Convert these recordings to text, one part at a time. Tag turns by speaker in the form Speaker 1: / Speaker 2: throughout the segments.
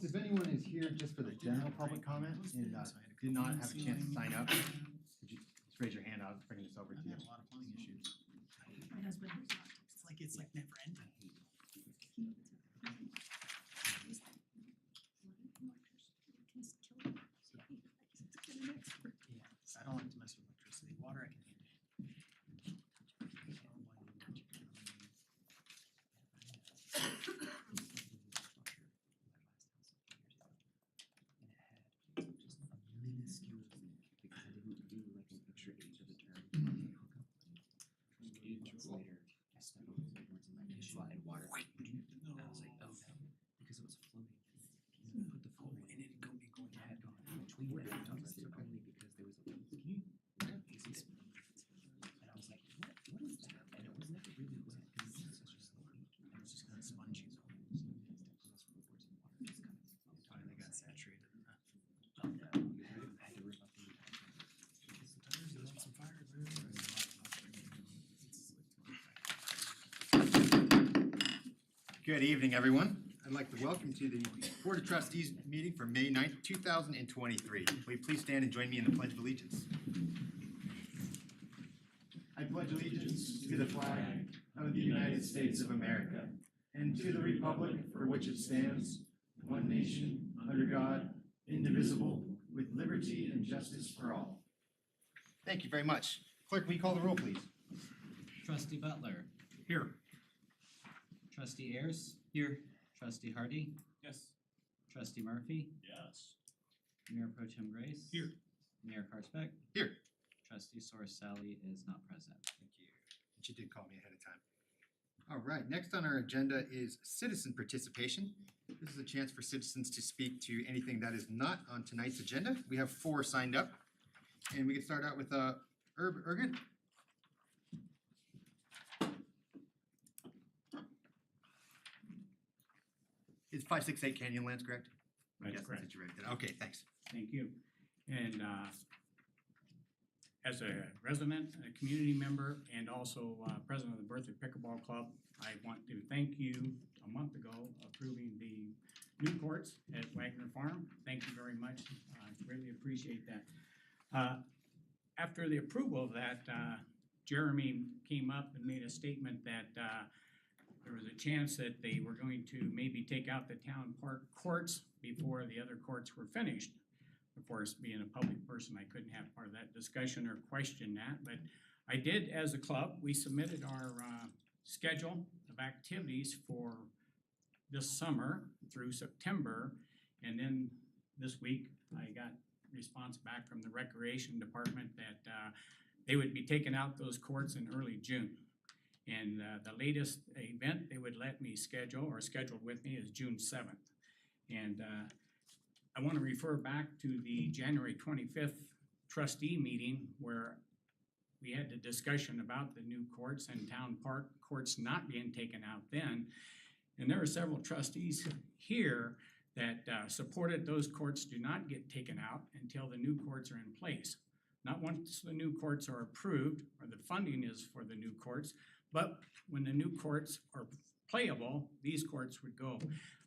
Speaker 1: Folks, if anyone is here just for the general public comment and did not have a chance to sign up, could you just raise your hand? I'll bring this over to
Speaker 2: I've
Speaker 1: you.
Speaker 2: had a lot of plumbing issues.
Speaker 3: My husband was not.
Speaker 2: It's like never ending. Yeah, I don't like to mess with electricity. Water I can handle. And it had just a minuscule
Speaker 4: Because I didn't do like an extra H of the term. Later, I stuck all those words in my tissue and water. And I was like, oh no, because it was floating. Put the phone
Speaker 2: and it go be going
Speaker 4: it had gone in between it. I was like, only because there was a little piece. And I was like, what is that? And it was never really wet because it was such a slow leak.
Speaker 2: it was just kind of spongy. Finally got saturated.
Speaker 4: Oh no, I had to rip up the
Speaker 2: There's some fire.
Speaker 1: Good evening, everyone. I'd like to welcome to the Board of Trustees meeting for May 9th, 2023. Will you please stand and join me in the Pledge of Allegiance? I pledge allegiance to the flag of the United States of America and to the republic for which it stands, one nation, under God, indivisible, with liberty and justice for all. Thank you very much. Clerk, will you call the roll, please?
Speaker 5: Trustee Butler.
Speaker 2: Here.
Speaker 5: Trustee Ayers. Here. Trustee Hardy.
Speaker 2: Yes.
Speaker 5: Trustee Murphy.
Speaker 2: Yes.
Speaker 5: Mayor Pro Tem Grace.
Speaker 2: Here.
Speaker 5: Mayor Karspeck.
Speaker 1: Here.
Speaker 5: Trustee Source Sally is not present.
Speaker 1: Thank you. She did call me ahead of time. All right, next on our agenda is citizen participation. This is a chance for citizens to speak to anything that is not on tonight's agenda. We have 4 signed up. And we can start out with Ergen. It's 568 Canyonlands, correct?
Speaker 6: That's
Speaker 1: Yes,
Speaker 6: correct.
Speaker 1: what you read. Okay, thanks.
Speaker 6: Thank you. And as a resident, a community member, and also president of the Berthoud Pickleball Club, I want to thank you a month ago approving the new courts at Wagner Farm. Thank you very much. I really appreciate that. After the approval of that, Jeremy came up and made a statement that there was a chance that they were going to maybe take out the town park courts before the other courts were finished. Of course, being a public person, I couldn't have part of that discussion or question that, but I did as a club. We submitted our schedule of activities for this summer through September, and then this week I got response back from the recreation department that they would be taking out those courts in early June. And the latest event they would let me schedule or scheduled with me is June 7th. And I want to refer back to the January 25th trustee meeting where we had the discussion about the new courts and town park courts not being taken out then. And there were several trustees here that supported those courts do not get taken out until the new courts are in place. Not once the new courts are approved or the funding is for the new courts, but when the new courts are playable, these courts would go.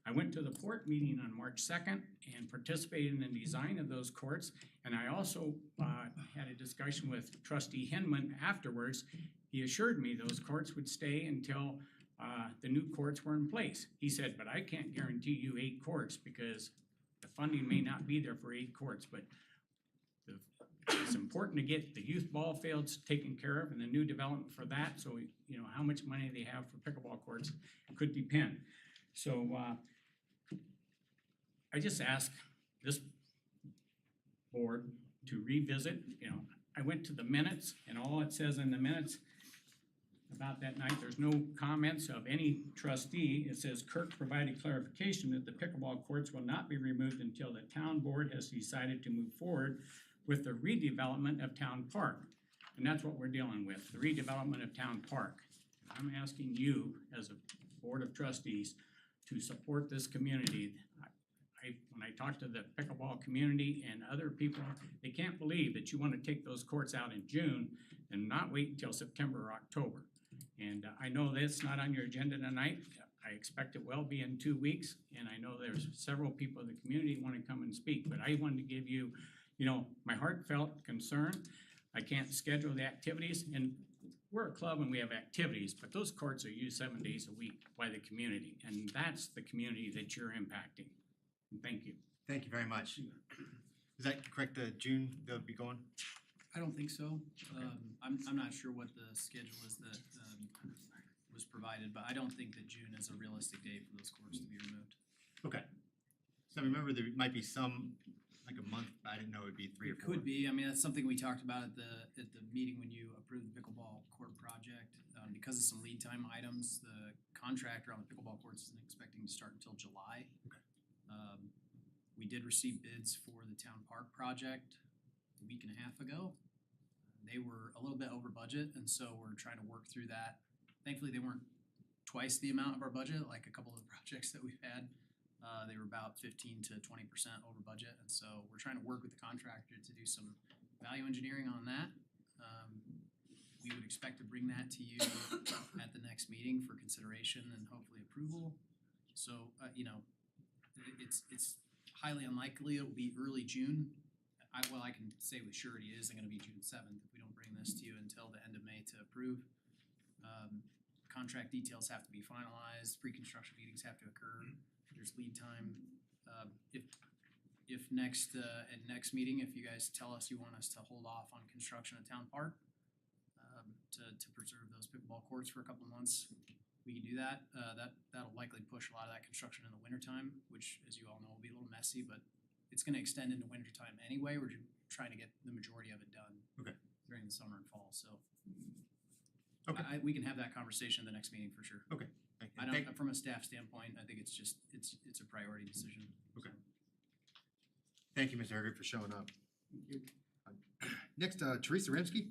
Speaker 6: I went to the port meeting on March 2nd and participated in the design of those courts. And I also had a discussion with Trustee Hinman afterwards. He assured me those courts would stay until the new courts were in place. He said, but I can't guarantee you 8 courts because the funding may not be there for 8 courts, but it's important to get the youth ball fields taken care of and the new development for that. So, you know, how much money they have for pickleball courts could depend. So I just ask this board to revisit, you know, I went to the minutes and all it says in the minutes about that night, there's no comments of any trustee. It says Kirk provided clarification that the pickleball courts will not be removed until the town board has decided to move forward with the redevelopment of Town Park. And that's what we're dealing with, the redevelopment of Town Park. I'm asking you as a board of trustees to support this community. When I talk to the pickleball community and other people, they can't believe that you want to take those courts out in June and not wait until September or October. And I know that's not on your agenda tonight. I expect it will be in 2 weeks, and I know there's several people in the community want to come and speak, but I wanted to give you, my heartfelt concern. I can't schedule the activities, and we're a club and we have activities, but those courts are used 7 days a week by the community, and that's the community that you're impacting. And thank you.
Speaker 1: Thank you very much. Is that correct, June, they'll be going?
Speaker 2: I don't think so. I'm not sure what the schedule is that, was provided, but I don't think that June is a realistic date for those courts to be removed.
Speaker 1: Okay. So I remember there might be some, like a month, but I didn't know it'd be 3 or 4.
Speaker 2: It could be, I mean, that's something we talked about at the meeting when you approved the pickleball court project. Because of some lead time items, the contractor on the pickleball courts isn't expecting to start until July.
Speaker 1: Okay.
Speaker 2: We did receive bids for the town park project a week and a half ago. They were a little bit over budget, and so we're trying to work through that. Thankfully, they weren't twice the amount of our budget, like a couple of the projects that we've had. They were about 15 to 20% over budget, and so we're trying to work with the contractor to do some value engineering on that. We would expect to bring that to you at the next meeting for consideration and hopefully approval. So, it's highly unlikely it'll be early June. I can say with surety it isn't gonna be June 7th if we don't bring this to you until the end of May to approve. Contract details have to be finalized, pre-construction meetings have to occur, there's lead time. If at next meeting, if you guys tell us you want us to hold off on construction of town park, to preserve those pickleball courts for a couple of months, we can do that. That'll likely push a lot of that construction in the wintertime, which, as you all know, will be a little messy, but it's gonna extend into wintertime anyway. We're trying to get the majority of it done.
Speaker 1: Okay.
Speaker 2: During the summer and fall, so.
Speaker 1: Okay.
Speaker 2: We can have that conversation at the next meeting for sure.
Speaker 1: Thank you.
Speaker 2: I don't, from a staff standpoint, I think it's just, it's a priority decision.
Speaker 1: Okay. Thank you, Mr. Herget, for showing up.
Speaker 6: Thank you.
Speaker 1: Next, Teresa Rimsky.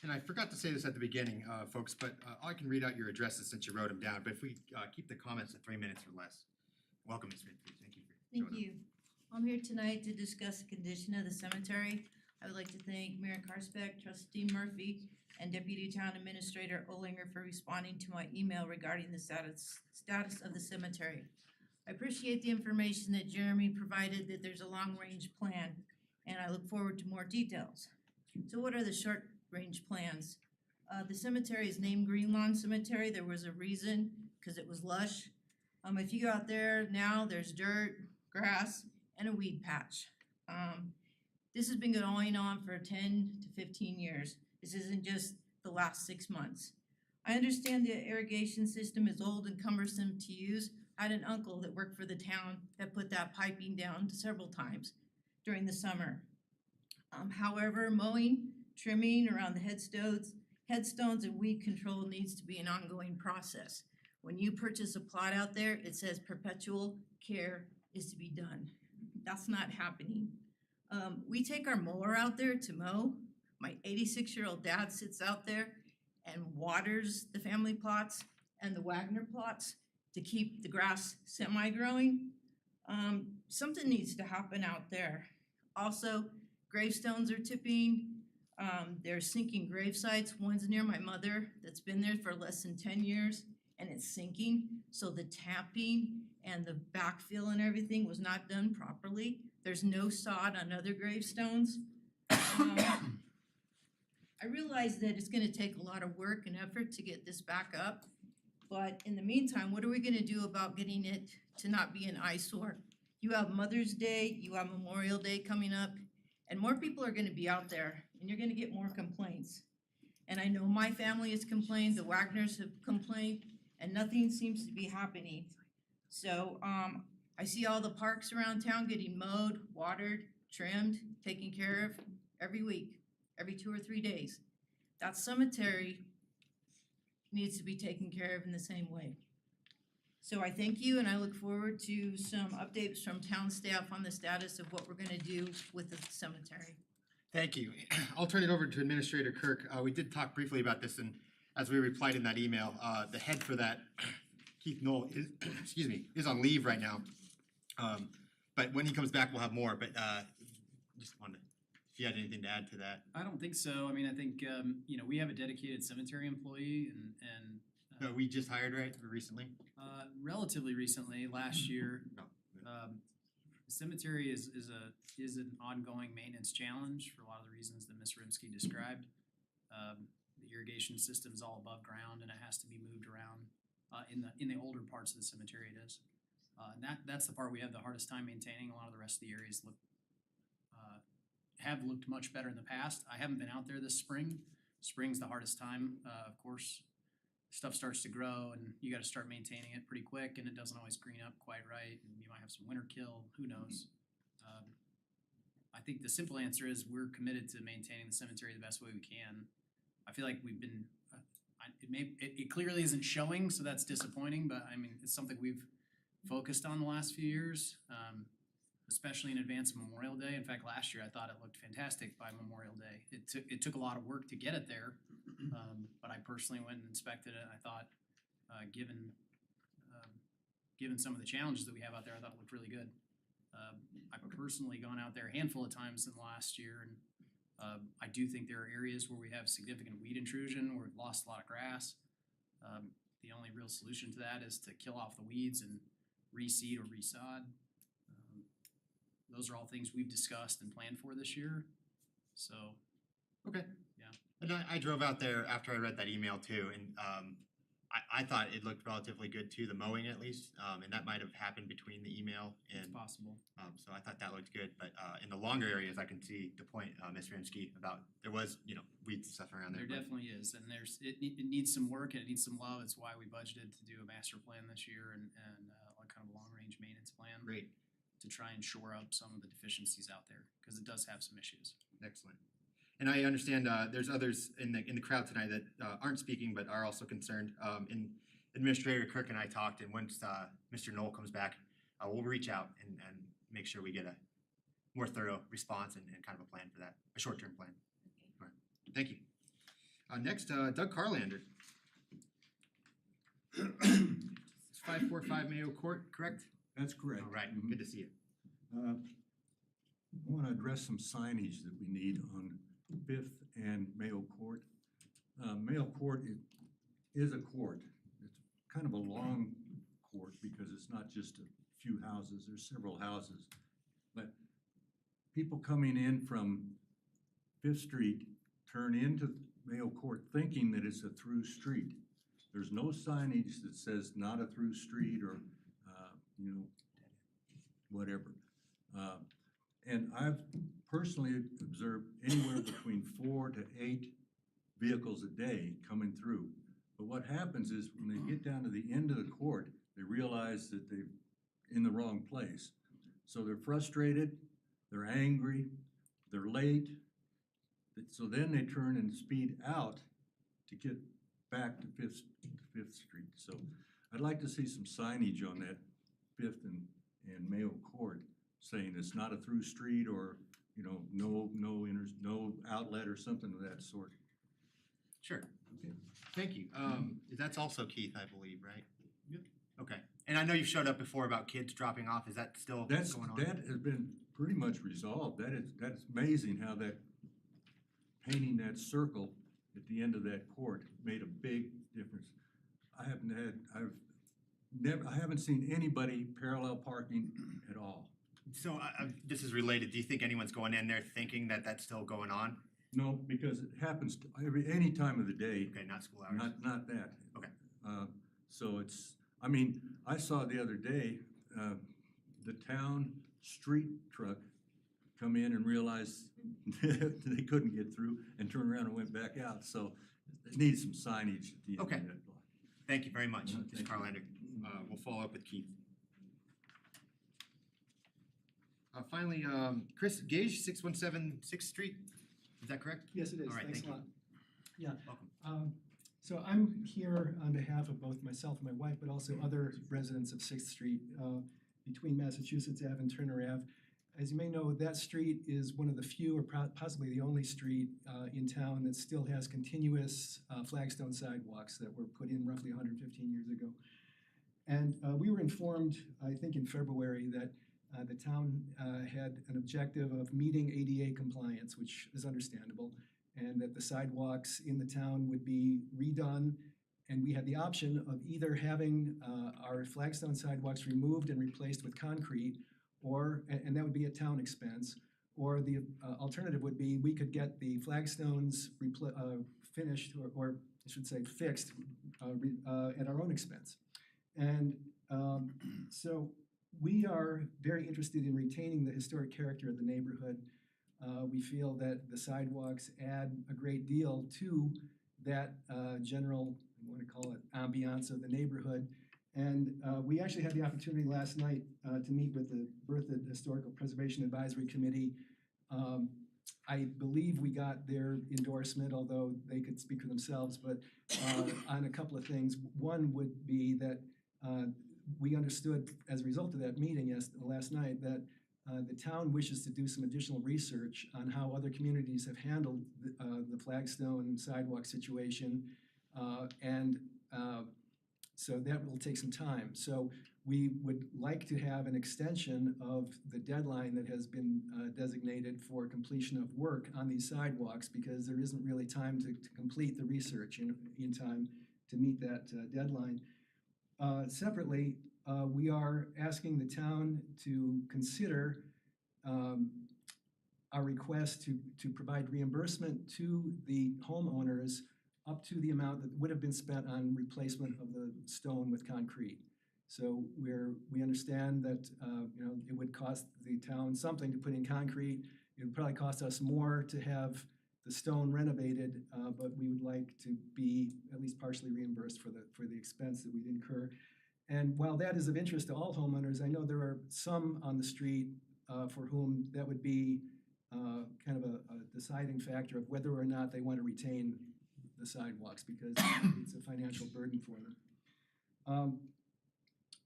Speaker 1: And I forgot to say this at the beginning, folks, but I can read out your addresses since you wrote them down, but if we keep the comments at 3 minutes or less. Welcome, Ms. Rimsky. Thank you for showing up.
Speaker 3: Thank you. I'm here tonight to discuss the condition of the cemetery. I would like to thank Mayor Karspeck, Trustee Murphy, and Deputy Town Administrator Olinger for responding to my email regarding the status of the cemetery. I appreciate the information that Jeremy provided, that there's a long-range plan, and I look forward to more details. So what are the short-range plans? The cemetery is named Green Lawn Cemetery. There was a reason, because it was lush. If you go out there now, there's dirt, grass, and a weed patch. This has been going on for 10 to 15 years. This isn't just the last 6 months. I understand the irrigation system is old and cumbersome to use. I had an uncle that worked for the town that put that piping down several times during the summer. However, mowing, trimming around the headstones and weed control needs to be an ongoing process. When you purchase a plot out there, it says perpetual care is to be done. That's not happening. We take our mower out there to mow. My 86-year-old dad sits out there and waters the family plots and the Wagner plots to keep the grass semi-growing. Something needs to happen out there. Also, gravestones are tipping. They're sinking grave sites. One's near my mother that's been there for less than 10 years, and it's sinking. So the tapping and the backfill and everything was not done properly. There's no sod on other gravestones. I realize that it's gonna take a lot of work and effort to get this back up, but in the meantime, what are we gonna do about getting it to not be an eyesore? You have Mother's Day, you have Memorial Day coming up, and more people are gonna be out there, and you're gonna get more complaints. And I know my family has complained, the Wagners have complained, and nothing seems to be happening. So, I see all the parks around town getting mowed, watered, trimmed, taken care of every week, every 2 or 3 days. That cemetery needs to be taken care of in the same way. So I thank you, and I look forward to some updates from town staff on the status of what we're gonna do with the cemetery.
Speaker 1: Thank you. I'll turn it over to Administrator Kirk. We did talk briefly about this, and as we replied in that email, the head for that, Keith Knoll, is on leave right now. But when he comes back, we'll have more, but just wanted to you had anything to add to that.
Speaker 2: I don't think so. I mean, I think, you know, we have a dedicated cemetery employee and
Speaker 1: No, we just hired, right, recently?
Speaker 2: relatively recently, last year.
Speaker 1: No.
Speaker 2: The cemetery is an ongoing maintenance challenge for a lot of the reasons that Ms. Rimsky described. The irrigation system's all above ground and it has to be moved around. In the older parts of the cemetery it is. And that's the part we have the hardest time maintaining. A lot of the rest of the areas have looked much better in the past. I haven't been out there this spring. Spring's the hardest time, of course. Stuff starts to grow and you gotta start maintaining it pretty quick and it doesn't always green up quite right and you might have some winter kill, who knows? I think the simple answer is we're committed to maintaining the cemetery the best way we can. I feel like we've been, it clearly isn't showing, so that's disappointing, but I mean, it's something we've focused on the last few years, especially in advance of Memorial Day. In fact, last year I thought it looked fantastic by Memorial Day. It took a lot of work to get it there, but I personally went and inspected it. And I thought, given some of the challenges that we have out there, I thought it looked really good. I've personally gone out there a handful of times in the last year, and I do think there are areas where we have significant weed intrusion, where we've lost a lot of grass. The only real solution to that is to kill off the weeds and reseed or resod. Those are all things we've discussed and planned for this year. So,
Speaker 1: Okay.
Speaker 2: Yeah.
Speaker 1: And I drove out there after I read that email too, and I thought it looked relatively good too, the mowing at least, and that might have happened between the email
Speaker 2: it's
Speaker 1: and,
Speaker 2: possible.
Speaker 1: so I thought that looked good, but in the longer areas, I can see the point, Ms. Rimsky, about, there was, weeds and stuff around there.
Speaker 2: There
Speaker 1: but-
Speaker 2: definitely is, and it needs some work and it needs some love. It's why we budgeted to do a master plan this year and kind of a long-range maintenance plan
Speaker 1: Great,
Speaker 2: to try and shore up some of the deficiencies out there, because it does have some issues.
Speaker 1: excellent. And I understand there's others in the crowd tonight that aren't speaking but are also concerned. And Administrator Kirk and I talked, and once Mr. Knoll comes back, we'll reach out and make sure we get a more thorough response and kind of a plan for that, a short-term plan. All right. Thank you. Next, Doug Carlander. It's 545 Mayo Court, correct?
Speaker 7: That's correct.
Speaker 1: All right,
Speaker 7: Mhm.
Speaker 1: good to see you.
Speaker 7: I want to address some signage that we need on Fifth and Mayo Court. Mayo Court is a court. It's kind of a long court because it's not just a few houses, there's several houses. But people coming in from Fifth Street turn into Mayo Court thinking that it's a through street. There's no signage that says not a through street or, whatever. And I've personally observed anywhere between 4 to 8 vehicles a day coming through. But what happens is when they get down to the end of the court, they realize that they're in the wrong place. So they're frustrated, they're angry, they're late. So then they turn and speed out to get back to Fifth Street. So I'd like to see some signage on that Fifth and Mayo Court saying it's not a through street or, no outlet or something of that sort.
Speaker 1: Sure.
Speaker 7: Okay.
Speaker 1: Thank you. That's also Keith, I believe, right?
Speaker 6: Yep.
Speaker 1: Okay. And I know you've showed up before about kids dropping off. Is that still going on?
Speaker 7: That has been pretty much resolved. That's amazing how that painting that circle at the end of that court made a big difference. I haven't seen anybody parallel parking at all.
Speaker 1: So this is related. Do you think anyone's going in there thinking that that's still going on?
Speaker 7: No, because it happens to any time of the day.
Speaker 1: Okay, not school hours.
Speaker 7: Not that.
Speaker 1: Okay.
Speaker 7: So I saw the other day, the town street truck come in and realized they couldn't get through and turned around and went back out. So it needs some signage at the end
Speaker 1: Okay.
Speaker 7: of that block.
Speaker 1: Thank you very much,
Speaker 7: No,
Speaker 1: Mr.
Speaker 7: thank you.
Speaker 1: Carlander. We'll follow up with Keith. Finally, Chris Gage, 617 6th Street. Is that correct?
Speaker 8: Yes, it is.
Speaker 1: All right,
Speaker 8: Thanks
Speaker 1: thank
Speaker 8: a lot. Yeah.
Speaker 1: Welcome.
Speaker 8: So I'm here on behalf of both myself and my wife, but also other residents of Sixth Street, between Massachusetts Ave and Turner Ave. As you may know, that street is one of the few or possibly the only street in town that still has continuous flagstone sidewalks that were put in roughly 115 years ago. And we were informed, I think in February, that The town had an objective of meeting ADA compliance, which is understandable, and that the sidewalks in the town would be redone. And we had the option of either having our flagstone sidewalks removed and replaced with concrete, and that would be a town expense, or the alternative would be we could get the flagstones finished, or I should say fixed, at our own expense. And so we are very interested in retaining the historic character of the neighborhood. We feel that the sidewalks add a great deal to that general, I want to call it, ambiance of the neighborhood. And we actually had the opportunity last night to meet with the Berthoud Historical Preservation Advisory Committee. I believe we got their endorsement, although they could speak for themselves, but on a couple of things. One would be that we understood as a result of that meeting last night that the town wishes to do some additional research on how other communities have handled the flagstone sidewalk situation. So that will take some time. So we would like to have an extension of the deadline that has been designated for completion of work on these sidewalks, because there isn't really time to complete the research in time to meet that deadline. Separately, we are asking the town to consider our request to provide reimbursement to the homeowners up to the amount that would have been spent on replacement of the stone with concrete. So we understand that it would cost the town something to put in concrete. It would probably cost us more to have the stone renovated, but we would like to be at least partially reimbursed for the expense that we'd incur. And while that is of interest to all homeowners, I know there are some on the street for whom that would be kind of a deciding factor of whether or not they want to retain the sidewalks, because it's a financial burden for them.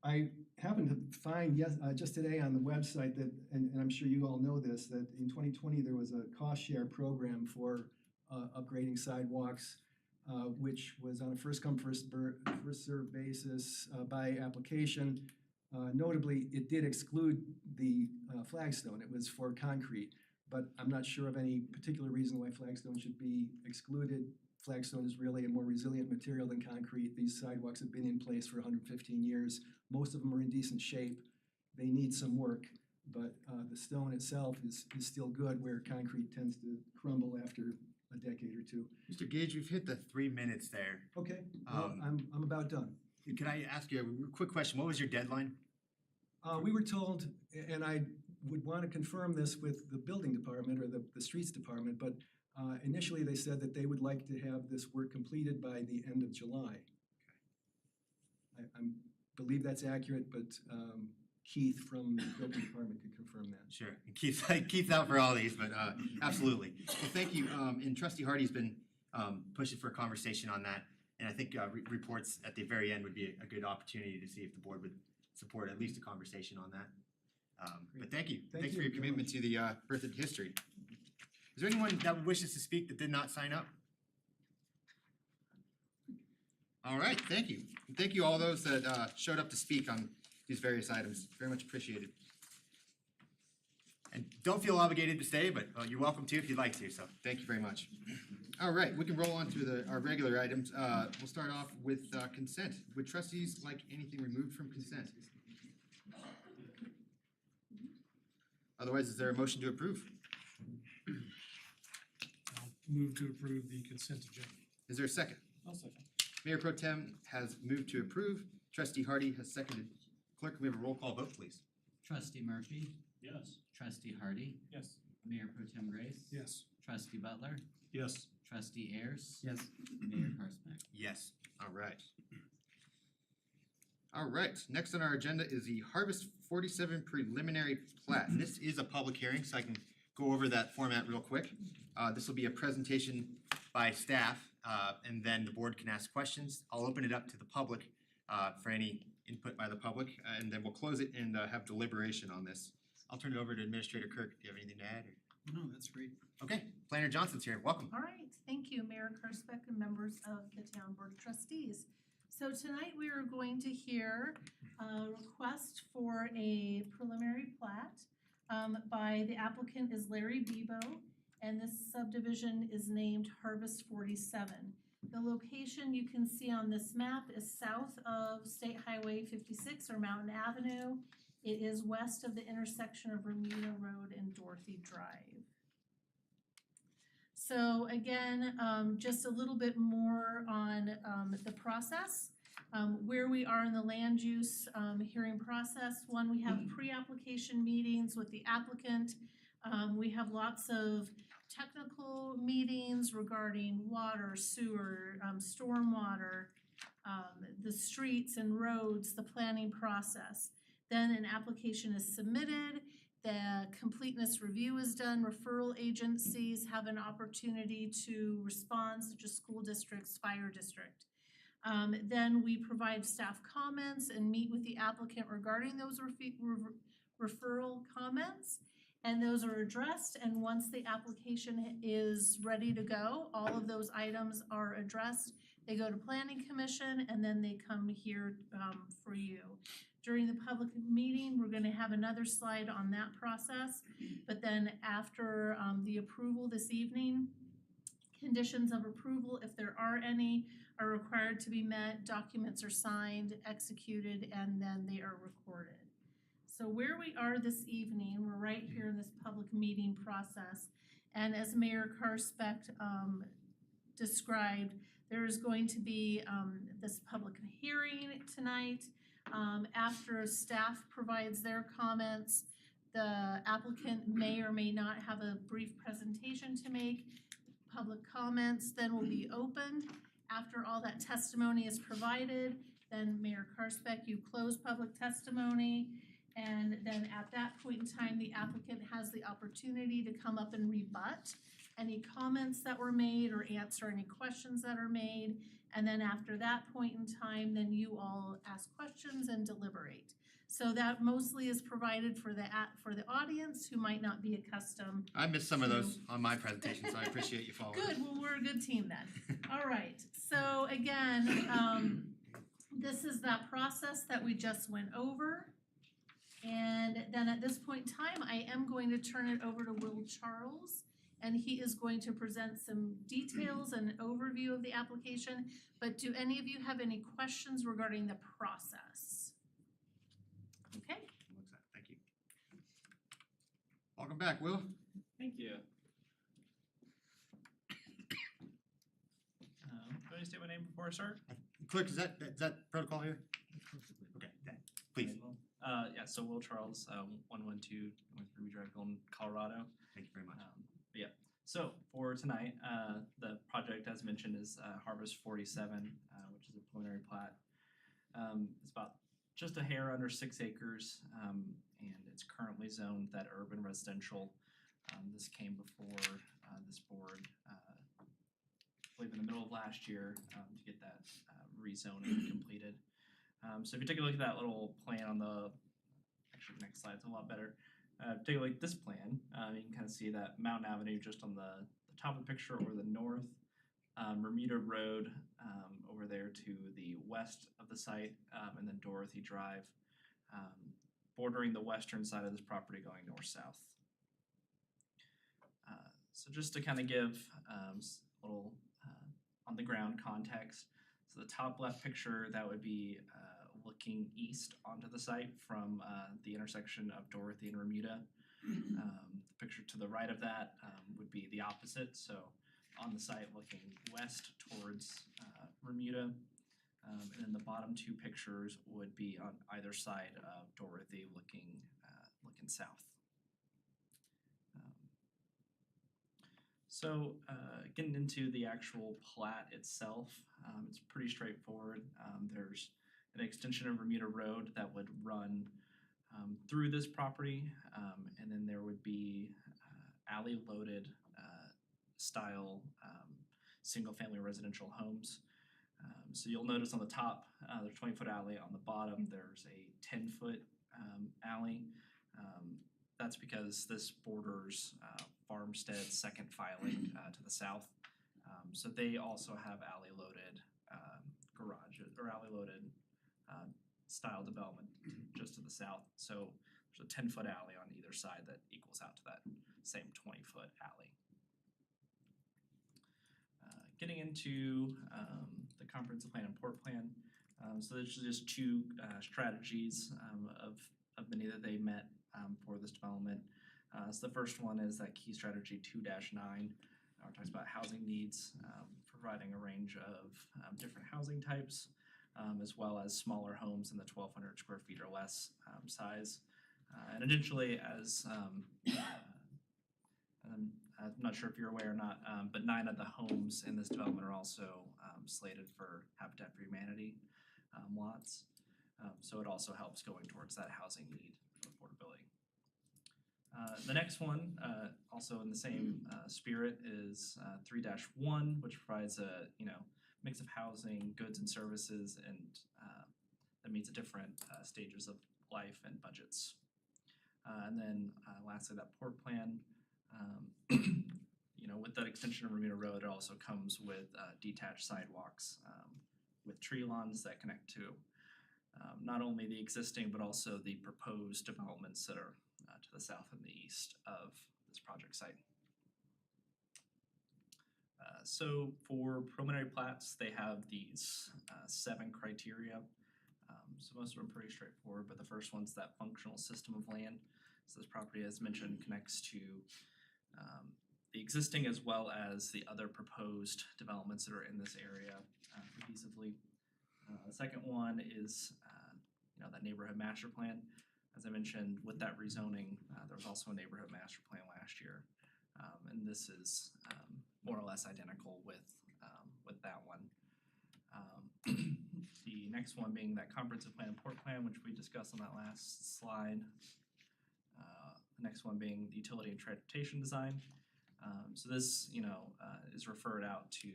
Speaker 8: I happened to find just today on the website that, and I'm sure you all know this, that in 2020 there was a cost share program for upgrading sidewalks, which was on a first come first served basis by application. Notably, it did exclude the flagstone. It was for concrete, but I'm not sure of any particular reason why flagstone should be excluded. Flagstone is really a more resilient material than concrete. These sidewalks have been in place for 115 years. Most of them are in decent shape. They need some work, but the stone itself is still good, where concrete tends to crumble after a decade or two.
Speaker 1: Mr. Gage, we've hit the 3 minutes there.
Speaker 8: Okay, well, I'm about done.
Speaker 1: Can I ask you a quick question? What was your deadline?
Speaker 8: We were told, and I would want to confirm this with the building department or the streets department, but initially they said that they would like to have this work completed by the end of July. I believe that's accurate, but Keith from the building department could confirm that.
Speaker 1: Sure. And Keith's out for all these, but absolutely. Well, thank you. And Trustee Hardy's been pushing for a conversation on that. And I think reports at the very end would be a good opportunity to see if the board would support at least a conversation on that. But thank you.
Speaker 8: Thank
Speaker 1: Thanks
Speaker 8: you
Speaker 1: for your
Speaker 8: very
Speaker 1: commitment to the Berthoud history. Is there anyone that wishes to speak that did not sign up? All right, thank you. And thank you all those that showed up to speak on these various items. Very much appreciated. And don't feel obligated to stay, but you're welcome to if you'd like to, so thank you very much. All right, we can roll on to our regular items. We'll start off with consent. Would trustees like anything removed from consent? Otherwise, is there a motion to approve?
Speaker 9: Move to approve the consent agenda.
Speaker 1: Is there a second?
Speaker 9: I'll second.
Speaker 1: Mayor Pro Tem has moved to approve. Trustee Hardy has seconded. Clerk, can we have a roll call vote, please?
Speaker 5: Trustee Murphy,
Speaker 9: Yes.
Speaker 5: Trustee Hardy,
Speaker 9: Yes.
Speaker 5: Mayor Pro Tem Grace.
Speaker 9: Yes.
Speaker 5: Trustee Butler,
Speaker 9: Yes.
Speaker 5: Trustee Ayers.
Speaker 4: Yes.
Speaker 5: Mayor Karspeck.
Speaker 1: Yes. All right. All right, next on our agenda is the Harvest 47 preliminary plat. And this is a public hearing, so I can go over that format real quick. This will be a presentation by staff, and then the board can ask questions. I'll open it up to the public for any input by the public, and then we'll close it and have deliberation on this. I'll turn it over to Administrator Kirk. Do you have anything to add?
Speaker 2: No, that's great.
Speaker 1: Okay, Planner Johnson's here. Welcome.
Speaker 10: All right, thank you, Mayor Karspeck and members of the Town Board of Trustees. So tonight we are going to hear a request for a preliminary plat by the applicant is Larry Bebo, and this subdivision is named Harvest 47. The location you can see on this map is south of State Highway 56 or Mountain Avenue. It is west of the intersection of Bermuda Road and Dorothy Drive. So again, just a little bit more on the process. Where we are in the land use hearing process. One, we have pre-application meetings with the applicant. We have lots of technical meetings regarding water, sewer, stormwater, the streets and roads, the planning process. Then an application is submitted, the completeness review is done, referral agencies have an opportunity to respond, such as school districts, fire district. Then we provide staff comments and meet with the applicant regarding those referral comments. And those are addressed, and once the application is ready to go, all of those items are addressed. They go to Planning Commission, and then they come here for you. During the public meeting, we're gonna have another slide on that process, but then after the approval this evening, conditions of approval, if there are any, are required to be met, documents are signed, executed, and then they are recorded. So where we are this evening, we're right here in this public meeting process, and as Mayor Karspect described, there is going to be this public hearing tonight. After staff provides their comments, the applicant may or may not have a brief presentation to make. Public comments then will be opened. After all that testimony is provided, then Mayor Karspect, you close public testimony. And then at that point in time, the applicant has the opportunity to come up and rebut any comments that were made or answer any questions that are made. And then after that point in time, then you all ask questions and deliberate. So that mostly is provided for the audience who might not be accustomed.
Speaker 11: I missed some of those on my presentation, so I appreciate you following.
Speaker 10: Good, well, we're a good team then. All right, so again, this is that process that we just went over. And then at this point in time, I am going to turn it over to Will Charles, and he is going to present some details and an overview of the application. But do any of you have any questions regarding the process? Okay.
Speaker 11: Thank you. Welcome back, Will.
Speaker 12: Thank you. Do I state my name before I start?
Speaker 11: Clerk, is that protocol here? Okay, please.
Speaker 12: Yeah, so Will Charles, 112 North Ruby Drive, Golden, Colorado.
Speaker 11: Thank you very much.
Speaker 12: But yeah, so for tonight, the project, as mentioned, is Harvest 47, which is a preliminary plat. It's about just a hair under 6 acres, and it's currently zoned that urban residential. This came before this board, I believe in the middle of last year, to get that rezoning completed. So if you take a look at that little plan on the, actually next slide's a lot better. Take a look at this plan, you can kind of see that Mountain Avenue just on the top of the picture over the north, Bermuda Road over there to the west of the site, and then Dorothy Drive, bordering the western side of this property going north-south. So just to kind of give a little on the ground context, so the top left picture, that would be looking east onto the site from the intersection of Dorothy and Bermuda. The picture to the right of that would be the opposite, so on the site looking west towards Bermuda. And then the bottom 2 pictures would be on either side of Dorothy looking south. So getting into the actual plat itself, it's pretty straightforward. There's an extension of Bermuda Road that would run through this property, and then there would be alley-loaded style single-family residential homes. So you'll notice on the top, there's a 20-foot alley. On the bottom, there's a 10-foot alley. That's because this borders Farmstead's second filing to the south. So they also have alley-loaded garage. frontage or alley loaded style development just to the south. So there's a 10-foot alley on either side that equals out to that same 20-foot alley. Getting into the comprehensive plan and port plan. So there's just two strategies of many that they met for this development. So the first one is that key strategy 2-9, which talks about housing needs, providing a range of different housing types, as well as smaller homes in the 1,200 square feet or less size. And additionally, as I'm not sure if you're aware or not, but 9 of the homes in this development are also slated for Habitat for Humanity lots. So it also helps going towards that housing need of affordability. The next one, also in the same spirit, is 3-1, which provides a mix of housing, goods, and services, and that meets at different stages of life and budgets. And then lastly, that port plan. With that extension of Ramita Road, it also comes with detached sidewalks with tree lawns that connect to not only the existing but also the proposed developments that are to the south and the east of this project site. So for preliminary plats, they have these 7 criteria. So most of them are pretty straightforward, but the first one's that functional system of land. So this property, as mentioned, connects to the existing as well as the other proposed developments that are in this area cohesively. The second one is that neighborhood master plan. As I mentioned, with that rezoning, there was also a neighborhood master plan last year, and this is more or less identical with that one. The next one being that comprehensive plan and port plan, which we discussed on that last slide. The next one being the utility and transportation design. So this, is referred out to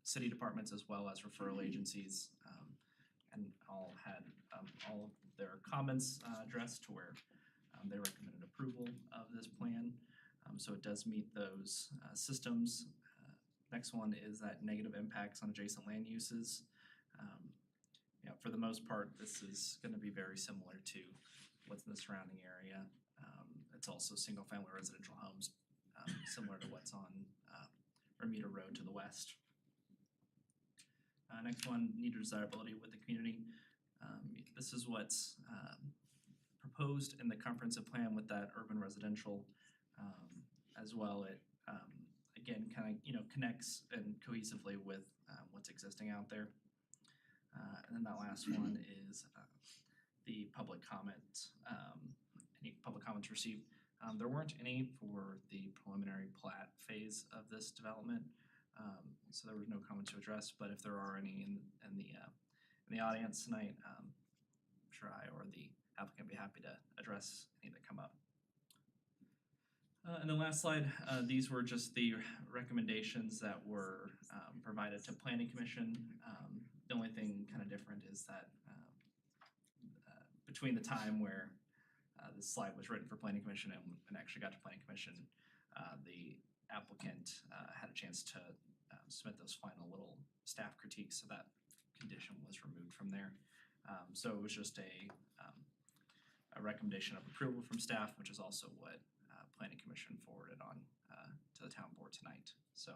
Speaker 12: city departments as well as referral agencies, and all had all of their comments addressed to where they recommended approval of this plan. So it does meet those systems. Next one is that negative impacts on adjacent land uses. For the most part, this is going to be very similar to what's in the surrounding area. It's also single-family residential homes, similar to what's on Ramita Road to the west. Next one, need desirability with the community. This is what's proposed in the comprehensive plan with that urban residential as well. It again kind of connects and cohesively with what's existing out there. And then that last one is the public comment. Any public comments received? There weren't any for the preliminary plat phase of this development, so there was no comment to address. But if there are any in the audience tonight, I'm sure I or the applicant would be happy to address any that come up. And the last slide, these were just the recommendations that were provided to Planning Commission. The only thing kind of different is that between the time where this slide was written for Planning Commission and actually got to Planning Commission, the applicant had a chance to submit those final little staff critiques, so that condition was removed from there. So it was just a recommendation of approval from staff, which is also what Planning Commission forwarded on to the town board tonight. So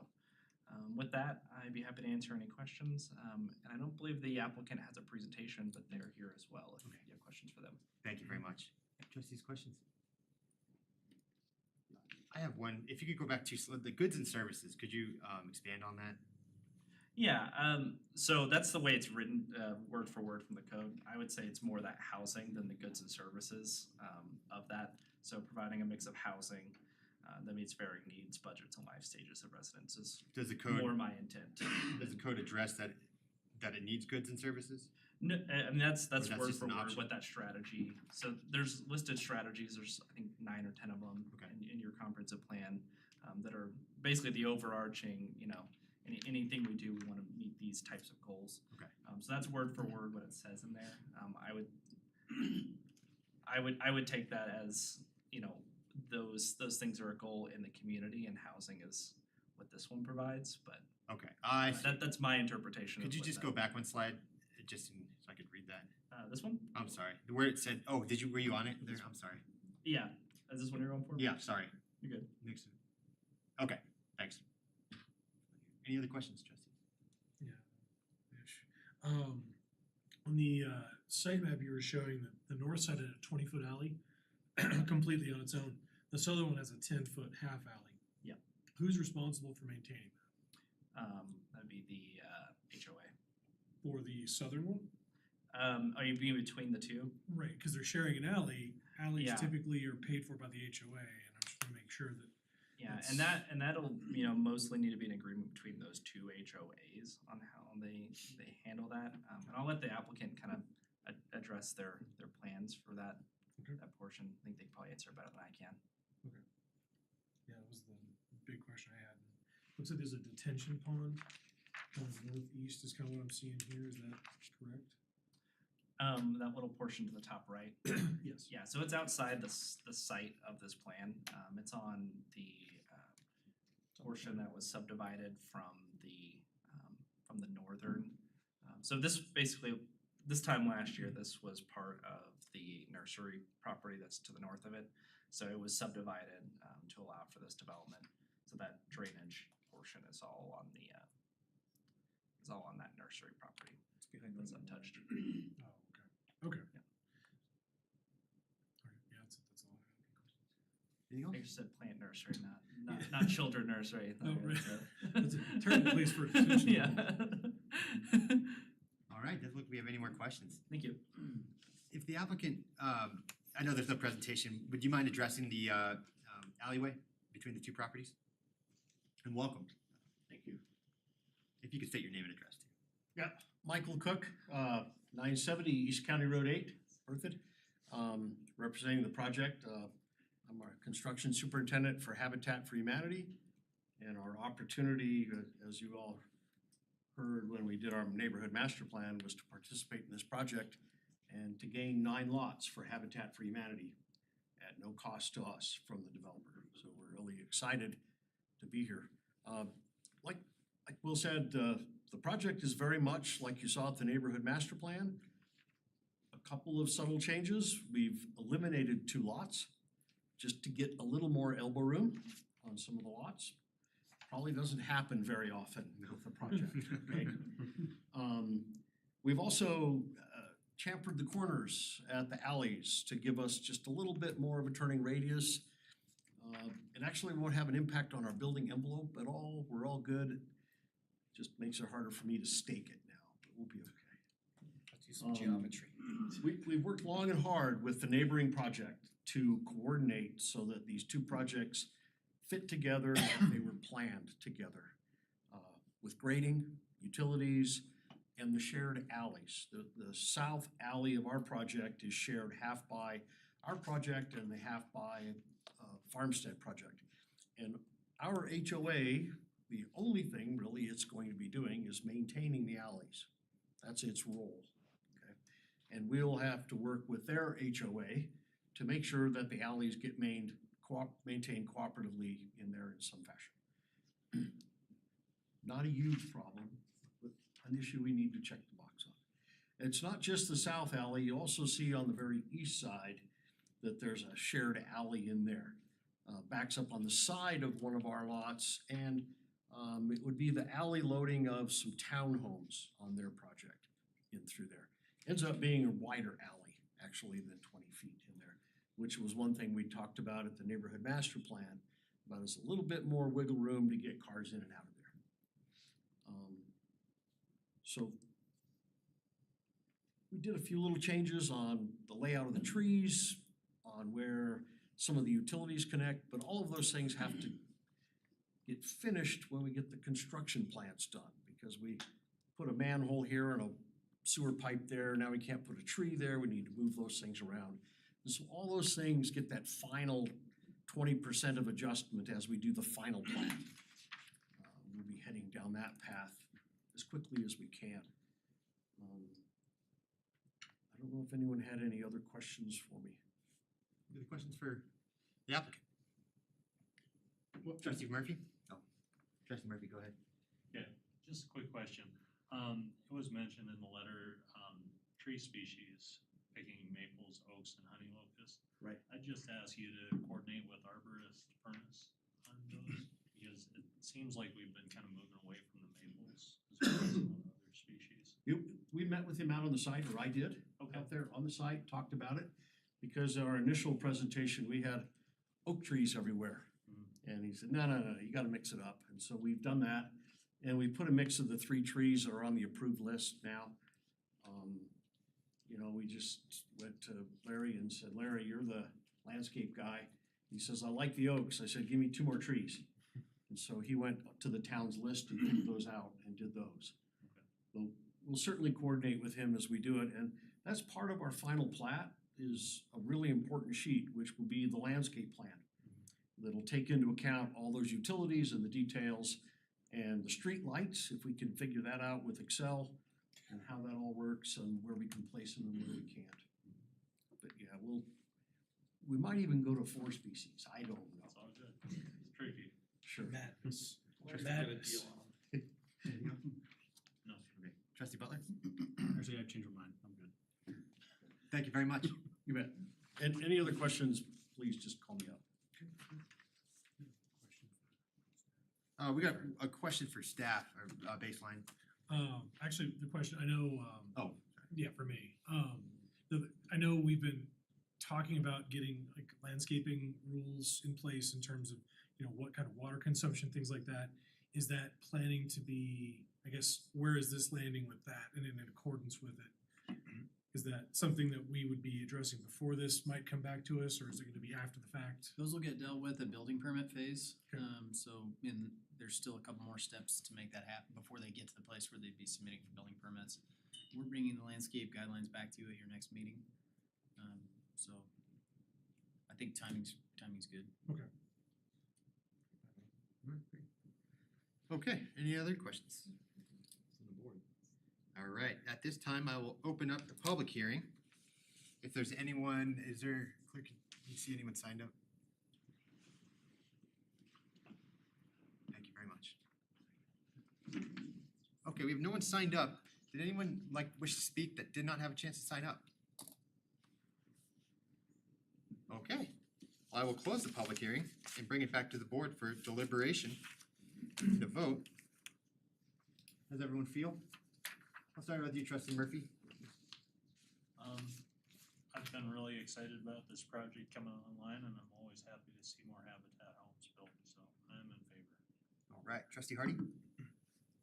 Speaker 12: with that, I'd be happy to answer any questions. And I don't believe the applicant has a presentation, but they're here as well if you have questions for them.
Speaker 11: Thank you very much. Trustees, questions? I have one. If you could go back to the goods and services, could you expand on that?
Speaker 12: Yeah, so that's the way it's written, word for word from the code. I would say it's more that housing than the goods and services of that. So providing a mix of housing that meets varying needs, budgets, and life stages of residences.
Speaker 11: Does the code
Speaker 12: More my intent.
Speaker 11: Does the code address that it needs goods and services?
Speaker 12: No, I mean that's
Speaker 11: that's
Speaker 12: word
Speaker 11: just
Speaker 12: for
Speaker 11: an
Speaker 12: word
Speaker 11: option?
Speaker 12: what that strategy. So there's listed strategies. There's I think 9 or 10 of them
Speaker 11: Okay.
Speaker 12: in your comprehensive plan that are basically the overarching. Anything we do, we want to meet these types of goals.
Speaker 11: Okay.
Speaker 12: So that's word for word what it says in there. I would take that as those things are a goal in the community, and housing is what this one provides, but
Speaker 11: Okay,
Speaker 12: that's my interpretation.
Speaker 11: could
Speaker 12: of
Speaker 11: you
Speaker 12: what
Speaker 11: just
Speaker 12: that-
Speaker 11: go back one slide, so I could read that?
Speaker 12: This one?
Speaker 11: I'm sorry, where it said, oh, were you on it there? I'm sorry.
Speaker 12: Yeah. Is this one you're going for?
Speaker 11: Yeah, sorry.
Speaker 12: You're good.
Speaker 11: Nixon. Okay, thanks. Any other questions, trustee?
Speaker 9: On the site map, you were showing that the north side had a 20-foot alley completely on its own. The southern one has a 10-foot half alley.
Speaker 12: Yep.
Speaker 9: Who's responsible for maintaining that?
Speaker 12: That'd be the HOA.
Speaker 9: For the southern one?
Speaker 12: Are you being between the two?
Speaker 9: Right, because they're sharing an alley. Alleys
Speaker 12: Yeah.
Speaker 9: typically are paid for by the HOA, and I'm just gonna make sure that
Speaker 12: Yeah,
Speaker 9: It's-
Speaker 12: and that'll mostly need to be an agreement between those two HOAs on how they handle that. And I'll let the applicant kind of address their plans for that
Speaker 9: Okay.
Speaker 12: that portion. I think they can probably answer better than I can.
Speaker 9: Yeah, that was the big question I had. Looks like there's a detention pond on the northeast is kind of what I'm seeing here, is that correct?
Speaker 12: That little portion to the top right.
Speaker 9: Yes.
Speaker 12: Yeah, so it's outside the site of this plan. It's on the portion that was subdivided from the northern. So this basically, this time last year, this was part of the nursery property that's to the north of it. So it was subdivided to allow for this development. So that drainage portion is all on that nursery property.
Speaker 8: It's behind
Speaker 12: That's
Speaker 8: those
Speaker 12: untouched.
Speaker 9: Oh, okay. Okay.
Speaker 12: Yeah.
Speaker 9: All right, yeah, that's all I have.
Speaker 11: Anything
Speaker 12: I just said plant nursery, not children nursery.
Speaker 9: Oh, right.
Speaker 12: That's
Speaker 9: That's a terrible place for detention.
Speaker 12: Yeah.
Speaker 11: All right, doesn't look like we have any more questions.
Speaker 12: Thank you.
Speaker 11: If the applicant, I know there's no presentation, would you mind addressing the alleyway between the two properties? And welcome.
Speaker 13: Thank you.
Speaker 11: If you could state your name and address too.
Speaker 13: Yeah, Michael Cook, 970 East County Road 8, Berthoud, representing the project. I'm our construction superintendent for Habitat for Humanity. And our opportunity, as you all heard when we did our neighborhood master plan, was to participate in this project and to gain 9 lots for Habitat for Humanity at no cost to us from the developer. So we're really excited to be here. Like Will said, the project is very much like you saw at the neighborhood master plan. A couple of subtle changes. We've eliminated 2 lots just to get a little more elbow room on some of the lots. Probably doesn't happen very often with the project, okay? We've also chamfered the corners at the alleys to give us just a little bit more of a turning radius. It actually won't have an impact on our building envelope at all. We're all good. Just makes it harder for me to stake it now, but we'll be okay.
Speaker 8: Let's use some geometry.
Speaker 13: We've worked long and hard with the neighboring project to coordinate so that these 2 projects fit together like they were planned together. With grading, utilities, and the shared alleys. The south alley of our project is shared half by our project and the half by Farmstead project. And our HOA, the only thing really it's going to be doing is maintaining the alleys. That's its role, okay? And we'll have to work with their HOA to make sure that the alleys get maintained cooperatively in there in some fashion. Not a huge problem, but an issue we need to check the box on. It's not just the south alley, you also see on the very east side that there's a shared alley in there. Backs up on the side of one of our lots, and it would be the alley loading of some townhomes on their project in through there. Ends up being a wider alley, actually, than 20 feet in there, which was one thing we talked about at the neighborhood master plan, about is a little bit more wiggle room to get cars in and out of there. So we did a few little changes on the layout of the trees, on where some of the utilities connect, but all of those things have to get finished when we get the construction plans done, because we put a manhole here and a sewer pipe there, now we can't put a tree there, we need to move those things around. And so all those things get that final 20% of adjustment as we do the final plan. We'll be heading down that path as quickly as we can. I don't know if anyone had any other questions for me.
Speaker 11: Any other questions for the applicant? Trustee Murphy? Oh. Trustee Murphy, go ahead.
Speaker 14: Just a quick question. It was mentioned in the letter, tree species, picking maples, oaks, and honey locust.
Speaker 13: Right.
Speaker 14: I'd just ask you to coordinate with arborist Furnace on those, because it seems like we've been kind of moving away from the maples as well as some of the other species.
Speaker 13: We met with him out on the site, or I did,
Speaker 14: Okay.
Speaker 13: out there on the site, talked about it. Because our initial presentation, we had oak trees everywhere. And he said, no, you gotta mix it up. And so we've done that. And we put a mix of the 3 trees that are on the approved list now. You know, we just went to Larry and said, Larry, you're the landscape guy. He says, I like the oaks. I said, give me 2 more trees. And so he went to the town's list and picked those out and did those. We'll certainly coordinate with him as we do it. And that's part of our final plat, is a really important sheet, which will be the landscape plan. That'll take into account all those utilities and the details and the street lights, if we can figure that out with Excel, and how that all works and where we can place them and where we can't. But yeah, we might even go to 4 species, I don't know.
Speaker 14: It's all good. It's tricky.
Speaker 13: Sure.
Speaker 9: Madness.
Speaker 11: Trustee
Speaker 9: Madness.
Speaker 11: No. Okay. Trustee Butler?
Speaker 6: Actually, I've changed my mind. I'm good.
Speaker 11: Thank you very much.
Speaker 13: You bet. And any other questions, please just call me up.
Speaker 11: We got a question for staff, or baseline.
Speaker 9: Actually, the question, I know,
Speaker 11: Oh.
Speaker 9: yeah, for me, I know we've been talking about getting like landscaping rules in place in terms of, you know, what kind of water consumption, things like that. Is that planning to be, I guess, where is this landing with that and in accordance with it? Is that something that we would be addressing before this might come back to us, or is it gonna be after the fact?
Speaker 2: Those will get dealt with at building permit phase.
Speaker 9: Okay.
Speaker 2: There's still a couple more steps to make that happen before they get to the place where they'd be submitting for building permits. We're bringing the landscape guidelines back to you at your next meeting. So I think timing's good.
Speaker 11: Okay, any other questions? From the board. All right, at this time, I will open up the public hearing. If there's anyone, clerk, can you see anyone signed up? Thank you very much. Okay, we have no one signed up. Did anyone wish to speak that did not have a chance to sign up? Okay, well, I will close the public hearing and bring it back to the board for deliberation. To vote. How does everyone feel? I'll start with you, Trustee Murphy.
Speaker 14: I've been really excited about this project coming online, and I'm always happy to see more Habitat homes built, so I'm in favor.
Speaker 11: All right, Trustee Hardy?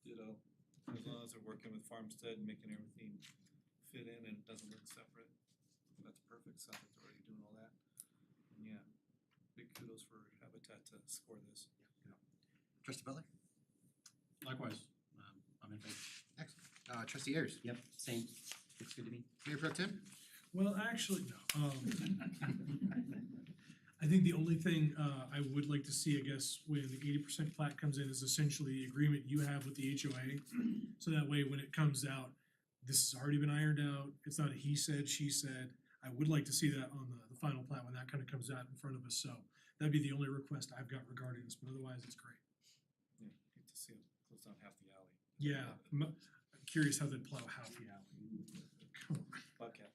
Speaker 15: Ditto, as long as they're working with Farmstead and making everything fit in and it doesn't look separate, that's perfect, sounds like they're already doing all that. And yeah, big kudos for Habitat to score this.
Speaker 11: Trustee Butler?
Speaker 6: Likewise, I'm in favor.
Speaker 11: Excellent. Trustee Ayers?
Speaker 4: Yep, same, looks good to me.
Speaker 11: Mayor Pro Tem?
Speaker 9: Well, actually, no. I think the only thing I would like to see, I guess, when the 80% plat comes in is essentially the agreement you have with the HOA. So that way, when it comes out, this has already been ironed out. It's not a he said, she said. I would like to see that on the final plat when that kind of comes out in front of us. So that'd be the only request I've got regarding this, but otherwise, it's great.
Speaker 15: Yeah, get to see them close down half the alley.
Speaker 9: Yeah, I'm curious how they'd plow half the alley. Come on.
Speaker 15: Bobcat.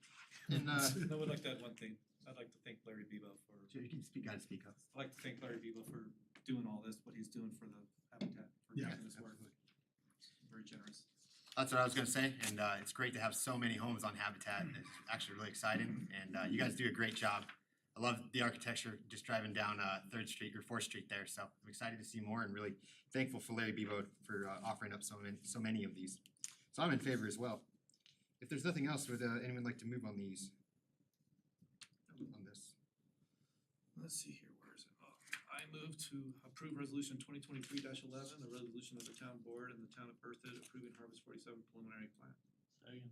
Speaker 11: And,
Speaker 15: I would like to add one thing. I'd like to thank Larry Bebo for,
Speaker 11: you can gotta speak up.
Speaker 15: I'd like to thank Larry Bebo for doing all this, what he's doing for the Habitat, for
Speaker 9: Yeah,
Speaker 15: making this work. Very generous.
Speaker 11: That's what I was gonna say, and it's great to have so many homes on Habitat. It's actually really exciting, and you guys do a great job. I love the architecture, just driving down 3rd Street or 4th Street there, so I'm excited to see more and really thankful for Larry Bebo for offering up so many of these. So I'm in favor as well. If there's nothing else, would anyone like to move on these? On this?
Speaker 15: Let's see here, where is it? Oh, I move to approve resolution 2023-11, the resolution of the town board and the town of Berthoud approving Harvest 47 preliminary plat.
Speaker 14: Second.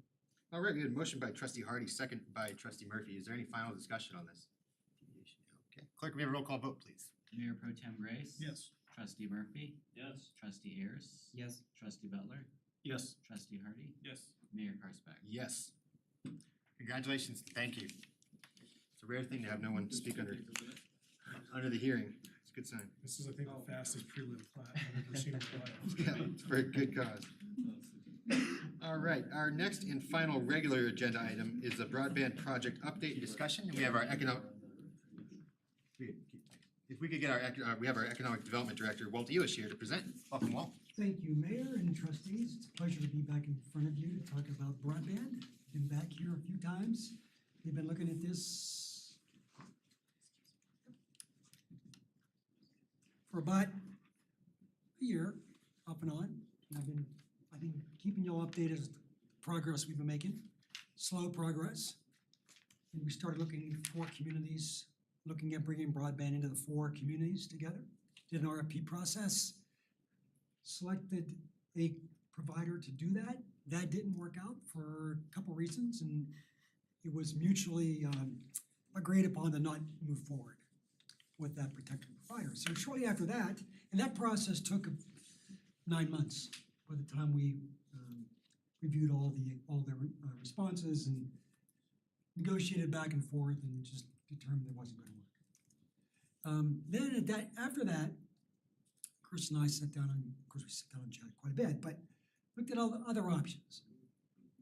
Speaker 11: All right, we had a motion by Trustee Hardy, second by Trustee Murphy. Is there any final discussion on this? Okay, clerk, can we have a roll call vote, please?
Speaker 5: Mayor Pro Tem Grace.
Speaker 9: Yes.
Speaker 5: Trustee Murphy.
Speaker 14: Yes.
Speaker 5: Trustee Ayers.
Speaker 4: Yes.
Speaker 5: Trustee Butler.
Speaker 6: Yes.
Speaker 5: Trustee Hardy.
Speaker 15: Yes.
Speaker 5: Mayor Karsbeck.
Speaker 11: Yes. Congratulations, thank you. It's a rare thing to have no one speak under the hearing. It's good sign.
Speaker 9: This is, I think, the fastest prelim plat I've ever seen in my life.
Speaker 11: Yeah, it's a very good cause. All right, our next and final regular agenda item is the broadband project update and discussion. We have our if we could get we have our economic development director, Walt Elish, here to present. Welcome, Walt.
Speaker 16: Thank you, Mayor and trustees. It's a pleasure to be back in front of you to talk about broadband. Been back here a few times. We've been looking at this for about a year, off and on. And I've been keeping you all updated as the progress we've been making, slow progress. And we started looking at 4 communities, looking at bringing broadband into the 4 communities together. Did an RFP process, selected a provider to do that. That didn't work out for a couple reasons, and it was mutually agreed upon to not move forward with that particular provider. So shortly after that, and that process took 9 months by the time we reviewed all the responses and negotiated back and forth and just determined it wasn't going to work. After that, Chris and I sat down and, of course, we sat down and chatted quite a bit, but looked at all the other options.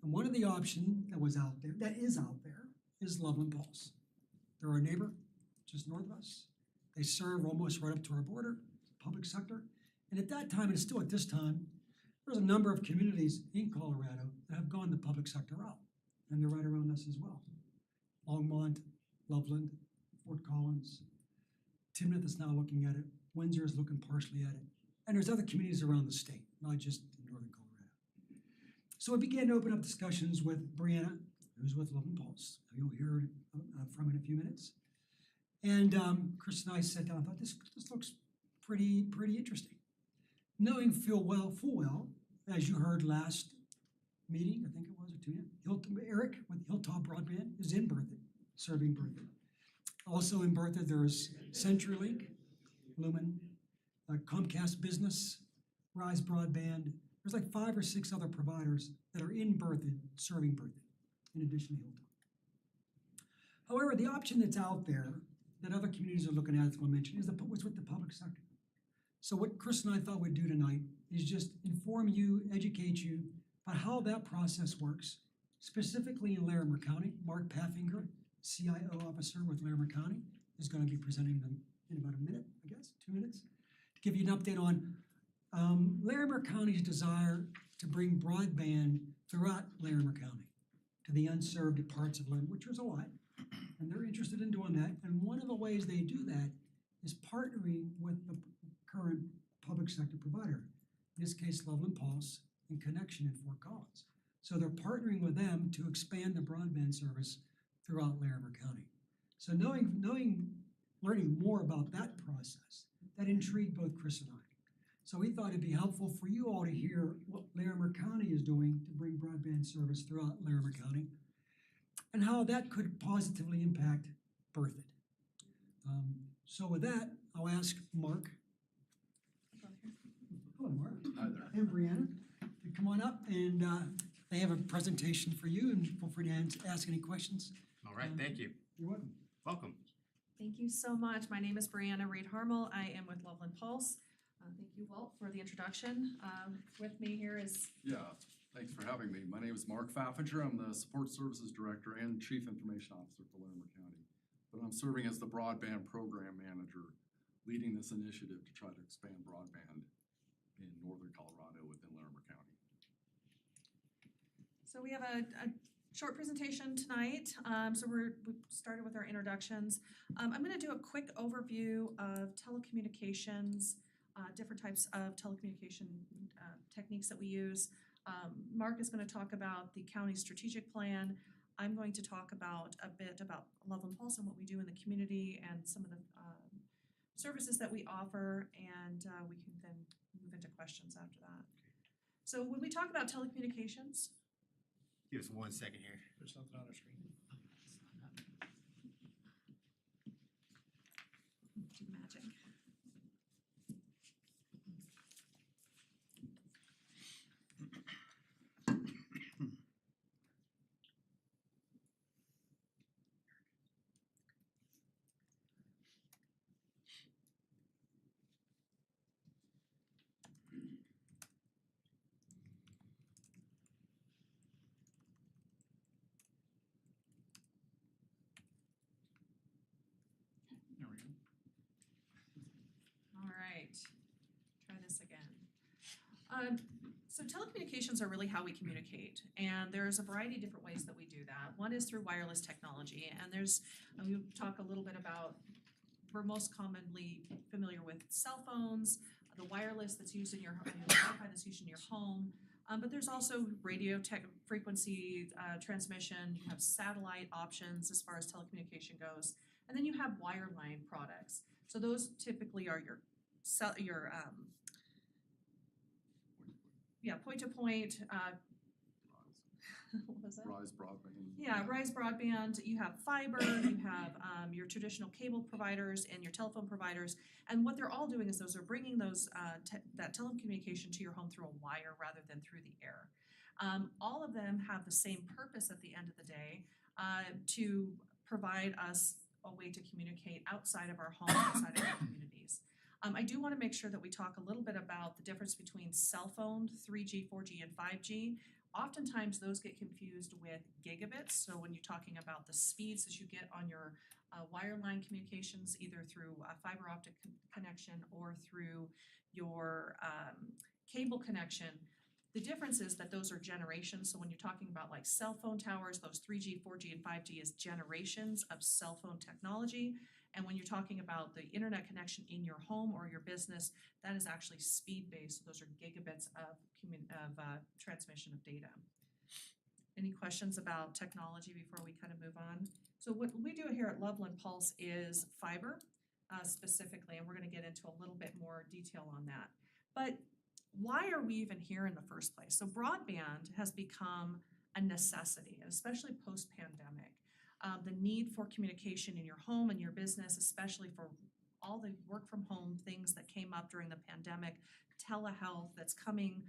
Speaker 16: And one of the options that is out there, is Loveland Pulse. They're our neighbor, just north of us. They serve almost right up to our border, public sector. And at that time, and still at this time, there's a number of communities in Colorado that have gone the public sector route. And they're right around us as well. Longmont, Loveland, Fort Collins, Timnath is now looking at it. Windsor is looking partially at it. And there's other communities around the state, not just in northern Colorado. So we began to open up discussions with Brianna, who's with Loveland Pulse. You'll hear from in a few minutes. And Chris and I sat down and thought, this looks pretty interesting. Knowing full well, as you heard last meeting, I think it was, or 2, Eric with Hilltop Broadband is in Berthoud, serving Berthoud. Also in Berthoud, there's CenturyLink, Lumen, Comcast Business, Rise Broadband. There's like 5 or 6 other providers that are in Berthoud, serving Berthoud, in addition to Hilltop. However, the option that's out there that other communities are looking at, as I mentioned, is what's with the public sector. So what Chris and I thought we'd do tonight is just inform you, educate you about how that process works, specifically in Larimer County. Mark Paffinger, CIO officer with Larimer County, is going to be presenting them in about a minute, I guess, 2 minutes, to give you an update on Larimer County's desire to bring broadband throughout Larimer County to the unserved parts of Larimer, which is a lot, and they're interested in doing that. And one of the ways they do that is partnering with the current public sector provider, in this case, Loveland Pulse, in Connection in Fort Collins. So they're partnering with them to expand the broadband service throughout Larimer County. So learning more about that process, that intrigued both Chris and I. So we thought it'd be helpful for you all to hear what Larimer County is doing to bring broadband service throughout Larimer County and how that could positively impact Berthoud. So with that, I'll ask Mark. Hello, Mark.
Speaker 17: Hi there.
Speaker 16: And Brianna to come on up, and they have a presentation for you, and feel free to ask any questions.
Speaker 11: All right, thank you.
Speaker 16: You're welcome.
Speaker 11: Welcome.
Speaker 18: Thank you so much. My name is Brianna Reed Harmel. I am with Loveland Pulse. Thank you, Walt, for the introduction. With me here is...
Speaker 17: Yeah, thanks for having me. My name is Mark Pfaffinger. I'm the Support Services Director and Chief Information Officer for Larimer County. But I'm serving as the Broadband Program Manager, leading this initiative to try to expand broadband in northern Colorado within Larimer County.
Speaker 18: So we have a short presentation tonight. So we started with our introductions. I'm going to do a quick overview of telecommunications, different types of telecommunication techniques that we use. Mark is going to talk about the county strategic plan. I'm going to talk about a bit about Loveland Pulse and what we do in the community and some of the services that we offer, and we can then move into questions after that. So when we talk about telecommunications,
Speaker 11: Give us 1 second here.
Speaker 15: There's something on our screen.
Speaker 18: do magic.
Speaker 17: Marion.
Speaker 18: All right, try this again. So telecommunications are really how we communicate, and there's a variety of different ways that we do that. One is through wireless technology, and we talk a little bit about, we're most commonly familiar with cell phones, the wireless that's used in your home, the Wi-Fi that's used in your home. But there's also radio frequency transmission, you have satellite options as far as telecommunication goes, and then you have wireline products. So those typically are your point-to-point, what was that?
Speaker 17: Rise Broadband.
Speaker 18: Yeah, Rise Broadband, you have fiber, you have your traditional cable providers and your telephone providers. And what they're all doing is those are bringing those that telecommunication to your home through a wire rather than through the air. All of them have the same purpose at the end of the day, to provide us a way to communicate outside of our home, outside of our communities. I do want to make sure that we talk a little bit about the difference between cell phone, 3G, 4G, and 5G. Oftentimes those get confused with gigabits, so when you're talking about the speeds that you get on your wireline communications, either through a fiber optic connection or through your cable connection, the difference is that those are generations. So when you're talking about like cell phone towers, those 3G, 4G, and 5G is generations of cell phone technology. And when you're talking about the internet connection in your home or your business, that is actually speed-based. Those are gigabits of transmission of data. Any questions about technology before we kind of move on? So what we do here at Loveland Pulse is fiber specifically, and we're going to get into a little bit more detail on that. But why are we even here in the first place? So broadband has become a necessity, especially post-pandemic. The need for communication in your home and your business, especially for all the work from home things that came up during the pandemic, telehealth that's coming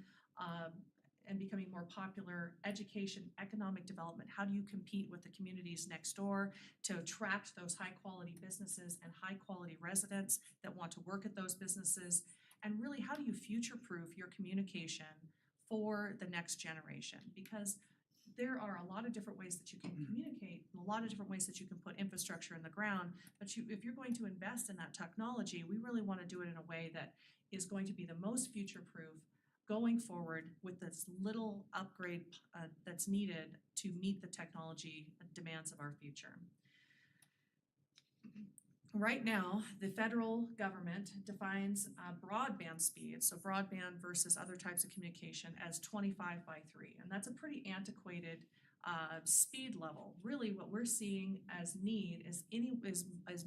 Speaker 18: and becoming more popular, education, economic development. How do you compete with the communities next door to attract those high quality businesses and high quality residents that want to work at those businesses? And really, how do you future-proof your communication for the next generation? Because there are a lot of different ways that you can communicate, and a lot of different ways that you can put infrastructure in the ground, but if you're going to invest in that technology, we really want to do it in a way that is going to be the most future-proof going forward with this little upgrade that's needed to meet the technology demands of our future. Right now, the federal government defines broadband speed, so broadband versus other types of communication, as 25 by 3, and that's a pretty antiquated speed level. Really, what we're seeing as need is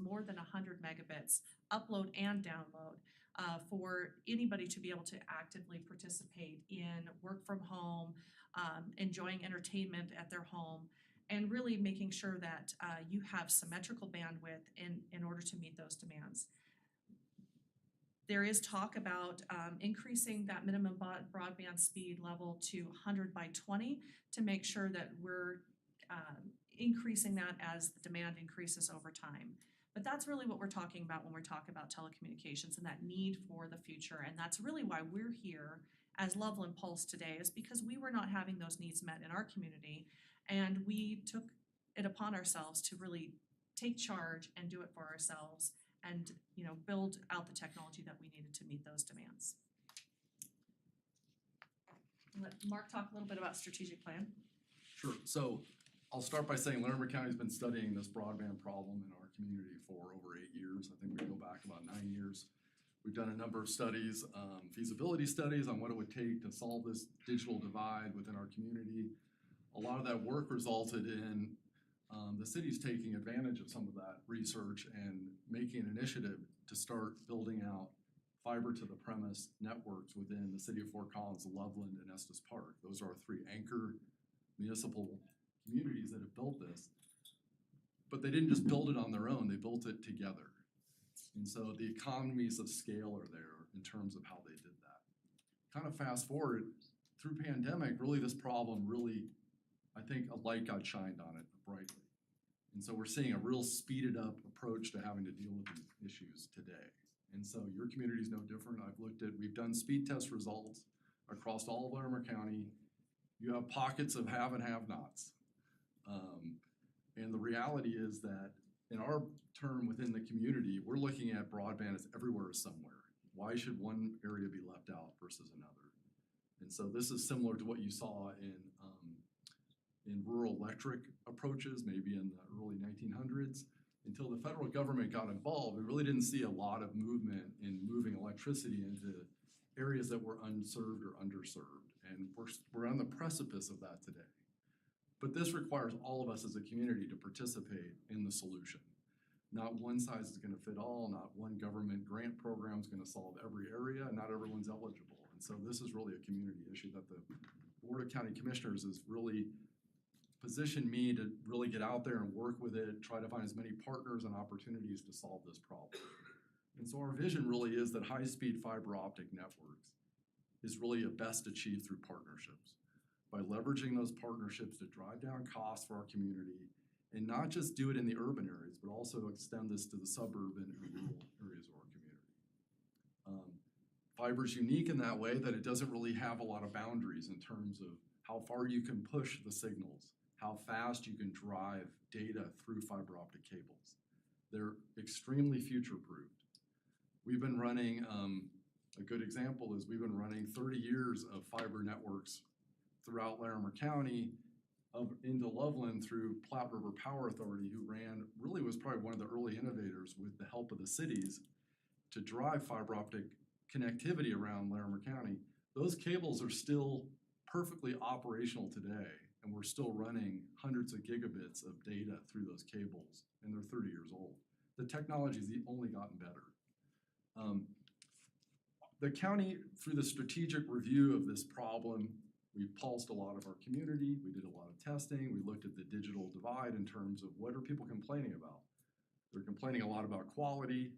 Speaker 18: more than 100 megabits upload and download for anybody to be able to actively participate in work from home, enjoying entertainment at their home, and really making sure that you have symmetrical bandwidth in order to meet those demands. There is talk about increasing that minimum broadband speed level to 100 by 20 to make sure that we're increasing that as the demand increases over time. But that's really what we're talking about when we're talking about telecommunications and that need for the future. And that's really why we're here as Loveland Pulse today, is because we were not having those needs met in our community. And we took it upon ourselves to really take charge and do it for ourselves and, you know, build out the technology that we needed to meet those demands. I'll let Mark talk a little bit about strategic plan.
Speaker 17: Sure. So I'll start by saying Larimer County's been studying this broadband problem in our community for over 8 years. I think we go back about 9 years. We've done a number of studies, feasibility studies on what it would take to solve this digital divide within our community. A lot of that work resulted in the city's taking advantage of some of that research and making an initiative to start building out fiber to the premise networks within the city of Fort Collins, Loveland, and Estes Park. Those are our 3 anchor municipal communities that have built this. But they didn't just build it on their own, they built it together. And so the economies of scale are there in terms of how they did that. Kind of fast forward, through pandemic, really this problem really, I think a light got shined on it brightly. And so we're seeing a real speeded up approach to having to deal with these issues today. And so your community is no different. We've done speed test results across all of Larimer County. You have pockets of have and have nots. And the reality is that in our term within the community, we're looking at broadband as everywhere is somewhere. Why should one area be left out versus another? And so this is similar to what you saw in rural electric approaches, maybe in the early 1900s. Until the federal government got involved, we really didn't see a lot of movement in moving electricity into areas that were unserved or underserved. And we're on the precipice of that today. But this requires all of us as a community to participate in the solution. Not one size is gonna fit all, not one government grant program is gonna solve every area, not everyone's eligible. And so this is really a community issue that the Board of County Commissioners has really positioned me to really get out there and work with it, try to find as many partners and opportunities to solve this problem. And so our vision really is that high-speed fiber optic networks is really best achieved through partnerships. By leveraging those partnerships to drive down costs for our community and not just do it in the urban areas, but also extend this to the suburban and rural areas of our community. Fiber's unique in that way that it doesn't really have a lot of boundaries in terms of how far you can push the signals, how fast you can drive data through fiber optic cables. They're extremely future-proofed. We've been running, a good example is we've been running 30 years of fiber networks throughout Larimer County into Loveland through Platte River Power Authority, who really was probably one of the early innovators with the help of the cities to drive fiber optic connectivity around Larimer County. Those cables are still perfectly operational today, and we're still running hundreds of gigabits of data through those cables, and they're 30 years old. The technology's only gotten better. The county, through the strategic review of this problem, we pulsed a lot of our community, we did a lot of testing, we looked at the digital divide in terms of what are people complaining about. They're complaining a lot about quality,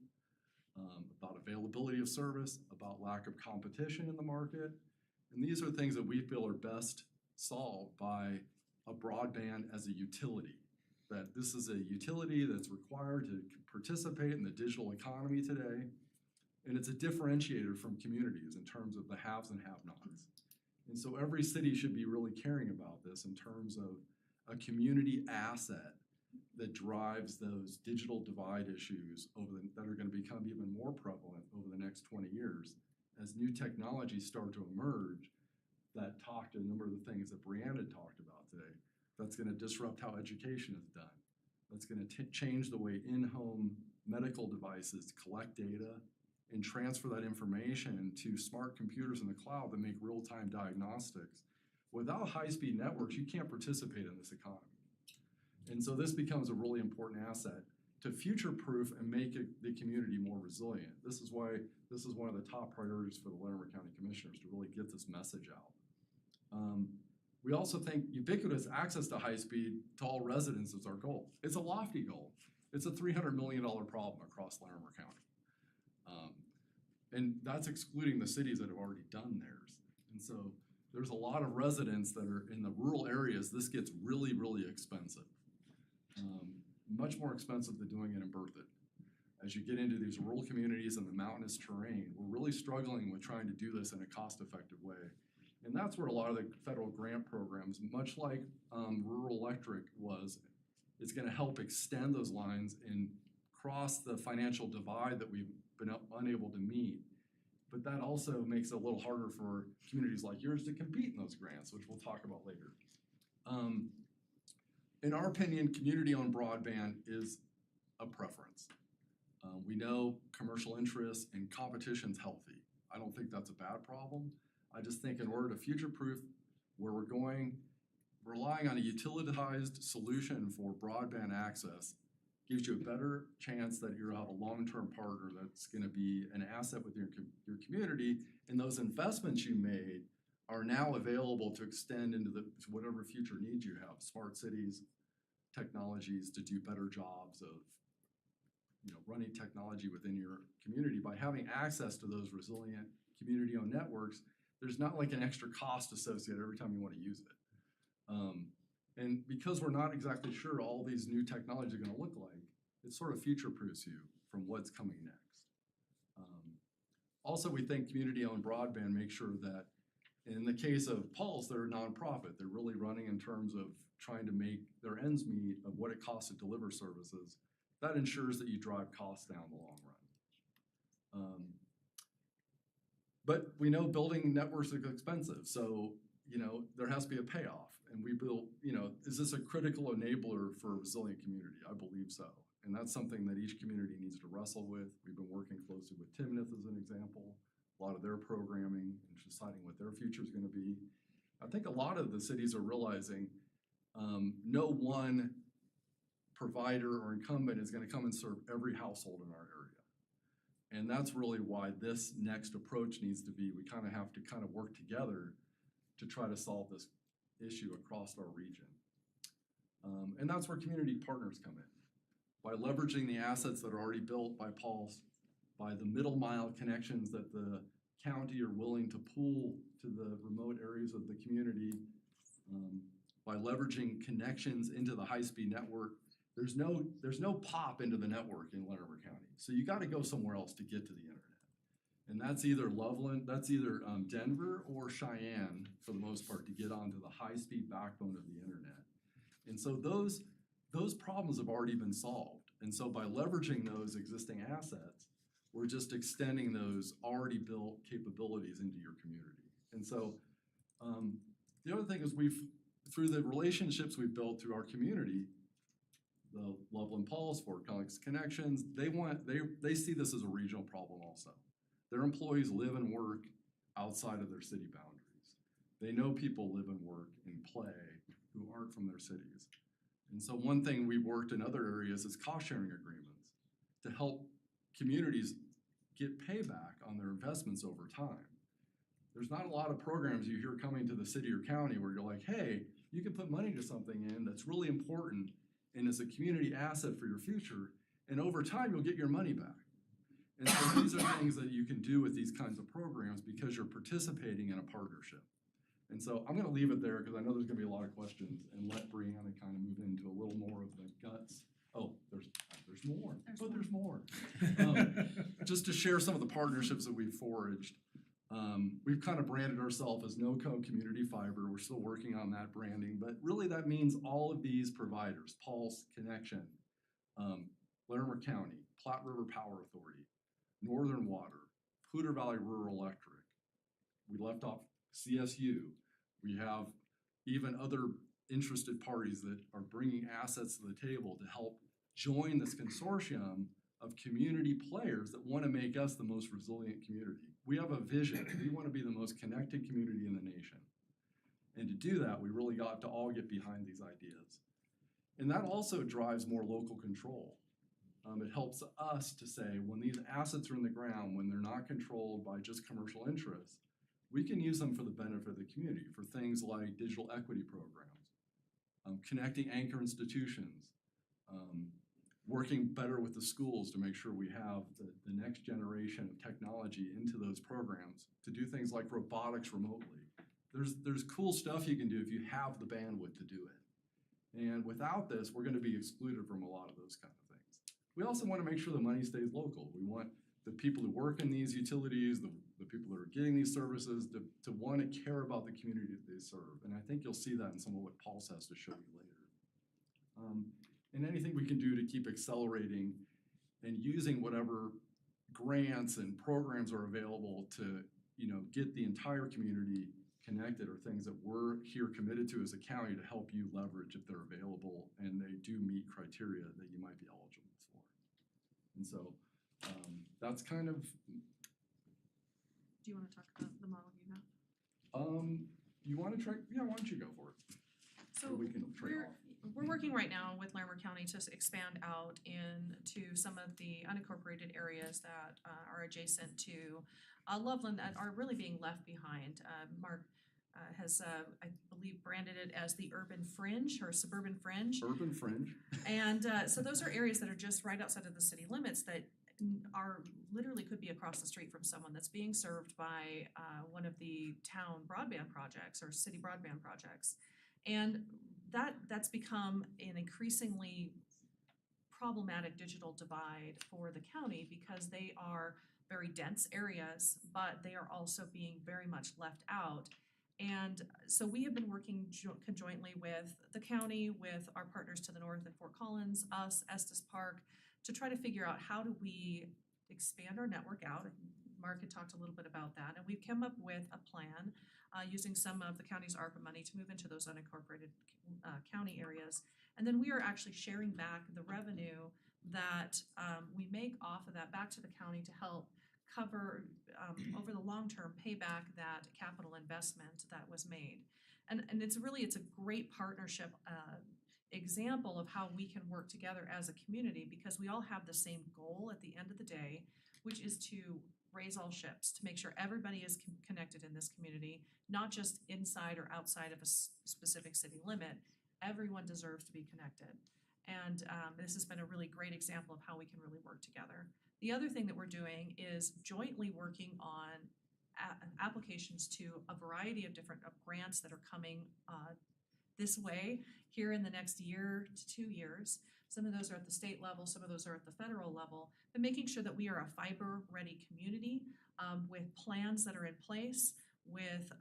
Speaker 17: about availability of service, about lack of competition in the market. And these are things that we feel are best solved by a broadband as a utility. That this is a utility that's required to participate in the digital economy today. And it's a differentiator from communities in terms of the haves and have-nots. And so every city should be really caring about this in terms of a community asset that drives those digital divide issues that are going to become even more prevalent over the next 20 years as new technologies start to emerge that talk to a number of the things that Brianna talked about today. That's going to disrupt how education is done. That's going to change the way in-home medical devices collect data and transfer that information to smart computers in the cloud that make real-time diagnostics. Without high-speed networks, you can't participate in this economy. And so this becomes a really important asset to future-proof and make the community more resilient. This is why this is one of the top priorities for the Larimer County Commissioners to really get this message out. We also think ubiquitous access to high speed to all residents is our goal. It's a lofty goal. It's a $300 million problem across Larimer County. And that's excluding the cities that have already done theirs. And so there's a lot of residents that are in the rural areas. This gets really, really expensive. Much more expensive than doing it in Berthoud. As you get into these rural communities and the mountainous terrain, we're really struggling with trying to do this in a cost-effective way. And that's where a lot of the federal grant programs, much like Rural Electric was, is gonna help extend those lines and cross the financial divide that we've been unable to meet. But that also makes it a little harder for communities like yours to compete in those grants, which we'll talk about later. In our opinion, community-owned broadband is a preference. We know commercial interests and competition's healthy. I don't think that's a bad problem. I just think in order to future-proof where we're going, relying on a utilitized solution for broadband access gives you a better chance that you'll have a long-term partner that's gonna be an asset with your community, and those investments you made are now available to extend into to whatever future needs you have, smart cities, technologies to do better jobs of running technology within your community. By having access to those resilient community-owned networks, there's not like an extra cost associated every time you want to use it. And because we're not exactly sure all these new technologies are going to look like, it sort of future-proofs you from what's coming next. Also, we think community-owned broadband makes sure that in the case of Pulse, they're a nonprofit. They're really running in terms of trying to make their ends meet of what it costs to deliver services that ensures that you drive costs down in the long run. But we know building networks is expensive, so, there has to be a payoff. And we built, is this a critical enabler for a resilient community? I believe so. And that's something that each community needs to wrestle with. We've been working closely with Timnath as an example, a lot of their programming and deciding what their future is going to be. I think a lot of the cities are realizing no one provider or incumbent is going to come and serve every household in our area. And that's really why this next approach needs to be, we kind of have to kind of work together to try to solve this issue across our region. And that's where community partners come in. By leveraging the assets that are already built by Pulse, by the middle mile connections that the county are willing to pool to the remote areas of the community, by leveraging connections into the high-speed network. There's no pop into the network in Larimer County. So you got to go somewhere else to get to the internet. And that's either Loveland, that's either Denver or Cheyenne for the most part to get onto the high-speed backbone of the internet. And so those problems have already been solved. And so by leveraging those existing assets, we're just extending those already built capabilities into your community. And so the other thing is through the relationships we've built through our community, the Loveland Pulse, Fort Collins Connections, they see this as a regional problem also. Their employees live and work outside of their city boundaries. They know people live and work and play who aren't from their cities. And so one thing we've worked in other areas is cost-sharing agreements to help communities get payback on their investments over time. There's not a lot of programs you hear coming to the city or county where you're like, hey, you can put money to something in that's really important and is a community asset for your future, and over time you'll get your money back. And so these are things that you can do with these kinds of programs because you're participating in a partnership. And so I'm gonna leave it there because I know there's gonna be a lot of questions, and let Brianna kind of move into a little more of the guts. Oh, there's more. There's more. Just to share some of the partnerships that we've forged. We've kind of branded ourselves as NoCo Community Fiber. We're still working on that branding, but really that means all of these providers, Pulse, Connection, Larimer County, Platte River Power Authority, Northern Water, Poudre Valley Rural Electric. We left off CSU. We have even other interested parties that are bringing assets to the table to help join this consortium of community players that want to make us the most resilient community. We have a vision. We want to be the most connected community in the nation. And to do that, we really got to all get behind these ideas. And that also drives more local control. It helps us to say, when these assets are in the ground, when they're not controlled by just commercial interests, we can use them for the benefit of the community, for things like digital equity programs, connecting anchor institutions, working better with the schools to make sure we have the next generation of technology into those programs to do things like robotics remotely. There's cool stuff you can do if you have the bandwidth to do it. And without this, we're gonna be excluded from a lot of those kind of things. We also wanna make sure the money stays local. We want the people who work in these utilities, the people that are getting these services to wanna care about the community that they serve. And I think you'll see that in some of what Pulse has to show you later. And anything we can do to keep accelerating and using whatever grants and programs are available to, get the entire community connected are things that we're here committed to as a county to help you leverage if they're available and they do meet criteria that you might be eligible for. And so that's kind of.
Speaker 18: Do you want to talk about the model you have?
Speaker 17: You want to try? Yeah, why don't you go for it?
Speaker 18: So
Speaker 17: we can trade off.
Speaker 18: We're working right now with Larimer County to expand out into some of the unincorporated areas that are adjacent to Loveland that are really being left behind. Mark has, I believe, branded it as the urban fringe or suburban fringe.
Speaker 17: Urban fringe.
Speaker 18: And so those are areas that are just right outside of the city limits that are literally could be across the street from someone that's being served by one of the town broadband projects or city broadband projects. And that's become an increasingly problematic digital divide for the county because they are very dense areas, but they are also being very much left out. And so we have been working conjointly with the county, with our partners to the north in Fort Collins, us, Estes Park, to try to figure out how do we expand our network out. Mark had talked a little bit about that, and we've come up with a plan using some of the county's ARPA money to move into those unincorporated county areas. And then we are actually sharing back the revenue that we make off of that back to the county to help cover over the long term pay back that capital investment that was made. And it's a great partnership example of how we can work together as a community, because we all have the same goal at the end of the day, which is to raise all ships, to make sure everybody is connected in this community, not just inside or outside of a specific city limit. Everyone deserves to be connected. And this has been a really great example of how we can really work together. The other thing that we're doing is jointly working on applications to a variety of different grants that are coming this way here in the next year to 2 years. Some of those are at the state level, some of those are at the federal level, but making sure that we are a fiber-ready community with plans that are in place, with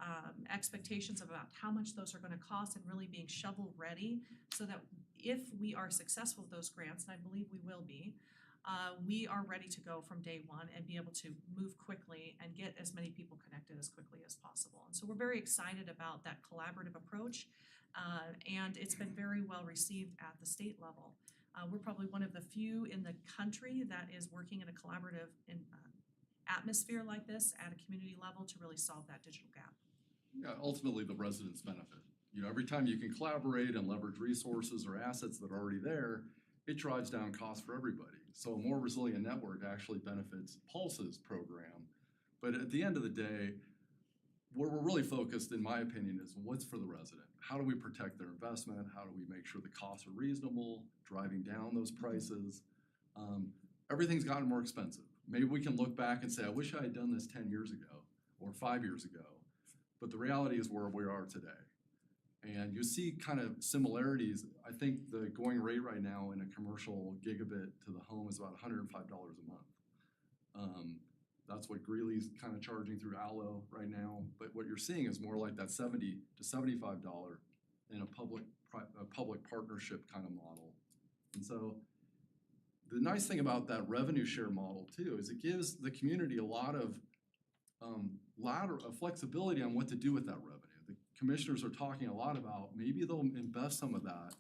Speaker 18: expectations about how much those are going to cost, and really being shovel-ready, so that if we are successful with those grants, and I believe we will be, we are ready to go from day one and be able to move quickly and get as many people connected as quickly as possible. And so we're very excited about that collaborative approach, and it's been very well received at the state level. We're probably one of the few in the country that is working in a collaborative atmosphere like this at a community level to really solve that digital gap.
Speaker 17: Yeah, ultimately the residents benefit. You know, every time you can collaborate and leverage resources or assets that are already there, it drives down costs for everybody. So a more resilient network actually benefits Pulse's program. But at the end of the day, where we're really focused, in my opinion, is what's for the resident. How do we protect their investment? How do we make sure the costs are reasonable, driving down those prices? Everything's gotten more expensive. Maybe we can look back and say, I wish I had done this 10 years ago or 5 years ago. But the reality is where we are today. And you see kind of similarities. I think the going rate right now in a commercial gigabit to the home is about $105 a month. That's what Greeley's kind of charging through Allo right now. But what you're seeing is more like that $70 to $75 in a public partnership kind of model. And so the nice thing about that revenue share model too is it gives the community a lot of flexibility on what to do with that revenue. The commissioners are talking a lot about maybe they'll invest some of that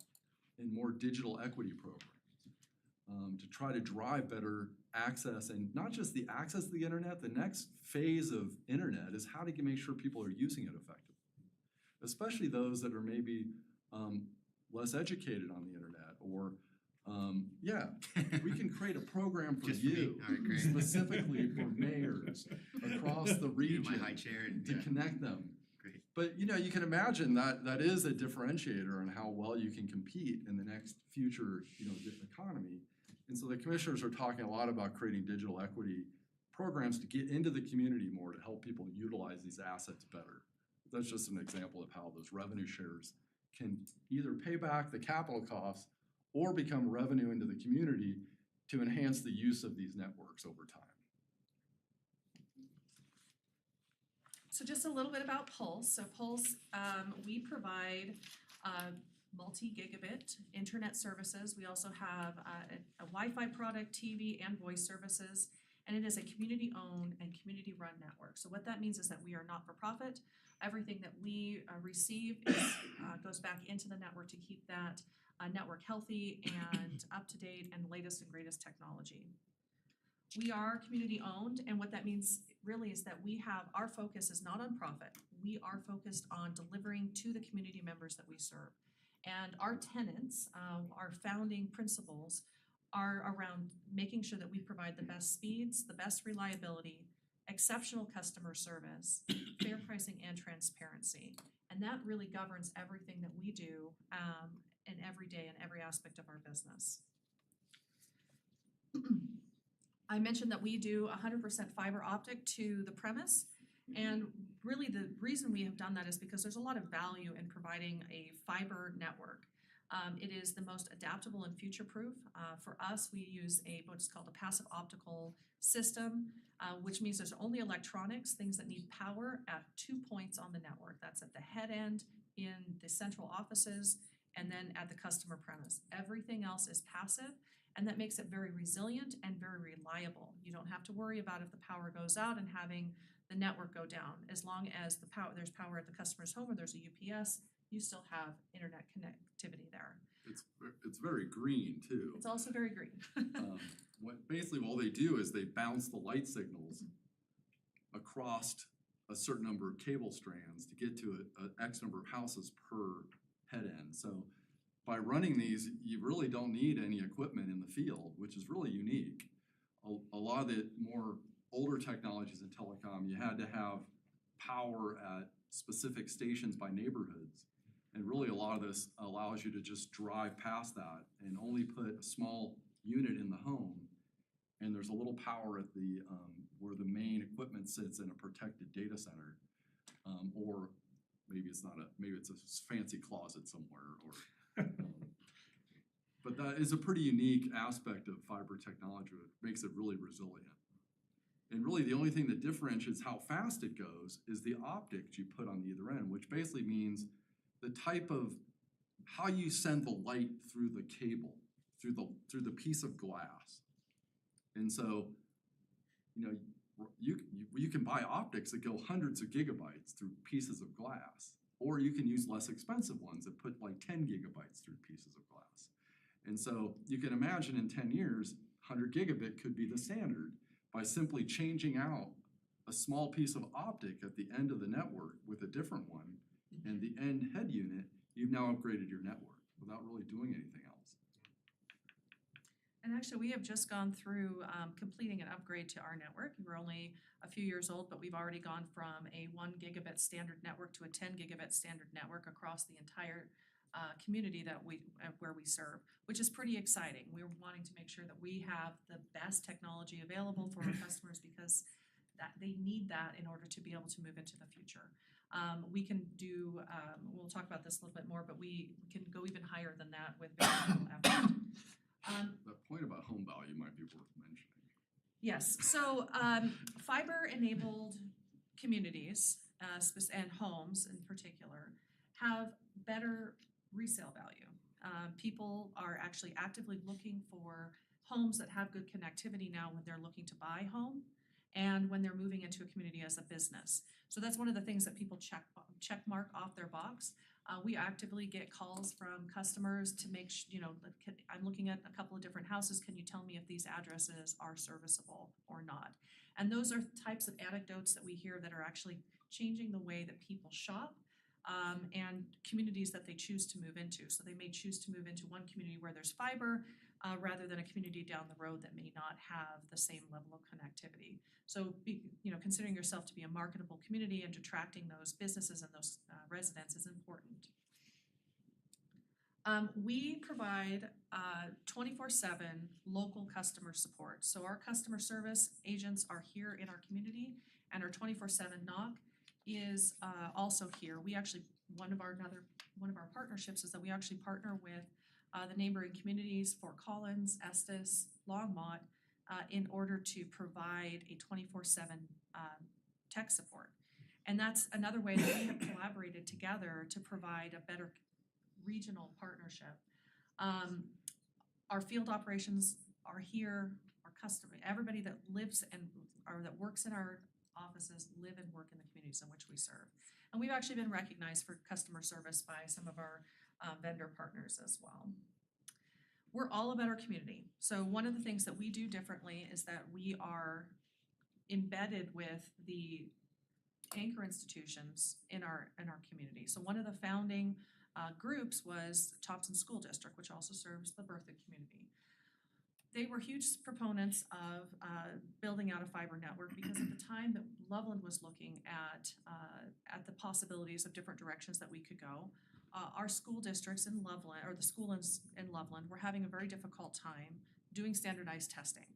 Speaker 17: in more digital equity programs to try to drive better access, and not just the access to the internet. The next phase of internet is how to make sure people are using it effectively, especially those that are maybe less educated on the internet, or we can create a program for you specifically for mayors across the region to connect them.
Speaker 11: Great.
Speaker 17: But you can imagine that is a differentiator in how well you can compete in the next future economy. And so the commissioners are talking a lot about creating digital equity programs to get into the community more, to help people utilize these assets better. That's just an example of how those revenue shares can either pay back the capital costs or become revenue into the community to enhance the use of these networks over time.
Speaker 18: So just a little bit about Pulse. So Pulse, we provide multi-gigabit internet services. We also have a Wi-Fi product, TV, and voice services, and it is a community-owned and community-run network. So what that means is that we are not-for-profit. Everything that we receive goes back into the network to keep that network healthy and up-to-date and latest and greatest technology. We are community-owned, and what that means really is that our focus is not on profit. We are focused on delivering to the community members that we serve. And our tenets, our founding principles, are around making sure that we provide the best speeds, the best reliability, exceptional customer service, fair pricing, and transparency. And that really governs everything that we do in every day in every aspect of our business. I mentioned that we do 100% fiber optic to the premise. And really the reason we have done that is because there's a lot of value in providing a fiber network. It is the most adaptable and future-proof. For us, we use what's called a passive optical system, which means there's only electronics, things that need power, at 2 points on the network. That's at the head end in the central offices and then at the customer premise. Everything else is passive, And that makes it very resilient and very reliable. You don't have to worry about if the power goes out and having the network go down. As long as there's power at the customer's home or there's a UPS, you still have internet connectivity there.
Speaker 17: It's very green too.
Speaker 18: It's also very green.
Speaker 17: Basically all they do is they bounce the light signals across a certain number of cable strands to get to a X number of houses per head end. So by running these, you really don't need any equipment in the field, which is really unique. A lot of the more older technologies in telecom, you had to have power at specific stations by neighborhoods. And really a lot of this allows you to just drive past that and only put a small unit in the home. And there's a little power at the where the main equipment sits in a protected data center. Or maybe it's a fancy closet somewhere or but that is a pretty unique aspect of fiber technology. It makes it really resilient. And really the only thing that differentiates how fast it goes is the optics you put on the other end, which basically means the type of how you send the light through the cable, through the piece of glass. And so, you can buy optics that go hundreds of gigabytes through pieces of glass, or you can use less expensive ones that put like 10 gigabytes through pieces of glass. And so you can imagine in 10 years, 100 gigabit could be the standard by simply changing out a small piece of optic at the end of the network with a different one, and the end head unit, you've now upgraded your network without really doing anything else.
Speaker 18: And actually, we have just gone through completing an upgrade to our network. We're only a few years old, but we've already gone from a 1 gigabit standard network to a 10 gigabit standard network across the entire community where we serve, which is pretty exciting. We're wanting to make sure that we have the best technology available for our customers because they need that in order to be able to move into the future. We can do, we'll talk about this a little bit more, but we can go even higher than that with very little effort.
Speaker 17: That point about home value might be worth mentioning.
Speaker 18: Yes, so fiber-enabled communities and homes in particular have better resale value. People are actually actively looking for homes that have good connectivity now when they're looking to buy a home and when they're moving into a community as a business. So that's one of the things that people check mark off their box. We actively get calls from customers to make I'm looking at a couple of different houses. Can you tell me if these addresses are serviceable or not? And those are types of anecdotes that we hear that are actually changing the way that people shop and communities that they choose to move into. So they may choose to move into one community where there's fiber rather than a community down the road that may not have the same level of connectivity. So considering yourself to be a marketable community and attracting those businesses and those residents is important. We provide 24/7 local customer support. So our customer service agents are here in our community, and our 24/7 knock is also here. We actually one of our partnerships is that we actually partner with the neighboring communities, Fort Collins, Estes, Longmont, in order to provide a 24/7 tech support. And that's another way that we have collaborated together to provide a better regional partnership. Our field operations are here, everybody that lives or that works in our offices live and work in the communities in which we serve. And we've actually been recognized for customer service by some of our vendor partners as well. We're all about our community. So one of the things that we do differently is that we are embedded with the anchor institutions in our community. So one of the founding groups was Thompson School District, which also serves the Berthoud community. They were huge proponents of building out a fiber network because at the time that Loveland was looking at the possibilities of different directions that we could go, our school districts in Loveland, or the school in Loveland, were having a very difficult time doing standardized testing.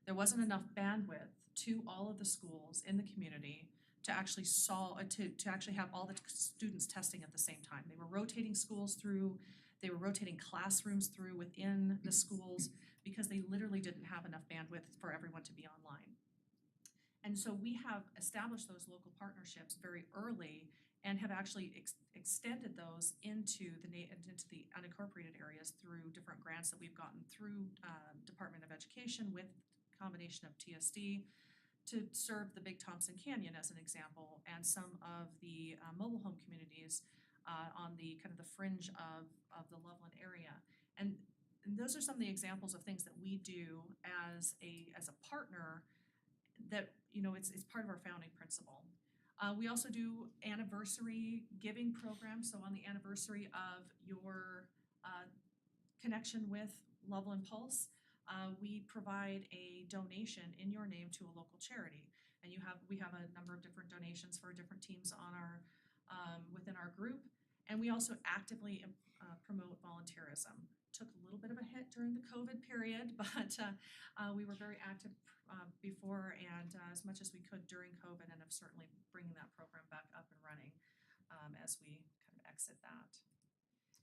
Speaker 18: There wasn't enough bandwidth to all of the schools in the community to actually to actually have all the students testing at the same time. They were rotating schools through, they were rotating classrooms through within the schools because they literally didn't have enough bandwidth for everyone to be online. And so we have established those local partnerships very early and have actually extended those into into the unincorporated areas through different grants that we've gotten through Department of Education with combination of TSD to serve the Big Thompson Canyon as an example, and some of the mobile home communities on the kind of the fringe of the Loveland area. And those are some of the examples of things that we do as a partner that, you know, it's part of our founding principle. We also do anniversary giving programs. So on the anniversary of your connection with Loveland Pulse, we provide a donation in your name to a local charity. And we have a number of different donations for different teams on our within our group. And we also actively promote volunteerism. Took a little bit of a hit during the COVID period, but we were very active before and as much as we could during COVID, and have certainly bringing that program back up and running as we kind of exit that.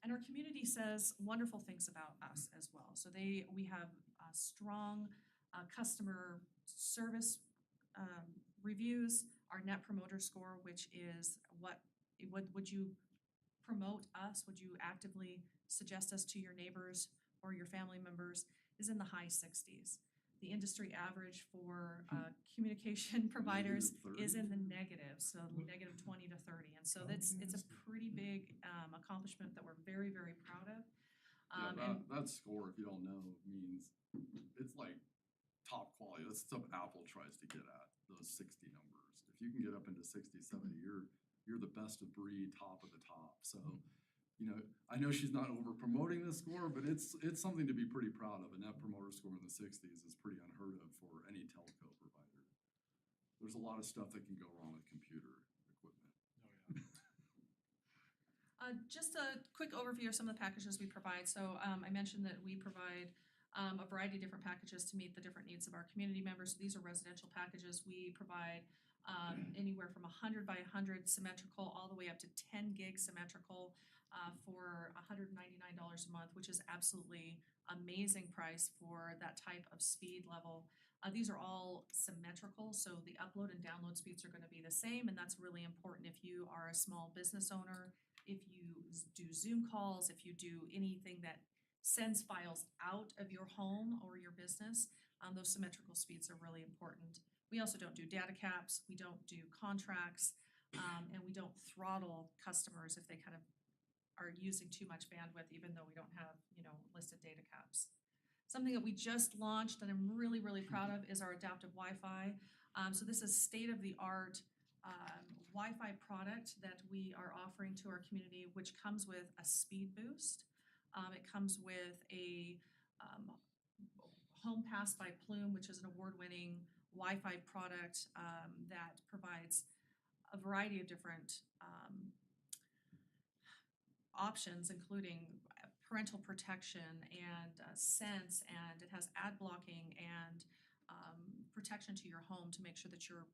Speaker 18: And our community says wonderful things about us as well. So we have strong customer service reviews, our Net Promoter Score, which is would you promote us? Would you actively suggest us to your neighbors or your family members? Is in the high 60s. The industry average for communication providers is in the negative, so negative 20 to 30. And so it's a pretty big accomplishment that we're very, very proud of.
Speaker 17: That score, if you don't know, means it's like top quality. That's stuff Apple tries to get at, those 60 numbers. If you can get up into 60, 70, you're the best of breed, top of the top. So, you know, I know she's not over promoting this score, but it's something to be pretty proud of. A Net Promoter Score in the 60s is pretty unheard of for any telco provider. There's a lot of stuff that can go wrong with computer equipment.
Speaker 18: Just a quick overview of some of the packages we provide. So I mentioned that we provide a variety of different packages to meet the different needs of our community members. These are residential packages. We provide anywhere from 100 by 100 symmetrical all the way up to 10 gig symmetrical for $199 a month, which is absolutely amazing price for that type of speed level. These are all symmetrical, so the upload and download speeds are going to be the same, and that's really important if you are a small business owner, if you do Zoom calls, if you do anything that sends files out of your home or your business. Those symmetrical speeds are really important. We also don't do data caps, we don't do contracts, and we don't throttle customers if they kind of are using too much bandwidth, even though we don't have, you know, listed data caps. Something that we just launched that I'm really, really proud of is our adaptive Wi-Fi. So this is state-of-the-art Wi-Fi product that we are offering to our community, which comes with a speed boost. It comes with a Home Pass by Plume, which is an award-winning Wi-Fi product that provides a variety of different options, including parental protection and sense, and it has ad blocking and protection to your home to make sure that your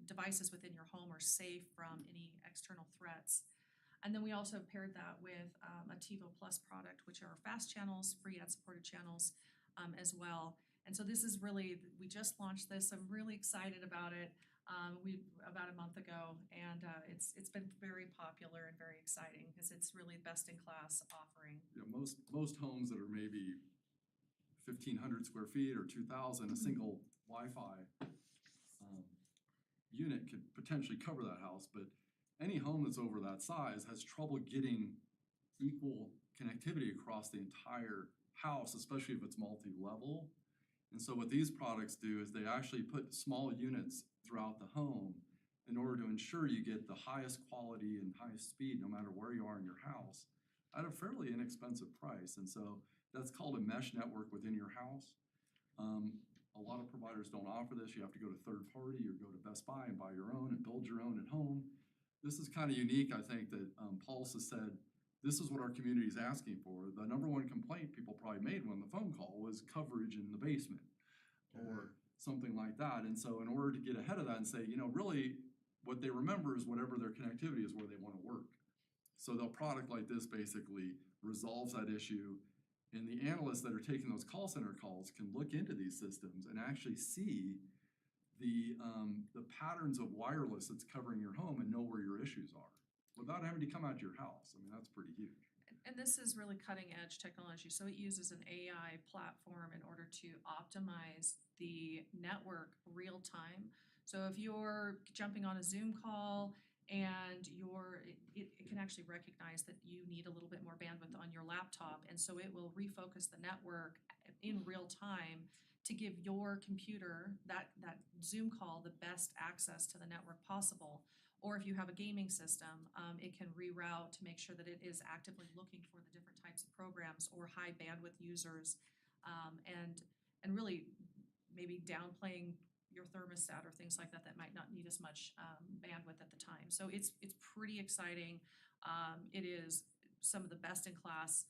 Speaker 18: devices within your home are safe from any external threats. And then we also have paired that with a TiVo Plus product, which are fast channels, free ad-supported channels as well. And so this is really, we just launched this. I'm really excited about it. About a month ago, and it's been very popular and very exciting because it's really best in class offering.
Speaker 17: Yeah, most homes that are maybe 1,500 square feet or 2,000, a single Wi-Fi unit could potentially cover that house, but any home that's over that size has trouble getting equal connectivity across the entire house, especially if it's multi-level. And so what these products do is they actually put small units throughout the home in order to ensure you get the highest quality and highest speed no matter where you are in your house at a fairly inexpensive price. And so that's called a mesh network within your house. A lot of providers don't offer this. You have to go to third party or go to Best Buy and buy your own and build your own at home. This is kind of unique, I think, that Pulse has said, this is what our community is asking for. The number one complaint people probably made when the phone call was coverage in the basement or something like that. And so in order to get ahead of that and say, you know, really what they remember is whatever their connectivity is where they want to work. So the product like this basically resolves that issue. And the analysts that are taking those call center calls can look into these systems and actually see the patterns of wireless that's covering your home and know where your issues are. without having to come out to your house. I mean, that's pretty huge.
Speaker 18: And this is really cutting edge technology, so it uses an AI platform in order to optimize the network real time. So if you're jumping on a Zoom call and it can actually recognize that you need a little bit more bandwidth on your laptop, and so it will refocus the network in real time to give your computer, that Zoom call, the best access to the network possible. Or if you have a gaming system, it can reroute to make sure that it is actively looking for the different types of programs or high bandwidth users, and really maybe downplaying your thermostat or things like that that might not need as much bandwidth at the time. So it's pretty exciting. It is some of the best in class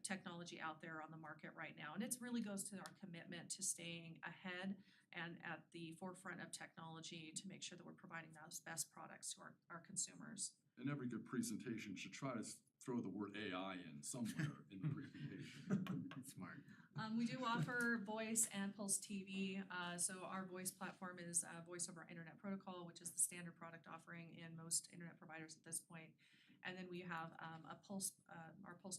Speaker 18: technology out there on the market right now, and it really goes to our commitment to staying ahead and at the forefront of technology to make sure that we're providing those best products to our consumers.
Speaker 17: And every good presentation should try to throw the word AI in somewhere in the presentation.
Speaker 11: Smart.
Speaker 18: We do offer voice and Pulse TV. So our voice platform is Voice over Internet Protocol, which is the standard product offering in most internet providers at this point. And then we have our Pulse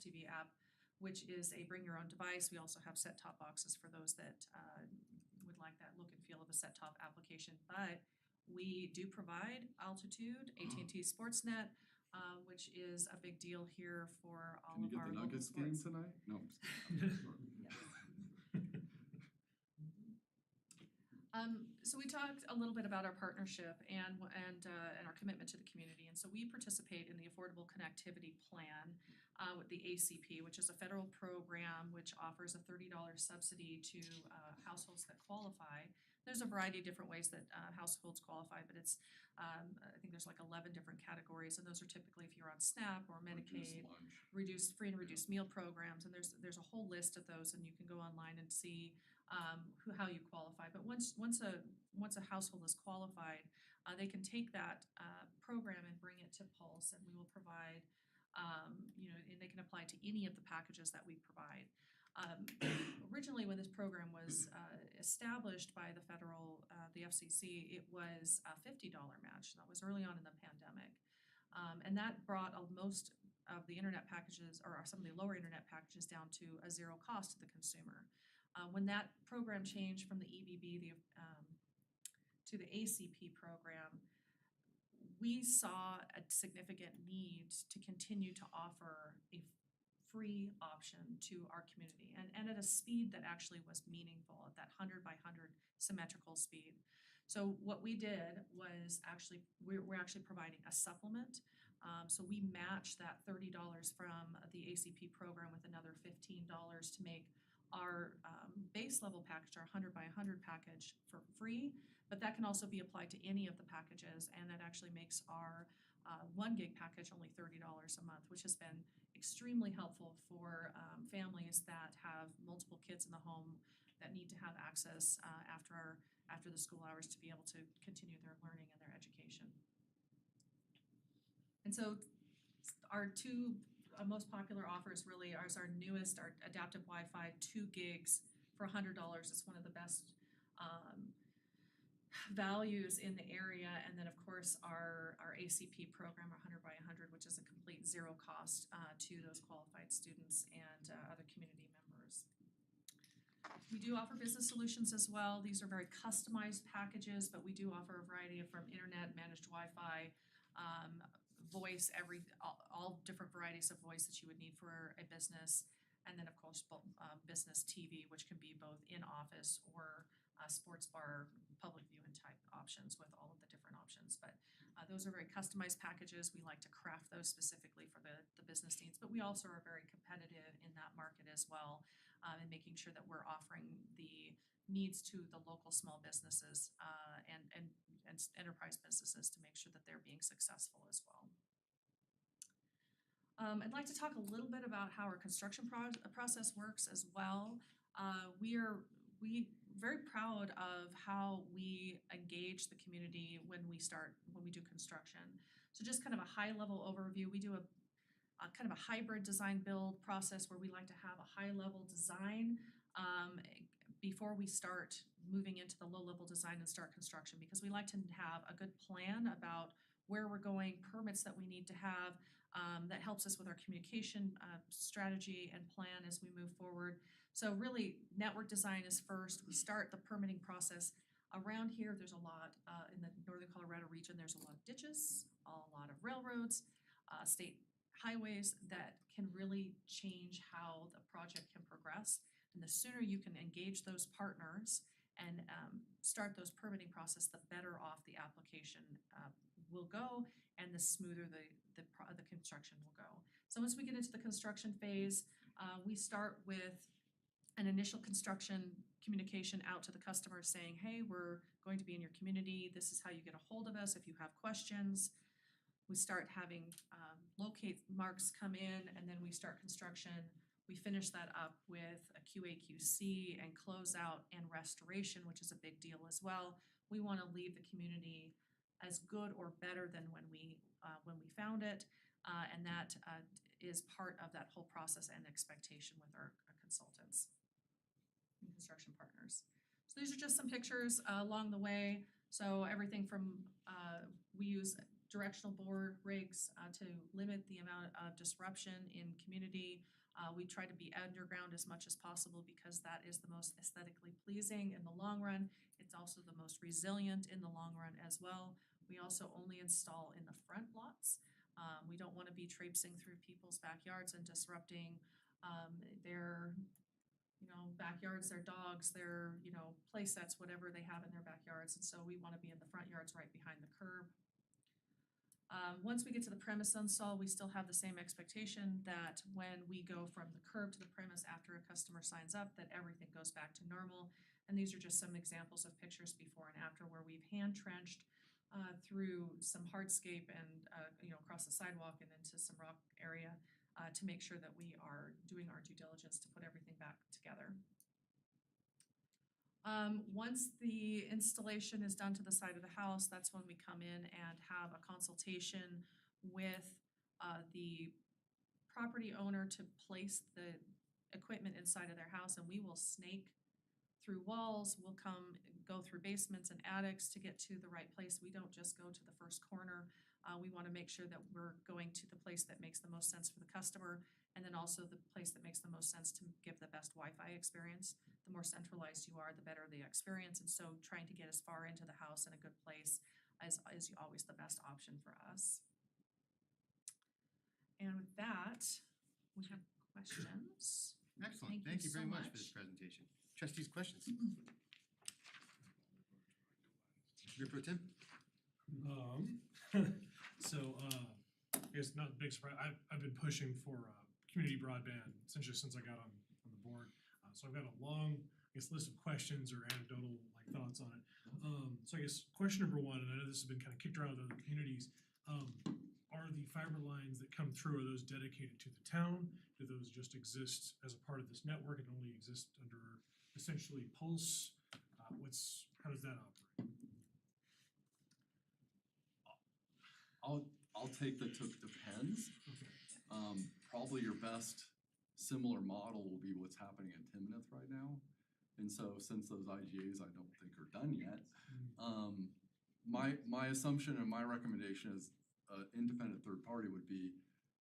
Speaker 18: TV app, which is a bring your own device. We also have set-top boxes for those that would like that look and feel of a set-top application. But we do provide Altitude, AT&T Sportsnet, which is a big deal here for all
Speaker 17: Can you
Speaker 18: of
Speaker 17: get
Speaker 18: our
Speaker 17: the
Speaker 18: local
Speaker 17: Nuggets game
Speaker 18: sports.
Speaker 17: tonight? No, I'm just kidding.
Speaker 18: So we talked a little bit about our partnership and our commitment to the community. And so we participate in the Affordable Connectivity Plan with the ACP, which is a federal program which offers a $30 subsidy to households that qualify. There's a variety of different ways that households qualify, but it's I think there's like 11 different categories, and those are typically if you're on SNAP or Medicaid, free and reduced meal programs, and there's a whole list of those, and you can go online and see how you qualify. But once a household is qualified, they can take that program and bring it to Pulse, and we will provide, and they can apply to any of the packages that we provide. Originally, when this program was established by the the FCC, it was a $50 match. That was early on in the pandemic, and that brought most of the internet packages, or some of the lower internet packages, down to a zero cost to the consumer. When that program changed from the EBB to the ACP program, we saw a significant need to continue to offer a free option to our community and at a speed that actually was meaningful, at that 100 by 100 symmetrical speed. So what we did was we're actually providing a supplement. So we match that $30 from the ACP program with another $15 to make our base level package, our 100 by 100 package, for free, but that can also be applied to any of the packages, and that actually makes our 1 gig package only $30 a month, which has been extremely helpful for families that have multiple kids in the home that need to have access after the school hours to be able to continue their learning and their education. And so our two most popular offers really are our newest, our adaptive Wi-Fi 2 gigs for $100. It's one of the best values in the area. And then of course our ACP program, 100 by 100, which is a complete zero cost to those qualified students and other community members. We do offer business solutions as well. These are very customized packages, but we do offer a variety from internet, managed Wi-Fi, voice, all different varieties of voice that you would need for a business, and then of course business TV, which can be both in office or sports bar, public viewing type options with all of the different options. But those are very customized packages. We like to craft those specifically for the business needs, but we also are very competitive in that market as well, and making sure that we're offering the needs to the local small businesses and enterprise businesses to make sure that they're being successful as well. I'd like to talk a little bit about how our construction process works as well. We're very proud of how we engage the community when we do construction. So just kind of a high level overview, we do a kind of a hybrid design build process where we like to have a high level design before we start moving into the low level design and start construction, because we like to have a good plan about where we're going, permits that we need to have. That helps us with our communication strategy and plan as we move forward. So really, network design is first. We start the permitting process. Around here, there's a lot, in the northern Colorado region, there's a lot of ditches, a lot of railroads, state highways that can really change how the project can progress. And the sooner you can engage those partners and start those permitting process, the better off the application will go and the smoother the construction will go. So once we get into the construction phase, we start with an initial construction communication out to the customer saying, hey, we're going to be in your community. This is how you get a hold of us if you have questions. We start having locate marks come in, and then we start construction. We finish that up with a QA/QC and closeout and restoration, which is a big deal as well. We want to leave the community as good or better than when we found it, and that is part of that whole process and expectation with our consultants and construction partners. So these are just some pictures along the way. So everything from we use directional bore rigs to limit the amount of disruption in community. We try to be underground as much as possible because that is the most aesthetically pleasing in the long run. It's also the most resilient in the long run as well. We also only install in the front lots. We don't want to be traipsing through people's backyards and disrupting their backyards, their dogs, their, play sets, whatever they have in their backyards. And so we want to be in the front yards right behind the curb. Once we get to the premise install, we still have the same expectation that when we go from the curb to the premise after a customer signs up, that everything goes back to normal. And these are just some examples of pictures before and after where we've hand trenched through some hardscape and across the sidewalk and into some rock area to make sure that we are doing our due diligence to put everything back together. Once the installation is done to the side of the house, that's when we come in and have a consultation with the property owner to place the equipment inside of their house, and we will snake through walls. We'll go through basements and attics to get to the right place. We don't just go to the first corner. We want to make sure that we're going to the place that makes the most sense for the customer, and then also the place that makes the most sense to give the best Wi-Fi experience. The more centralized you are, the better the experience, and so trying to get as far into the house in a good place is always the best option for us. And with that, we have questions.
Speaker 11: Excellent. Thank you very much for this presentation. Trustees, questions? Mayor Pro Tem?
Speaker 9: I guess not a big surprise. I've been pushing for community broadband essentially since I got on the board. So I've got a long, list of questions or anecdotal thoughts on it. So I guess question number one, and I know this has been kind of kicked around with other communities, are the fiber lines that come through, are those dedicated to the town? Do those just exist as a part of this network and only exist under essentially Pulse? How does that operate?
Speaker 17: I'll take the depends. Probably your best similar model will be what's happening in Timnath right now. And so since those IGAs I don't think are done yet, my assumption and my recommendation as an independent third party would be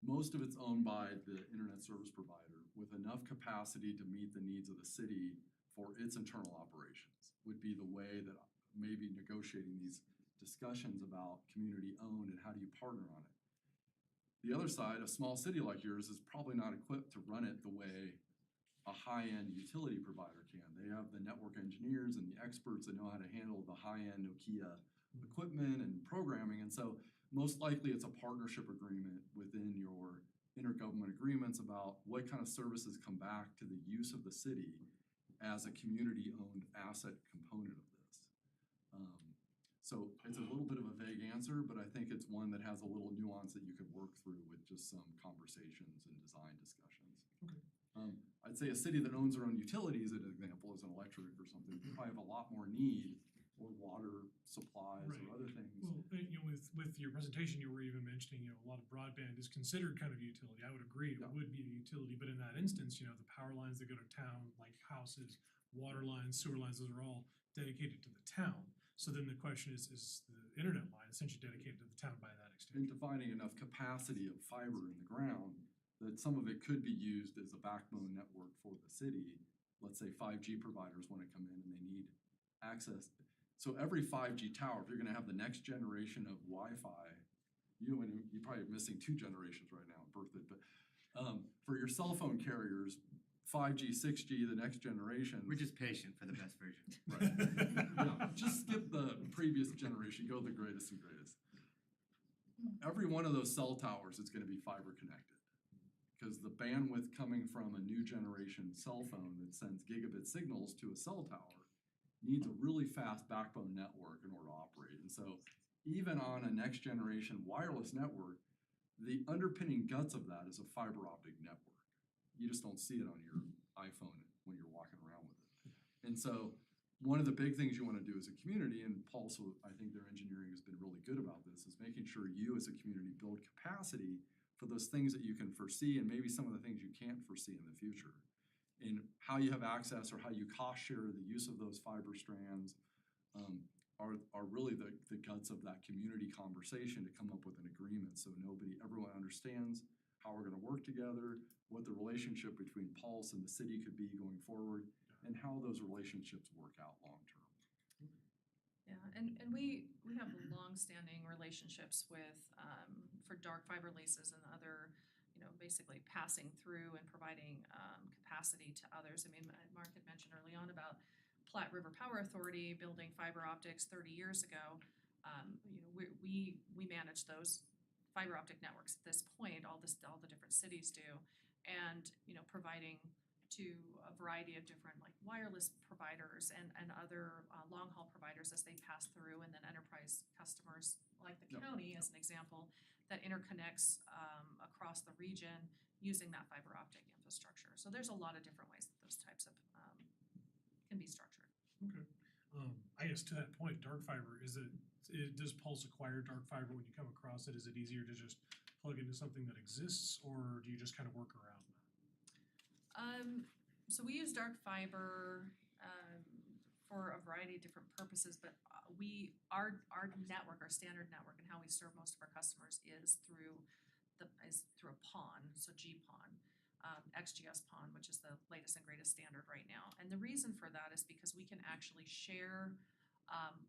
Speaker 17: most of it's owned by the internet service provider with enough capacity to meet the needs of the city for its internal operations would be the way that maybe negotiating these discussions about community owned and how do you partner on it. The other side, a small city like yours is probably not equipped to run it the way a high-end utility provider can. They have the network engineers and the experts that know how to handle the high-end Nokia equipment and programming. And so most likely it's a partnership agreement within your intergovernment agreements about what kind of services come back to the use of the city as a community-owned asset component of this. So it's a little bit of a vague answer, but I think it's one that has a little nuance that you could work through with just some conversations and design discussions.
Speaker 9: Okay.
Speaker 17: I'd say a city that owns their own utilities, as an example, as an electric or something, would probably have a lot more need for water supplies or other things.
Speaker 9: Well, with your presentation, you were even mentioning, a lot of broadband is considered kind of a utility. I would agree it would be a utility, but in that instance, the power lines that go to town, like houses, water lines, sewer lines, those are all dedicated to the town. So then the question is the internet line essentially dedicated to the town by that extent?
Speaker 17: Into finding enough capacity of fiber in the ground that some of it could be used as a backbone network for the city. Let's say 5G providers want to come in and they need access. So every 5G tower, if you're gonna have the next generation of Wi-Fi, you're probably missing 2 generations right now in Berkeley, but for your cell phone carriers, 5G, 6G, the next generation.
Speaker 11: We're just patient for the best version.
Speaker 17: Right. Yeah, just skip the previous generation, go the greatest and greatest. Every one of those cell towers is gonna be fiber connected. Because the bandwidth coming from a new generation cell phone that sends gigabit signals to a cell tower needs a really fast backbone network in order to operate. And so even on a next generation wireless network, the underpinning guts of that is a fiber optic network. You just don't see it on your iPhone when you're walking around with it. And so one of the big things you want to do as a community, and Pulse, I think their engineering has been really good about this, is making sure you as a community build capacity for those things that you can foresee and maybe some of the things you can't foresee in the future. And how you have access or how you cost share the use of those fiber strands are really the guts of that community conversation to come up with an agreement so everyone understands how we're gonna work together, what the relationship between Pulse and the city could be going forward, and how those relationships work out long-term.
Speaker 18: Yeah, and we have longstanding relationships with, for dark fiber leases and other, basically passing through and providing, capacity to others. I mean, Mark had mentioned early on about Platte River Power Authority building fiber optics 30 years ago. We manage those fiber optic networks at this point, all the different cities do, and, providing to a variety of different like wireless providers and other long haul providers as they pass through, and then enterprise customers like the
Speaker 17: Yep.
Speaker 18: county as an example that interconnects across the region using that fiber optic infrastructure. So there's a lot of different ways that those types of can be structured.
Speaker 9: Okay. I guess to that point, dark fiber, does Pulse acquire dark fiber when you come across it? Is it easier to just plug into something that exists, or do you just kind of work around that?
Speaker 18: So we use dark fiber for a variety of different purposes, but our network, our standard network, and how we serve most of our customers is through a PON, so GPON. XGS PON, which is the latest and greatest standard right now. And the reason for that is because we can actually share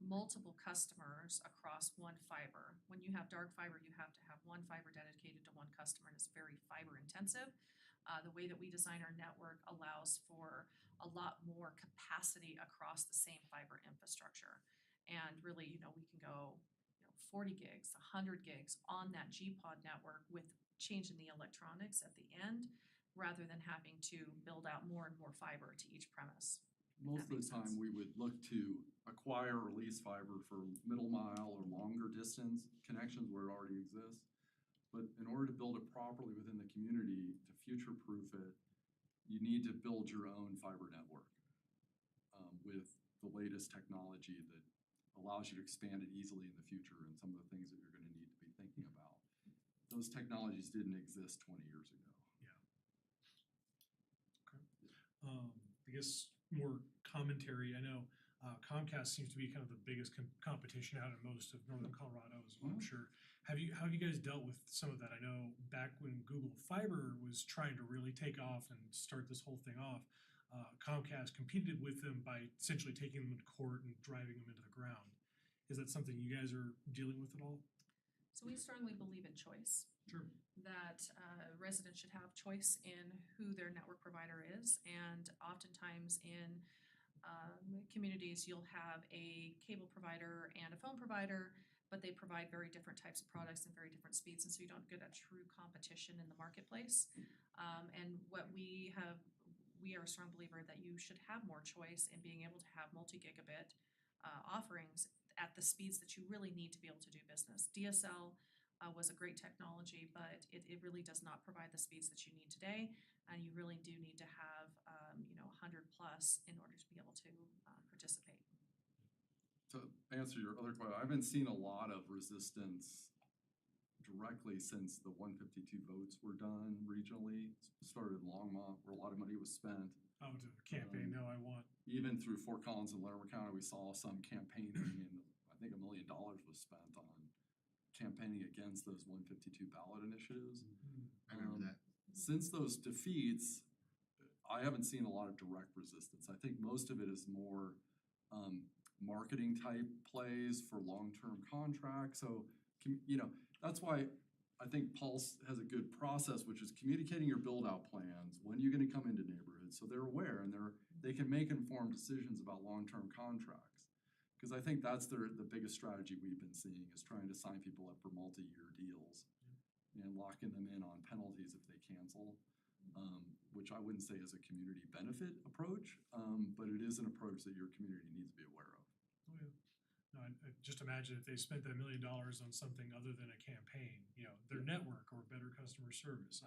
Speaker 18: multiple customers across one fiber. When you have dark fiber, you have to have one fiber dedicated to one customer, and it's very fiber intensive. The way that we design our network allows for a lot more capacity across the same fiber infrastructure. And really, we can go 40 gigs, 100 gigs on that GPON network with changing the electronics at the end, rather than having to build out more and more fiber to each premise.
Speaker 17: Most of the time, we would look to acquire or lease fiber for middle mile or longer distance connections where it already exists. But in order to build it properly within the community, to future-proof it, you need to build your own fiber network with the latest technology that allows you to expand it easily in the future and some of the things that you're gonna need to be thinking about. Those technologies didn't exist 20 years ago.
Speaker 9: I guess more commentary. I know Comcast seems to be kind of the biggest competition out in most of northern Colorado, as well, I'm sure. How have you guys dealt with some of that? I know back when Google Fiber was trying to really take off and start this whole thing off, Comcast competed with them by essentially taking them to court and driving them into the ground. Is that something you guys are dealing with at all?
Speaker 18: So we strongly believe in choice.
Speaker 9: Sure.
Speaker 18: That residents should have choice in who their network provider is, and oftentimes in communities, you'll have a cable provider and a phone provider, but they provide very different types of products and very different speeds, and so you don't get a true competition in the marketplace. And what we are a strong believer that you should have more choice in being able to have multi-gigabit offerings at the speeds that you really need to be able to do business. DSL was a great technology, but it really does not provide the speeds that you need today, and you really do need to have 100 plus in order to be able to participate.
Speaker 17: To answer your other question, I haven't seen a lot of resistance directly since the 152 votes were done regionally. Started in Longmont, where a lot of money was spent.
Speaker 9: Oh, to campaign, no, I want,
Speaker 17: Even through Fort Collins and Larimer County, we saw some campaigning, and I think $1 million was spent on campaigning against those 152 ballot initiatives.
Speaker 11: I remember that.
Speaker 17: Since those defeats, I haven't seen a lot of direct resistance. I think most of it is more marketing type plays for long-term contracts. So, that's why I think Pulse has a good process, which is communicating your build-out plans, when you're gonna come into neighborhoods, so they're aware and they can make informed decisions about long-term contracts. Because I think that's the biggest strategy we've been seeing, is trying to sign people up for multi-year deals and locking them in on penalties if they cancel, which I wouldn't say is a community benefit approach, but it is an approach that your community needs to be aware of.
Speaker 9: oh yeah. No, I just imagine if they spent that $1 million on something other than a campaign, their network or better customer service.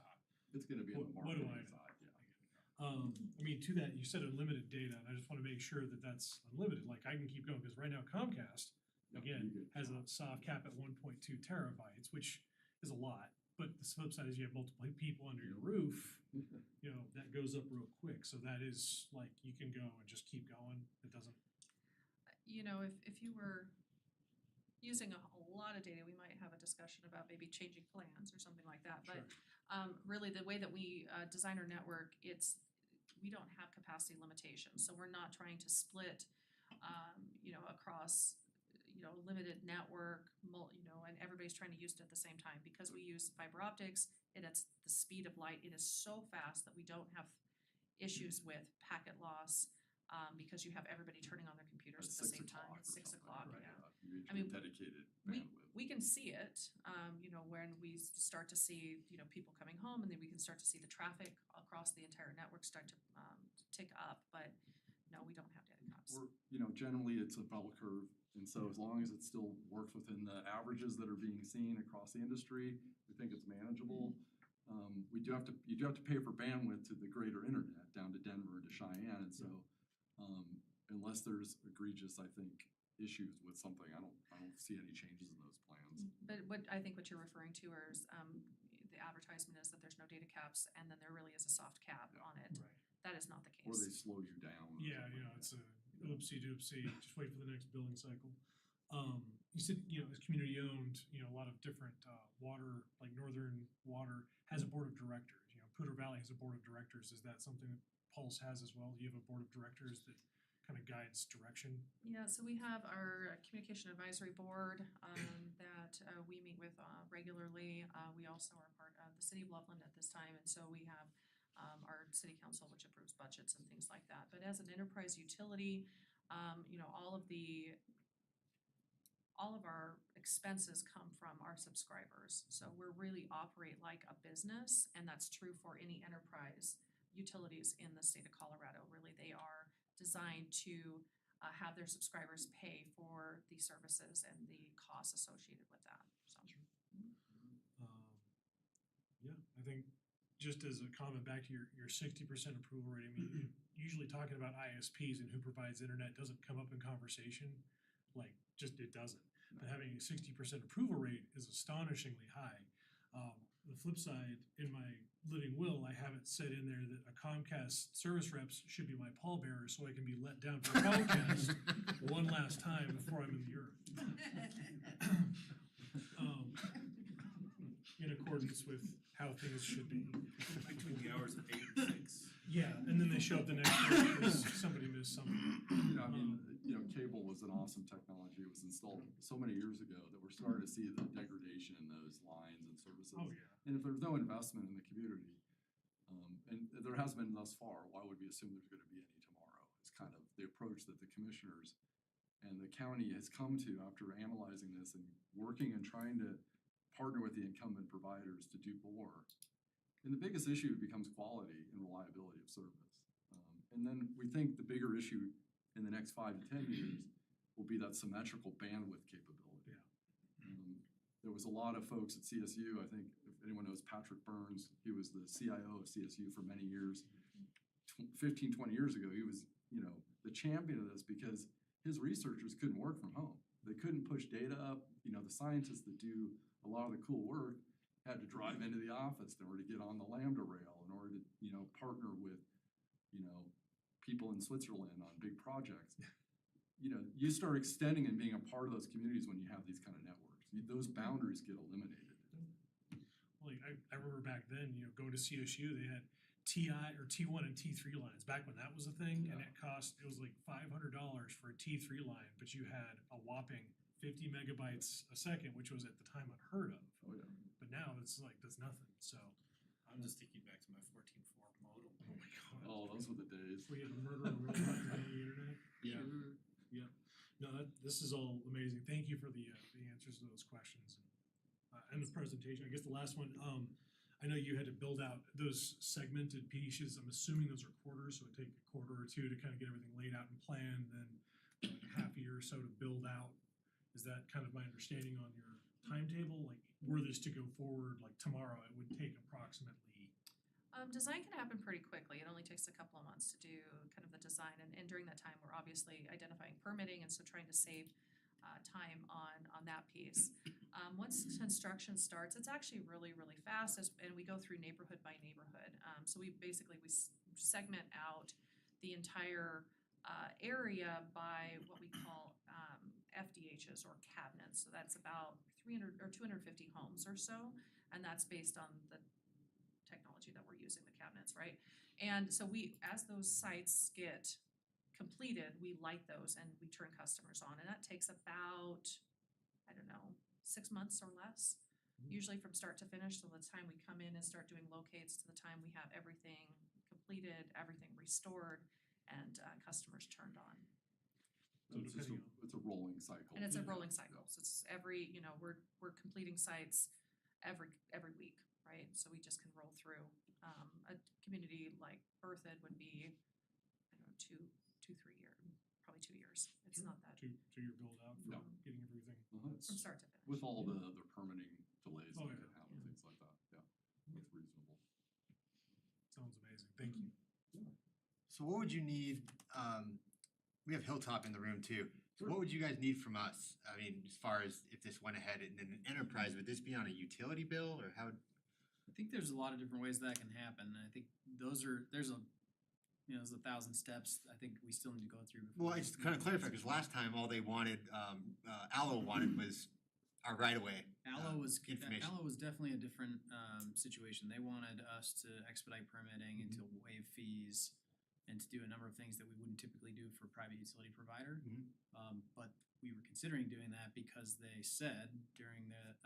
Speaker 17: It's gonna be on the
Speaker 9: What do
Speaker 17: marketing
Speaker 9: I know?
Speaker 17: side, yeah.
Speaker 9: I mean, to that, you said unlimited data, and I just want to make sure that that's unlimited. Like, I can keep going, because right now Comcast, again, has a soft cap at 1.2 terabytes, which is a lot. But the flip side is you have multiple people under your roof, that goes up real quick. So that is like, you can go and just keep going. It doesn't,
Speaker 18: If you were using a lot of data, we might have a discussion about maybe changing plans or something like that. But really, the way that we design our network, we don't have capacity limitations. So we're not trying to split, across, limited network, and everybody's trying to use it at the same time. Because we use fiber optics, and it's the speed of light, it is so fast that we don't have issues with packet loss, because you have everybody turning on their computers at the same time. At 6 o'clock, yeah.
Speaker 17: You
Speaker 18: I mean,
Speaker 17: dedicated
Speaker 18: we
Speaker 17: bandwidth.
Speaker 18: can see it, when we start to see, people coming home, and then we can start to see the traffic across the entire network start to tick up, but no, we don't have data caps.
Speaker 17: Generally it's a bell curve, and so as long as it still works within the averages that are being seen across the industry, we think it's manageable. You do have to pay for bandwidth to the greater internet down to Denver and to Cheyenne, and so unless there's egregious, I think, issues with something, I don't see any changes in those plans.
Speaker 18: But what you're referring to is, the advertisement is that there's no data caps, and then there really is a soft cap on it.
Speaker 9: right.
Speaker 18: That is not the case.
Speaker 17: Or they slow you down. or
Speaker 9: Yeah,
Speaker 17: something like
Speaker 9: it's
Speaker 17: that.
Speaker 9: a oopsie doopsie, just wait for the next billing cycle. You said, it's community owned, a lot of different, water, like Northern Water has a board of directors, Poudre Valley has a board of directors. Is that something that Pulse has as well? Do you have a board of directors that kind of guides direction?
Speaker 18: Yeah, so we have our communication advisory board that we meet with regularly. We also are part of the city of Loveland at this time, and so we have our city council, which approves budgets and things like that. But as an enterprise utility, all of our expenses come from our subscribers. So we're really operate like a business, and that's true for any enterprise utilities in the state of Colorado. Really, they are designed to have their subscribers pay for the services and the costs associated with that, so.
Speaker 9: Yeah, I think just as a comment back to your 60% approval rate, I mean, usually talking about ISPs and who provides internet doesn't come up in conversation, it doesn't. But having a 60% approval rate is astonishingly high. The flip side, in my living will, I have it set in there that a Comcast service reps should be my pallbearer, so I can be let down for Comcast one last time before I'm in the earth. In accordance with how things should be.
Speaker 15: Between the hours of 8 and 6.
Speaker 9: Yeah, and then they show up the next day because somebody missed something.
Speaker 17: Cable was an awesome technology. It was installed so many years ago that we're starting to see the degradation in those lines and services.
Speaker 9: Oh, yeah.
Speaker 17: And if there's no investment in the community, and there has been thus far, why would we assume there's gonna be any tomorrow? It's kind of the approach that the commissioners and the county has come to after analyzing this and working and trying to partner with the incumbent providers to do more. And the biggest issue becomes quality and reliability of service. And then we think the bigger issue in the next 5 to 10 years will be that symmetrical bandwidth capability.
Speaker 9: Yeah.
Speaker 17: There was a lot of folks at CSU, I think if anyone knows Patrick Burns, he was the CIO of CSU for many years. 15, 20 years ago, he was, the champion of this because his researchers couldn't work from home. They couldn't push data up. The scientists that do a lot of the cool work had to drive into the office in order to get on the Lambda rail, in order to, partner with, people in Switzerland on big projects. You know, you start extending and being a part of those communities when you have these kind of networks. Those boundaries get eliminated.
Speaker 9: Like, I remember back then, you know, going to CSU, they had TI or T1 and T3 lines, back when that was a thing, and it was like $500 for a T3 line, but you had a whopping 50 megabytes a second, which was at the time unheard of.
Speaker 17: Oh, yeah.
Speaker 9: But now it's like, that's nothing, so.
Speaker 14: I'm just thinking back to my 14.4 modem.
Speaker 9: Oh my God.
Speaker 17: Oh, those were the days.
Speaker 9: We had murder and robots on the internet.
Speaker 14: Yeah.
Speaker 9: Yeah. No, this is all amazing. Thank you for the answers to those questions and the presentation. I guess the last one, I know you had to build out those segmented pieces. I'm assuming those are quarters, so it'd take a quarter or two to kind of get everything laid out and planned, then half a year or so to build out. Is that kind of my understanding on your timetable? Like, were this to go forward like tomorrow, it would take approximately.
Speaker 18: Design can happen pretty quickly. It only takes a couple of months to do kind of the design, and during that time, we're obviously identifying permitting, and so trying to save time on that piece. Once construction starts, it's actually really, really fast, and we go through neighborhood by neighborhood. So we segment out the entire area by what we call FDHs or cabinets. So that's about 300 or 250 homes or so, and that's based on the technology that we're using, the cabinets, right? And so as those sites get completed, we light those and we turn customers on, and that takes about, I don't know, 6 months or less, usually from start to finish. So the time we come in and start doing locates to the time we have everything completed, everything restored, and customers turned on.
Speaker 17: It's a rolling cycle.
Speaker 18: And it's a rolling cycle. So it's every, you know, we're completing sites every week, right? So we just can roll through. A community like Berthoud would be, I don't know, 3 years, probably 2 years. It's not that.
Speaker 9: Two-year build out for getting everything.
Speaker 18: From start to finish.
Speaker 17: With all the permitting delays
Speaker 9: Oh,
Speaker 17: that
Speaker 9: yeah.
Speaker 17: can happen, things like that, yeah, that's reasonable.
Speaker 9: Sounds amazing. Thank you.
Speaker 11: So what would you need, we have Hilltop in the room too. So what would you guys need from us? I mean, as far as if this went ahead and an enterprise, would this be on a utility bill or how?
Speaker 2: I think there's a lot of different ways that can happen. I think there's 1,000 steps I think we still need to go through before.
Speaker 11: Well, I just kind of clarify, because last time all they wanted, Allo wanted was our right of way.
Speaker 2: Allo was
Speaker 11: information.
Speaker 2: Allo was definitely a different situation. They wanted us to expedite permitting and to waive fees and to do a number of things that we wouldn't typically do for a private utility provider. But we were considering doing that because they said during the